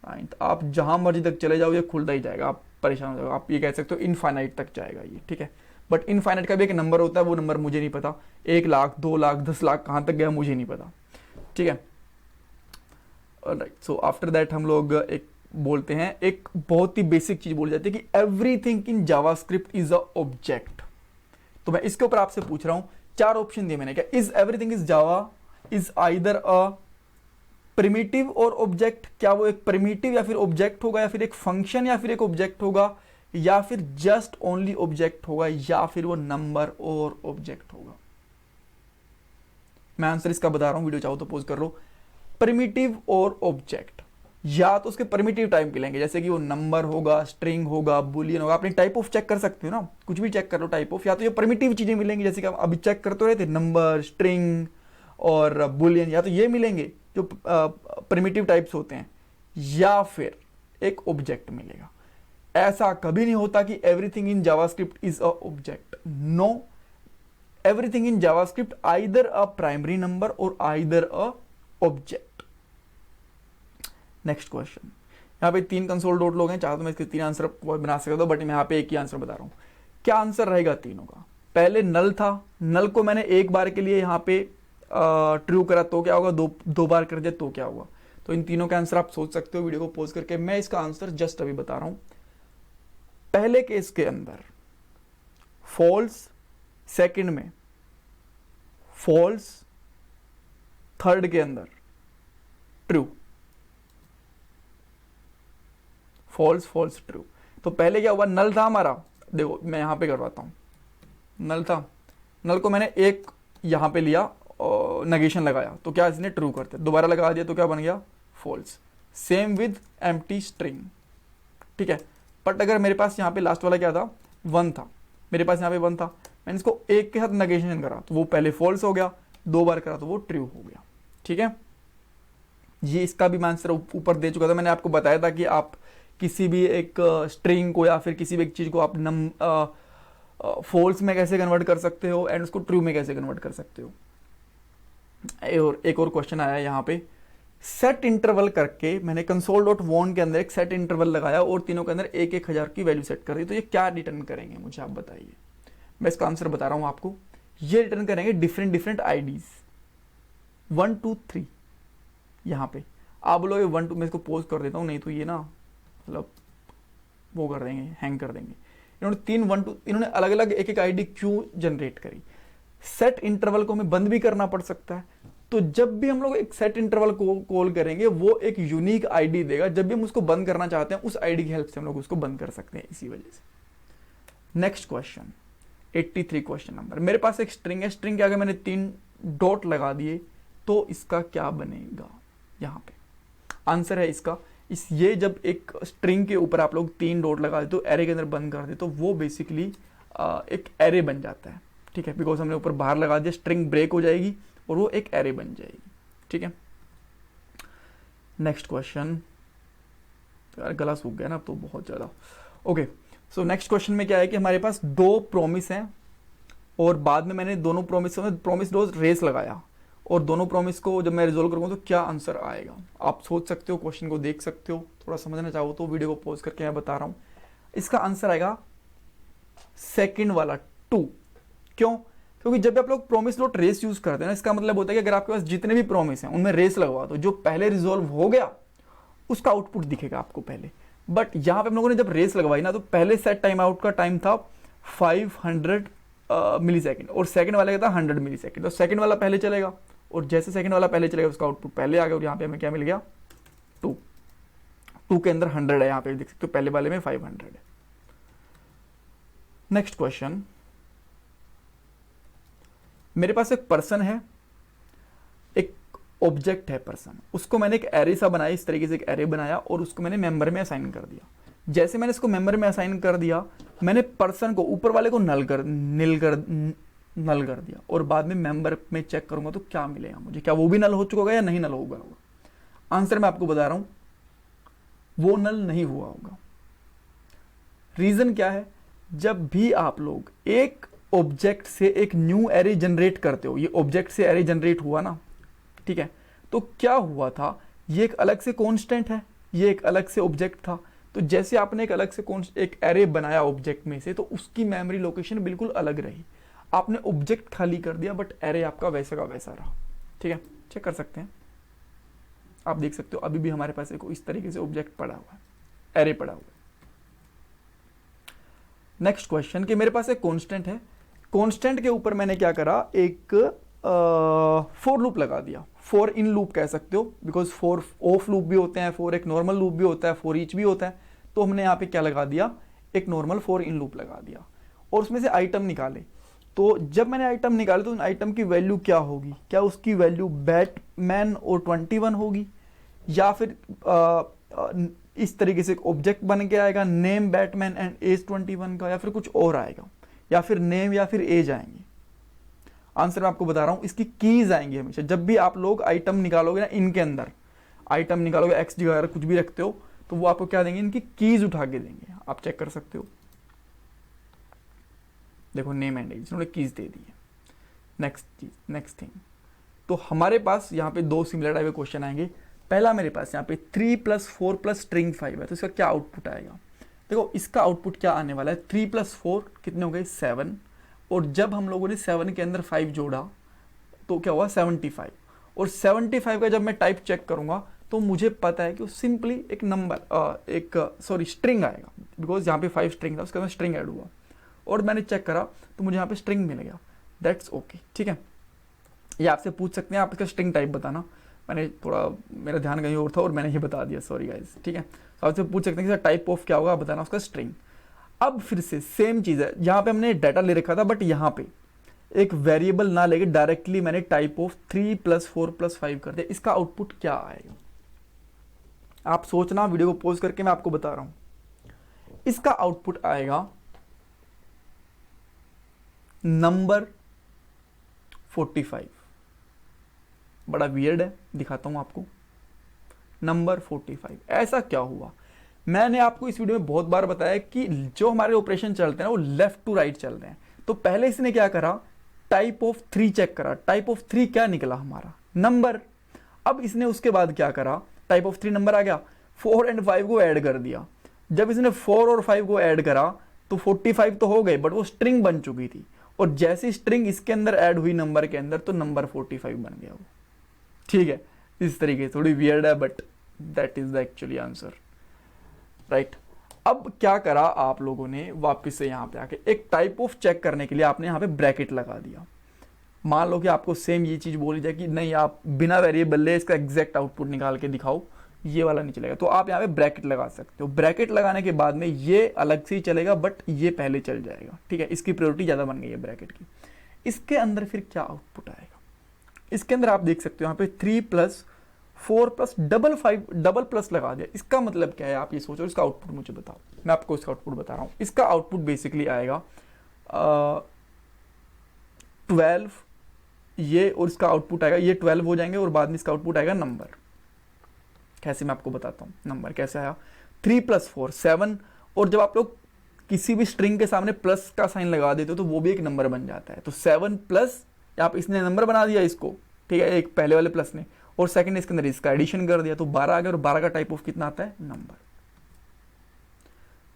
9th, आप जहां मर्जी तक चले जाओ ये खुलता ही जाएगा, आप परेशान हो जाओगे। आप ये कह सकते हो इनफाइनाइट तक जाएगा ये, ठीक है। बट इनफाइनाइट का भी एक नंबर होता है, वो नंबर मुझे नहीं पता, 1 लाख 2 लाख 10 लाख कहां तक गया मुझे नहीं पता, ठीक है। राइट, सो आफ्टर दैट हम लोग एक बोलते हैं, एक बहुत ही बेसिक चीज बोली जाती है कि everything in JavaScript is a object. तो मैं इसके ऊपर आपसे पूछ रहा हूं, 4 ऑप्शन दिए मैंने, क्या is everything is Java is either a primitive और ऑब्जेक्ट, क्या वो एक प्रिमिटिव या फिर ऑब्जेक्ट होगा, या फिर एक फंक्शन या फिर एक ऑब्जेक्ट होगा, या फिर जस्ट ओनली ऑब्जेक्ट होगा, या फिर वो नंबर और ऑब्जेक्ट होगा। मैं आंसर इसका बता रहा हूं, वीडियो चाहो तो पॉज कर लो। प्रिमिटिव और ऑब्जेक्ट, या तो उसके प्रिमिटिव टाइप के लेंगे, जैसे कि वो नंबर होगा, स्ट्रिंग होगा, बुलियन होगा, अपनी टाइप ऑफ चेक कर सकते हो ना, कुछ भी चेक कर लो टाइप ऑफ, या तो ये प्रिमिटिव चीजें मिलेंगी जैसे कि हम अभी चेक करते रहे थे, नंबर, स्ट्रिंग और बुलियन, या तो ये मिलेंगे जो प्रिमिटिव टाइप्स होते हैं, या फिर एक ऑब्जेक्ट मिलेगा। ऐसा कभी नहीं होता कि everything in JavaScript is a object, no, everything in JavaScript either a primary number और either a object. Next question, यहाँ पे 3 कंसोल डॉट लोग हैं, चाहे तो मैं इसके 3 आंसर बना सकता हूं, बट मैं यहाँ पे एक ही आंसर बता रहा हूं। क्या आंसर रहेगा तीनों का। पहले नल था, नल को मैंने एक बार के लिए यहाँ पे ट्रू करा तो क्या होगा, दो बार कर दिया तो क्या होगा। तो इन तीनों का आंसर आप सोच सकते हो वीडियो को पॉज करके, मैं इसका आंसर जस्ट अभी बता रहा हूं। पहले केस के अंदर फॉल्स, सेकंड में फॉल्स, थर्ड के अंदर ट्रू, फॉल्स फॉल्स ट्रू। तो पहले क्या हुआ, नल था हमारा, देखो मैं यहां पे करवाता हूं, नल था, नल को मैंने एक यहां पे लिया और नेगेशन लगाया तो क्या इसने ट्रू करते, दोबारा लगा दिया तो क्या बन गया false. Same with empty string, ठीक है। बट अगर मेरे पास यहाँ पे लास्ट वाला क्या था, 1 था, मेरे पास यहाँ पे 1 था, मैंने इसको एक के साथ नेगेशन करा तो वो पहले फॉल्स हो गया, 2 बार करा तो वो ट्रू हो गया, ठीक है। ये इसका भी मैं आंसर ऊपर दे चुका था, मैंने आपको बताया था कि आप किसी भी एक स्ट्रिंग को या फिर किसी भी एक चीज को आप फॉल्स में कैसे कन्वर्ट कर सकते हो एंड उसको ट्रू में कैसे कन्वर्ट कर सकते हो। और एक और क्वेश्चन आया यहाँ पे, सेट इंटरवल करके मैंने कंसोल डॉट वॉन के अंदर एक सेट इंटरवल लगाया और तीनों के अंदर 1,000 की वैल्यू सेट कर दी, तो ये क्या रिटर्न करेंगे मुझे आप बताइए। मैं इसका आंसर बता रहा हूं आपको, ये रिटर्न करेंगे डिफरेंट आईडीज 1 2 3। यहाँ पे आप बोलोगे 1 2, मैं इसको पोज कर देता हूँ, नहीं तो ये ना मतलब वो कर देंगे, हैंग कर देंगे। इन्होंने 3 1 2 इन्होंने अलग अलग एक आईडी क्यों जनरेट करी। सेट इंटरवल को हमें बंद भी करना पड़ सकता है, तो जब भी हम लोग एक सेट इंटरवल को कॉल करेंगे वो एक यूनिक आईडी देगा, जब भी हम उसको बंद करना चाहते हैं उस आईडी की हेल्प से हम लोग उसको बंद कर सकते हैं, इसी वजह से। नेक्स्ट क्वेश्चन 83 क्वेश्चन नंबर, मेरे पास एक स्ट्रिंग है, स्ट्रिंग के आगे मैंने 3 डॉट लगा दिए तो इसका क्या बनेगा। यहाँ पे आंसर है इसका, ये जब एक स्ट्रिंग के ऊपर आप लोग 3 डॉट लगा दे तो एरे के अंदर बंद कर दे तो वो बेसिकली एक एरे बन जाता है, ठीक है। बिकॉज हमने ऊपर बाहर लगा दिया, स्ट्रिंग ब्रेक हो जाएगी और वो एक एरे बन जाएगी, ठीक है। नेक्स्ट क्वेश्चन, यार गला सूख गया ना अब तो बहुत ज्यादा। ओके, सो नेक्स्ट क्वेश्चन में क्या है कि हमारे पास 2 प्रॉमिस हैं और बाद में मैंने दोनों प्रॉमिस डोज रेस लगाया और दोनों प्रॉमिस को जब मैं रिजोल्व करूंगा तो क्या आंसर आएगा। आप सोच सकते हो, क्वेश्चन को देख सकते हो, थोड़ा समझना चाहो तो वीडियो को पॉज करके मैं बता रहा हूं। इसका आंसर आएगा सेकंड वाला 2। क्यों, क्योंकि जब भी आप लोग प्रॉमिस डॉट रेस यूज करते हैं ना, इसका मतलब होता है कि अगर आपके पास जितने भी प्रॉमिस हैं उनमें रेस लगवा दो, जो पहले रिजोल्व हो गया उसका आउटपुट दिखेगा आपको पहले। बट यहाँ पे हम लोगों ने जब रेस लगवाई ना, तो पहले सेट टाइम आउट का टाइम था 500 मिली सेकेंड और सेकंड वाले का था 100 मिली सेकेंड। तो सेकंड वाला पहले चलेगा और जैसे सेकंड वाला पहले चलेगा उसका आउटपुट पहले आ गया, और यहाँ पे हमें क्या मिल गया 2 के अंदर 100 है, यहाँ पे देख सकते हो पहले वाले में 500 है। नेक्स्ट क्वेश्चन, मेरे पास एक पर्सन है, एक ऑब्जेक्ट है पर्सन, उसको मैंने एक एरे सा बनाया, इस तरीके से एक एरे बनाया और उसको मैंने मेंबर में असाइन कर दिया। जैसे मैंने इसको मेंबर में असाइन कर दिया, मैंने पर्सन को ऊपर वाले को नल कर दिया और बाद में मेंबर में चेक करूंगा तो क्या मिलेगा मुझे, क्या वो भी नल हो चुका होगा या नहीं नल होगा। आंसर मैं आपको बता रहा हूं, वो नल नहीं हुआ होगा। रीजन क्या है, जब भी आप लोग एक ऑब्जेक्ट से एक न्यू एरे जनरेट करते हो, ये ऑब्जेक्ट से एरे जनरेट हुआ ना, ठीक है, तो क्या हुआ था, ये एक अलग से कांस्टेंट है, ये एक अलग से ऑब्जेक्ट था। तो जैसे आपने एक अलग से एक एरे बनाया ऑब्जेक्ट में से, तो उसकी मेमोरी लोकेशन बिल्कुल अलग रही। आपने ऑब्जेक्ट खाली कर दिया बट एरे आपका वैसा का वैसा रहा। ठीक है, चेक कर सकते हैं, आप देख सकते हो अभी भी हमारे पास एक इस तरीके से ऑब्जेक्ट पड़ा हुआ है, एरे पड़ा हुआ है। नेक्स्ट क्वेश्चन कि मेरे पास एक कांस्टेंट है, कांस्टेंट के ऊपर मैंने क्या करा, एक फॉर लूप लगा दिया, फॉर इन लूप कह सकते हो, बिकॉज फॉर ऑफ लूप भी होते हैं, फॉर एक नॉर्मल लूप भी होता है, फॉर ईच भी होता है। तो हमने यहाँ पे क्या लगा दिया, एक नॉर्मल फॉर इन लूप लगा दिया और उसमें से आइटम निकाले। तो जब मैंने आइटम निकाले तो उन आइटम की वैल्यू क्या होगी, क्या उसकी वैल्यू बैटमैन और 21 होगी, या फिर इस तरीके से एक ऑब्जेक्ट बन के आएगा नेम बैटमैन एंड एज 21 का, या फिर कुछ और आएगा, या फिर नेम या फिर एज आएंगे। आंसर मैं आपको बता रहा हूं, इसकी कीज आएंगी हमेशा। जब भी आप लोग आइटम निकालोगे ना, इनके अंदर आइटम निकालोगे, एक्स वगैरह कुछ भी रखते हो, तो वो आपको क्या देंगे, इनकी कीज उठा के देंगे। आप चेक कर सकते हो, देखो नेम एंड एज, उन्होंने कीज दे दी है। नेक्स्ट चीज, नेक्स्ट थिंग, तो हमारे पास यहाँ पे दो सिमिलर टाइप के क्वेश्चन आएंगे। पहला मेरे पास यहाँ पे 3 + 4 + स्ट्रिंग 5 है, तो इसका क्या आउटपुट आएगा। देखो इसका आउटपुट क्या आने वाला है, 3 + 4 कितने हो गए 7, और जब हम लोगों ने 7 के अंदर 5 जोड़ा तो क्या हुआ 75, और 75 का जब मैं टाइप चेक करूंगा तो मुझे पता है कि वो सिंपली एक नंबर स्ट्रिंग आएगा, बिकॉज यहाँ पे 5 स्ट्रिंग था, उसके अंदर स्ट्रिंग ऐड हुआ और मैंने चेक करा तो मुझे यहाँ पे स्ट्रिंग मिल गया, दैट्स ओके। ठीक है, ये आपसे पूछ सकते हैं आप इसका स्ट्रिंग टाइप बताना, मैंने थोड़ा मेरा ध्यान कहीं और था और मैंने ये बता दिया, सॉरी गाइस। ठीक है, तो आपसे पूछ सकते हैं कि टाइप ऑफ क्या होगा, आप बताना उसका स्ट्रिंग। अब फिर से सेम चीज है, यहाँ पे हमने डाटा ले रखा था, बट यहाँ पे एक वेरिएबल ना लेके डायरेक्टली मैंने टाइप ऑफ 3 + 4 + 5 कर दिया। इसका आउटपुट क्या आएगा, आप सोचना, वीडियो को पॉज करके मैं आपको बता रहा हूं। इसका आउटपुट आएगा नंबर 45। बड़ा वियर्ड है, दिखाता हूं आपको, नंबर 45। ऐसा क्या हुआ, मैंने आपको इस वीडियो में बहुत बार बताया कि जो हमारे ऑपरेशन चलते हैं ना वो लेफ्ट टू राइट चल रहे हैं। तो पहले इसने क्या करा, टाइप ऑफ 3 चेक करा, टाइप ऑफ 3 क्या निकला हमारा, नंबर। अब इसने उसके बाद क्या करा, टाइप ऑफ 3 नंबर आ गया, 4 और 5 को ऐड कर दिया। जब इसने 4 और 5 को ऐड करा तो 45 तो हो गए, बट वो स्ट्रिंग बन चुकी थी, और जैसी स्ट्रिंग इसके अंदर ऐड हुई नंबर के अंदर, तो नंबर 45 बन गया वो। ठीक है, इस तरीके से थोड़ी वियर्ड है, but that is the actually answer, right. अब क्या करा आप लोगों ने, वापस से यहाँ पे आके एक टाइप ऑफ चेक करने के लिए आपने यहाँ पे ब्रैकेट लगा दिया। मान लो कि आपको सेम ये चीज बोली जाए कि नहीं आप बिना वेरिएबल ले इसका एग्जैक्ट आउटपुट निकाल के दिखाओ, ये वाला नहीं चलेगा, तो आप यहाँ पे ब्रैकेट लगा सकते हो। ब्रैकेट लगाने के बाद में ये अलग से ही चलेगा, बट ये पहले चल जाएगा। ठीक है, इसकी प्रायोरिटी ज्यादा बन गई है ब्रैकेट की। इसके अंदर फिर क्या आउटपुट आएगा, इसके अंदर आप देख सकते हो यहाँ पे 3 + 4 + डबल प्लस लगा दिया। इसका मतलब क्या है, आप ये सोचो, इसका आउटपुट मुझे बताओ। मैं आपको इसका आउटपुट बता रहा हूं। इसका आउटपुट बेसिकली आएगा 12, ये, और इसका आउटपुट आएगा, ये 12 हो जाएंगे, और बाद में इसका आउटपुट आएगा नंबर। कैसे, मैं आपको बताता हूं नंबर कैसे आया। 3 + 4 7, और जब आप लोग किसी भी स्ट्रिंग के सामने प्लस का साइन लगा देते हो तो वो भी एक नंबर बन जाता है। तो 7 प्लस, आप इसने नंबर बना दिया इसको, ठीक है, एक पहले वाले प्लस ने, और सेकंड इसके अंदर इसका एडिशन कर दिया, तो 12 आ गया, और 12 का टाइप ऑफ कितना आता है, नंबर।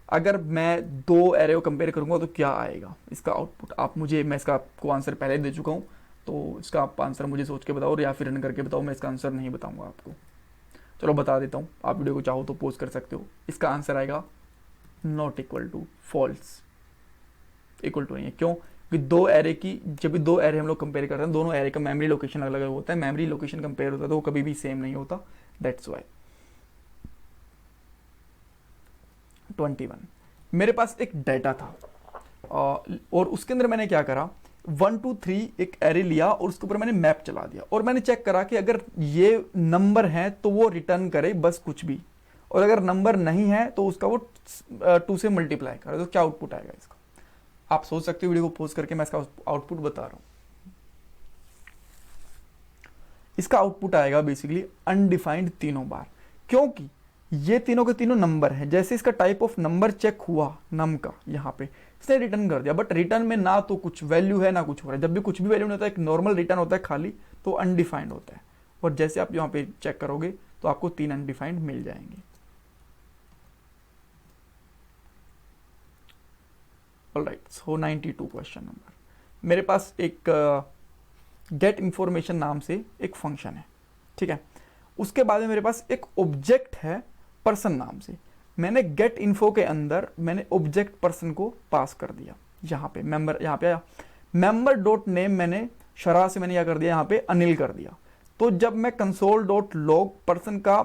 अगर मैं दो एरे को कंपेयर करूंगा तो क्या आएगा इसका आउटपुट, आप मुझे, मैं इसका आपको आंसर पहले दे चुका हूँ, तो इसका आप आंसर मुझे सोच के बताओ या फिर रन करके बताओ, मैं इसका आंसर नहीं बताऊंगा आपको। चलो बता देता हूँ, आप वीडियो को चाहो तो पॉज कर सकते हो। इसका आंसर आएगा not equal to, false, equal to नहीं है। क्यों? कि दो एरे की, जब भी दो एरे हम लोग कंपेयर करते हैं, दोनों एरे का मेमोरी लोकेशन अलग अलग होता है, मेमोरी लोकेशन कंपेयर होता है तो वो कभी भी सेम नहीं होता, दैट्स वाई। 21, मेरे पास एक डाटा था और उसके अंदर मैंने क्या करा, 1 2 3 एक एरे लिया और उसके ऊपर मैंने मैप चला दिया और मैंने चेक करा कि अगर ये नंबर है तो वो रिटर्न करे बस कुछ भी, और अगर नंबर नहीं है तो उसका वो 2 से मल्टीप्लाई करे, तो क्या आउटपुट आएगा इसका? आप सोच सकते हो, वीडियो को पॉज करके मैं इसका आउटपुट बता रहा हूं। इसका आउटपुट आएगा बेसिकली अनडिफाइंड तीनों बार, क्योंकि ये तीनों के तीनों नंबर हैं। जैसे इसका टाइप ऑफ नंबर चेक हुआ नम का, यहाँ पे इसने रिटर्न कर दिया, बट रिटर्न में ना तो कुछ वैल्यू है ना कुछ हो रहा है। जब भी कुछ भी वैल्यू नहीं होता है, एक नॉर्मल रिटर्न होता है खाली, तो अनडिफाइंड होता है। और जैसे आप यहाँ पे चेक करोगे तो आपको 3 अनडिफाइंड मिल जाएंगे। ऑलराइट, सो 92 क्वेश्चन नंबर, मेरे पास एक गेट इंफॉर्मेशन नाम से एक फंक्शन है, ठीक है। उसके बाद में मेरे पास एक ऑब्जेक्ट है पर्सन नाम से। मैंने गेट इन्फो के अंदर मैंने ऑब्जेक्ट पर्सन को पास कर दिया, यहाँ पे मेंबर, यहाँ पे आया मेंबर डॉट नेम, मैंने शरा से मैंने क्या कर दिया, यहाँ पे अनिल कर दिया। तो जब मैं कंसोल डॉट लॉग पर्सन का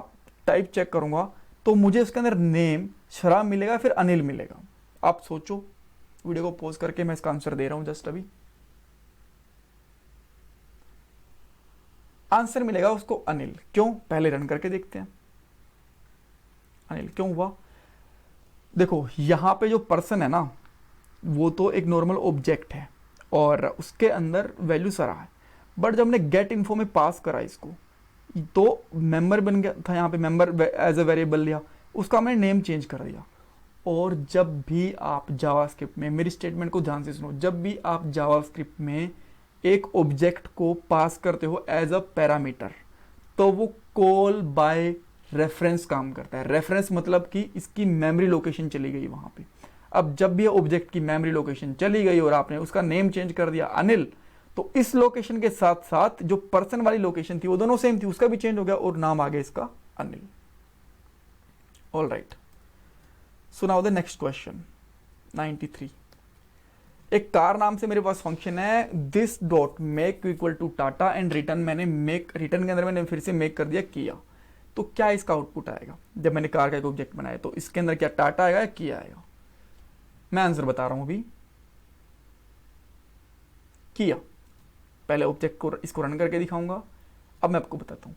टाइप चेक करूंगा तो मुझे उसके अंदर नेम शरा मिलेगा, फिर अनिल मिलेगा। आप सोचो, वीडियो को पॉज करके मैं इसका आंसर दे रहा हूं जस्ट अभी। आंसर मिलेगा उसको अनिल। क्यों? पहले रन करके देखते हैं। अनिल क्यों हुआ? देखो यहां पे जो पर्सन है ना, वो तो एक नॉर्मल ऑब्जेक्ट है और उसके अंदर वैल्यू सरा है, बट जब हमने गेट इन्फो में पास करा इसको तो मेंबर बन गया था, यहाँ पे मेंबर एज अ वेरिएबल लिया, उसका मैंने नेम चेंज कर दिया। और जब भी आप जावास्क्रिप्ट में, मेरी स्टेटमेंट को ध्यान से सुनो, जब भी आप जावास्क्रिप्ट में एक ऑब्जेक्ट को पास करते हो एज अ पैरामीटर, तो वो कॉल बाय रेफरेंस काम करता है। रेफरेंस मतलब कि इसकी मेमोरी लोकेशन चली गई वहां पे। अब जब भी ऑब्जेक्ट की मेमोरी लोकेशन चली गई और आपने उसका नेम चेंज कर दिया अनिल, तो इस लोकेशन के साथ साथ जो पर्सन वाली लोकेशन थी वो दोनों सेम थी, उसका भी चेंज हो गया और नाम आ गया इसका Anil. All right, so now the next question 93। एक कार नाम से मेरे पास फंक्शन है, this dot make equal to Tata and return, मैंने मेक, रिटर्न के अंदर मैंने फिर से मेक कर दिया किया। तो क्या इसका आउटपुट आएगा? जब मैंने कार का एक ऑब्जेक्ट बनाया तो इसके अंदर क्या टाटा आएगा या किया आएगा? मैं आंसर बता रहा हूं अभी, किया। पहले ऑब्जेक्ट को, इसको रन करके दिखाऊंगा। अब मैं आपको बताता हूं,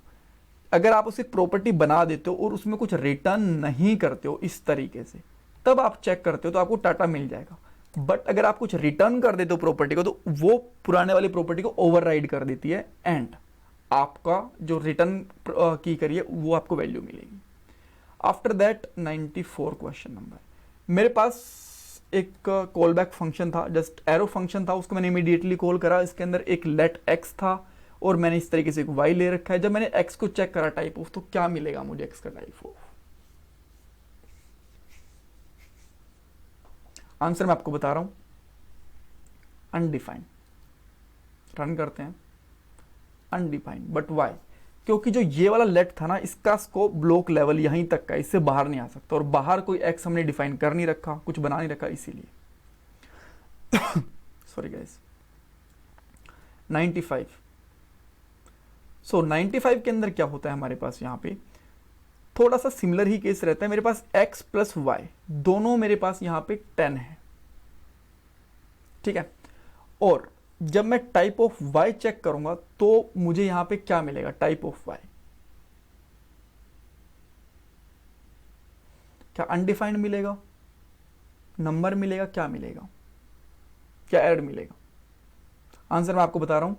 अगर आप उसे प्रॉपर्टी बना देते हो और उसमें कुछ रिटर्न नहीं करते हो इस तरीके से, तब आप चेक करते हो तो आपको टाटा मिल जाएगा। बट अगर आप कुछ रिटर्न कर देते हो प्रॉपर्टी को, तो वो पुराने वाली प्रॉपर्टी को ओवरराइड कर देती है एंड आपका जो रिटर्न की करिए वो आपको वैल्यू मिलेगी। आफ्टर दैट 94 क्वेश्चन नंबर, मेरे पास एक कॉल बैक फंक्शन था, जस्ट एरो फंक्शन था, उसको मैंने इमीडिएटली कॉल करा। इसके अंदर एक लेट एक्स था और मैंने इस तरीके से एक वाई ले रखा है। जब मैंने एक्स को चेक करा टाइप ऑफ, तो क्या मिलेगा मुझे एक्स का टाइप ऑफ? आंसर मैं आपको बता रहा हूं, अनडिफाइंड। रन करते हैं, अनडिफाइंड। But why? क्योंकि जो ये वाला लेट था ना, इसका स्कोप ब्लॉक लेवल यहीं तक का, इससे बाहर नहीं आ सकता, और बाहर कोई एक्स हमने डिफाइन कर नहीं रखा, कुछ बना नहीं रखा, इसीलिए। Sorry guys. 95। सो 95 के अंदर क्या होता है हमारे पास, यहाँ पे थोड़ा सा सिमिलर ही केस रहता है। मेरे पास x प्लस वाई दोनों मेरे पास यहाँ पे 10 है, ठीक है। और जब मैं टाइप ऑफ y चेक करूंगा तो मुझे यहाँ पे क्या मिलेगा? Type of y। क्या अनडिफाइंड मिलेगा, नंबर मिलेगा, क्या मिलेगा, क्या एड मिलेगा? आंसर मैं आपको बता रहा हूं,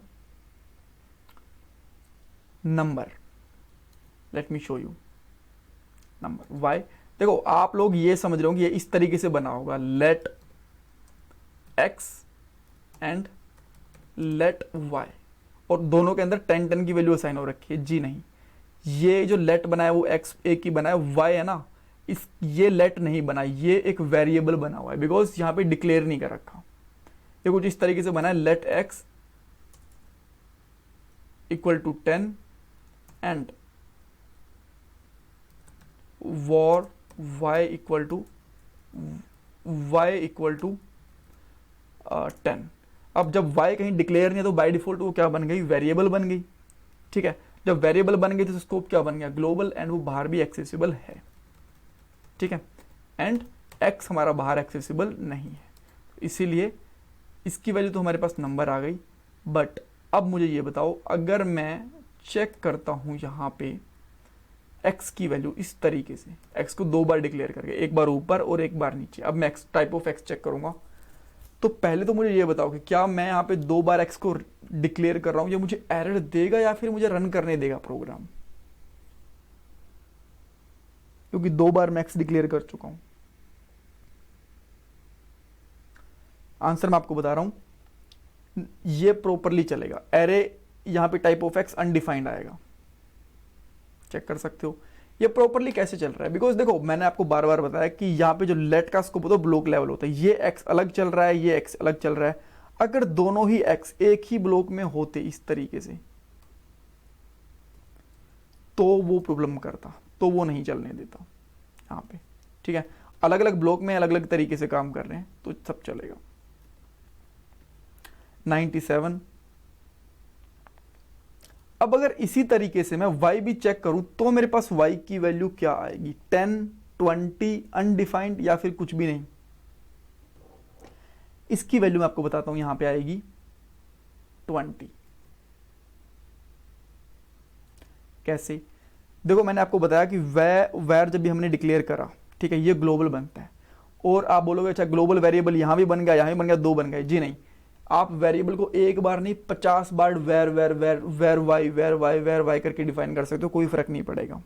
number. Let me show you number. Why? देखो आप लोग ये समझ रहे हो कि ये इस तरीके से बना होगा, let x and let y, और दोनों के अंदर 10 की वैल्यू असाइन हो रखी है। जी नहीं, ये जो लेट बनाया वो एक्स ए की बनाया, वाई है ना, इस ये लेट नहीं बना, ये एक वेरिएबल बना हुआ है, बिकॉज यहाँ पे डिक्लेयर नहीं कर रखा। ये कुछ इस तरीके से बना है, let x equal to 10 and var y equal to 10। अब जब y कहीं डिक्लेयर नहीं है तो बाय डिफॉल्ट वो क्या बन गई, वेरिएबल बन गई। ठीक है, जब वेरिएबल बन गई तो स्कोप क्या बन गया, ग्लोबल, एंड वो बाहर भी एक्सेसिबल है। ठीक है, एंड x हमारा बाहर एक्सेसिबल नहीं है, इसीलिए इसकी वैल्यू तो हमारे पास नंबर आ गई। बट अब मुझे ये बताओ, अगर मैं चेक करता हूं यहाँ पे x की वैल्यू इस तरीके से, x को 2 बार डिक्लेयर करके, एक बार ऊपर और एक बार नीचे। अब मैं टाइप ऑफ x चेक करूंगा, तो पहले तो मुझे ये बताओ कि क्या मैं यहाँ पे 2 बार x को डिक्लेयर कर रहा हूं, ये मुझे एरर देगा या फिर मुझे रन करने देगा प्रोग्राम, क्योंकि 2 बार मैं x डिक्लेयर कर चुका हूं। आंसर मैं आपको बता रहा हूं, ये प्रॉपरली चलेगा। एरे यहां पे टाइप ऑफ x अनडिफाइंड आएगा, चेक कर सकते हो ये प्रॉपरली कैसे चल रहा है। बिकॉज देखो, मैंने आपको बार बार बताया कि यहाँ पे जो लेट का स्कोप होता है ब्लॉक लेवल होता है, ये x अलग चल रहा है, ये x अलग चल रहा है। अगर दोनों ही x एक ही ब्लॉक में होते इस तरीके से, तो वो प्रॉब्लम करता, तो वो नहीं चलने देता यहाँ पे। ठीक है, अलग अलग ब्लॉक में अलग अलग तरीके से काम कर रहे हैं तो सब चलेगा। 97। अब अगर इसी तरीके से मैं y भी चेक करूं तो मेरे पास y की वैल्यू क्या आएगी, 10, 20, अनडिफाइंड या फिर कुछ भी नहीं। इसकी वैल्यू मैं आपको बताता हूं, यहां पे आएगी 20। कैसे, देखो मैंने आपको बताया कि वैर जब भी हमने डिक्लेयर करा, ठीक है, ये ग्लोबल बनता है। और आप बोलोगे अच्छा ग्लोबल वेरिएबल यहां भी बन गया, यहां भी बन गया, 2 बन गए। जी नहीं, आप वेरिएबल को एक बार नहीं 50 बार वेर वाई करके डिफाइन कर सकते हो, कोई फर्क नहीं पड़ेगा।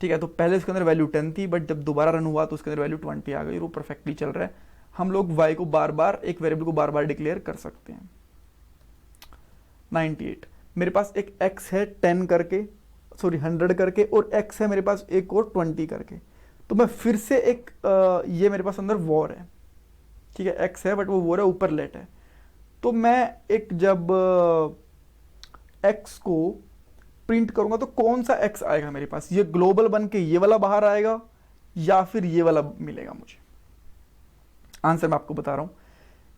ठीक है, तो पहले इसके अंदर वैल्यू 10 थी, बट जब दोबारा रन हुआ तो उसके अंदर वैल्यू 20 आ गई, वो परफेक्टली चल रहा है। हम लोग y को बार बार, एक वेरिएबल को बार बार डिक्लेयर कर सकते हैं। 98, मेरे पास एक x है 10 करके, सॉरी 100 करके, और x है मेरे पास एक और 20 करके। तो मैं फिर से एक ये मेरे पास अंदर वॉर है, ठीक है, x है बट वो वॉर है, ऊपर लेट है। तो मैं एक जब x को प्रिंट करूंगा तो कौन सा x आएगा मेरे पास, ये ग्लोबल बन के ये वाला बाहर आएगा या फिर ये वाला मिलेगा मुझे। आंसर मैं आपको बता रहा हूं,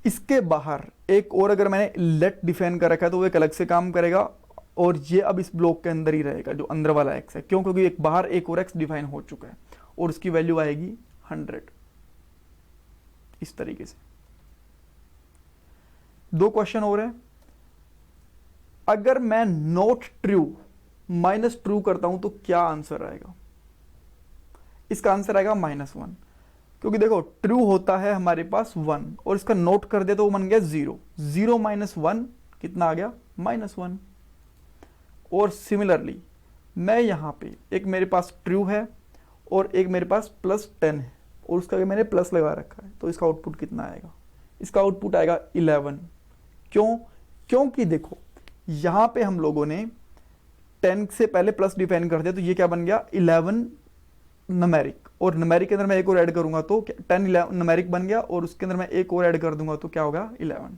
इसके बाहर एक और अगर मैंने लेट डिफाइन कर रखा है तो वो एक अलग से काम करेगा, और ये अब इस ब्लॉक के अंदर ही रहेगा जो अंदर वाला x है। क्यों, क्योंकि एक बाहर एक और x डिफाइन हो चुका है और उसकी वैल्यू आएगी 100 इस तरीके से। 2 क्वेश्चन हो रहे हैं। अगर मैं नॉट ट्रू माइनस ट्रू करता हूं तो क्या आंसर आएगा, इसका आंसर आएगा -1, क्योंकि देखो ट्रू होता है हमारे पास 1 और इसका नोट कर दे तो वो बन गया 0, 0 - 1 कितना आ गया, -1। और सिमिलरली मैं यहां पे एक मेरे पास ट्रू है और एक मेरे पास +10 है और उसका मैंने प्लस लगा रखा है, तो इसका आउटपुट कितना आएगा, इसका आउटपुट आएगा 11। क्यों, क्योंकि देखो यहां पे हम लोगों ने 10 से पहले प्लस डिफाइन कर दिया, तो ये क्या बन गया 11 न्यूमेरिक, और न्यूमेरिक के अंदर मैं एक और ऐड करूंगा तो 10 न्यूमेरिक बन गया, और उसके अंदर मैं एक और ऐड कर दूंगा तो क्या होगा 11।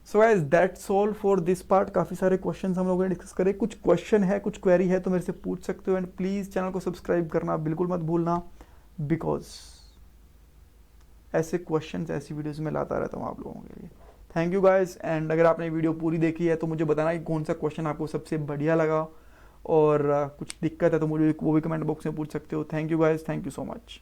So guys that's all for this part. काफी सारे क्वेश्चंस हम लोगों ने डिस्कस करे। कुछ क्वेश्चन है, कुछ क्वेरी है तो मेरे से पूछ सकते हो, एंड प्लीज चैनल को सब्सक्राइब करना बिल्कुल मत भूलना, बिकॉज ऐसे क्वेश्चंस ऐसी वीडियोस में लाता रहता हूँ आप लोगों के लिए। थैंक यू गाइस, एंड अगर आपने वीडियो पूरी देखी है तो मुझे बताना कि कौन सा क्वेश्चन आपको सबसे बढ़िया लगा, और कुछ दिक्कत है तो मुझे वो भी कमेंट बॉक्स में पूछ सकते हो। Thank you guys, thank you so much.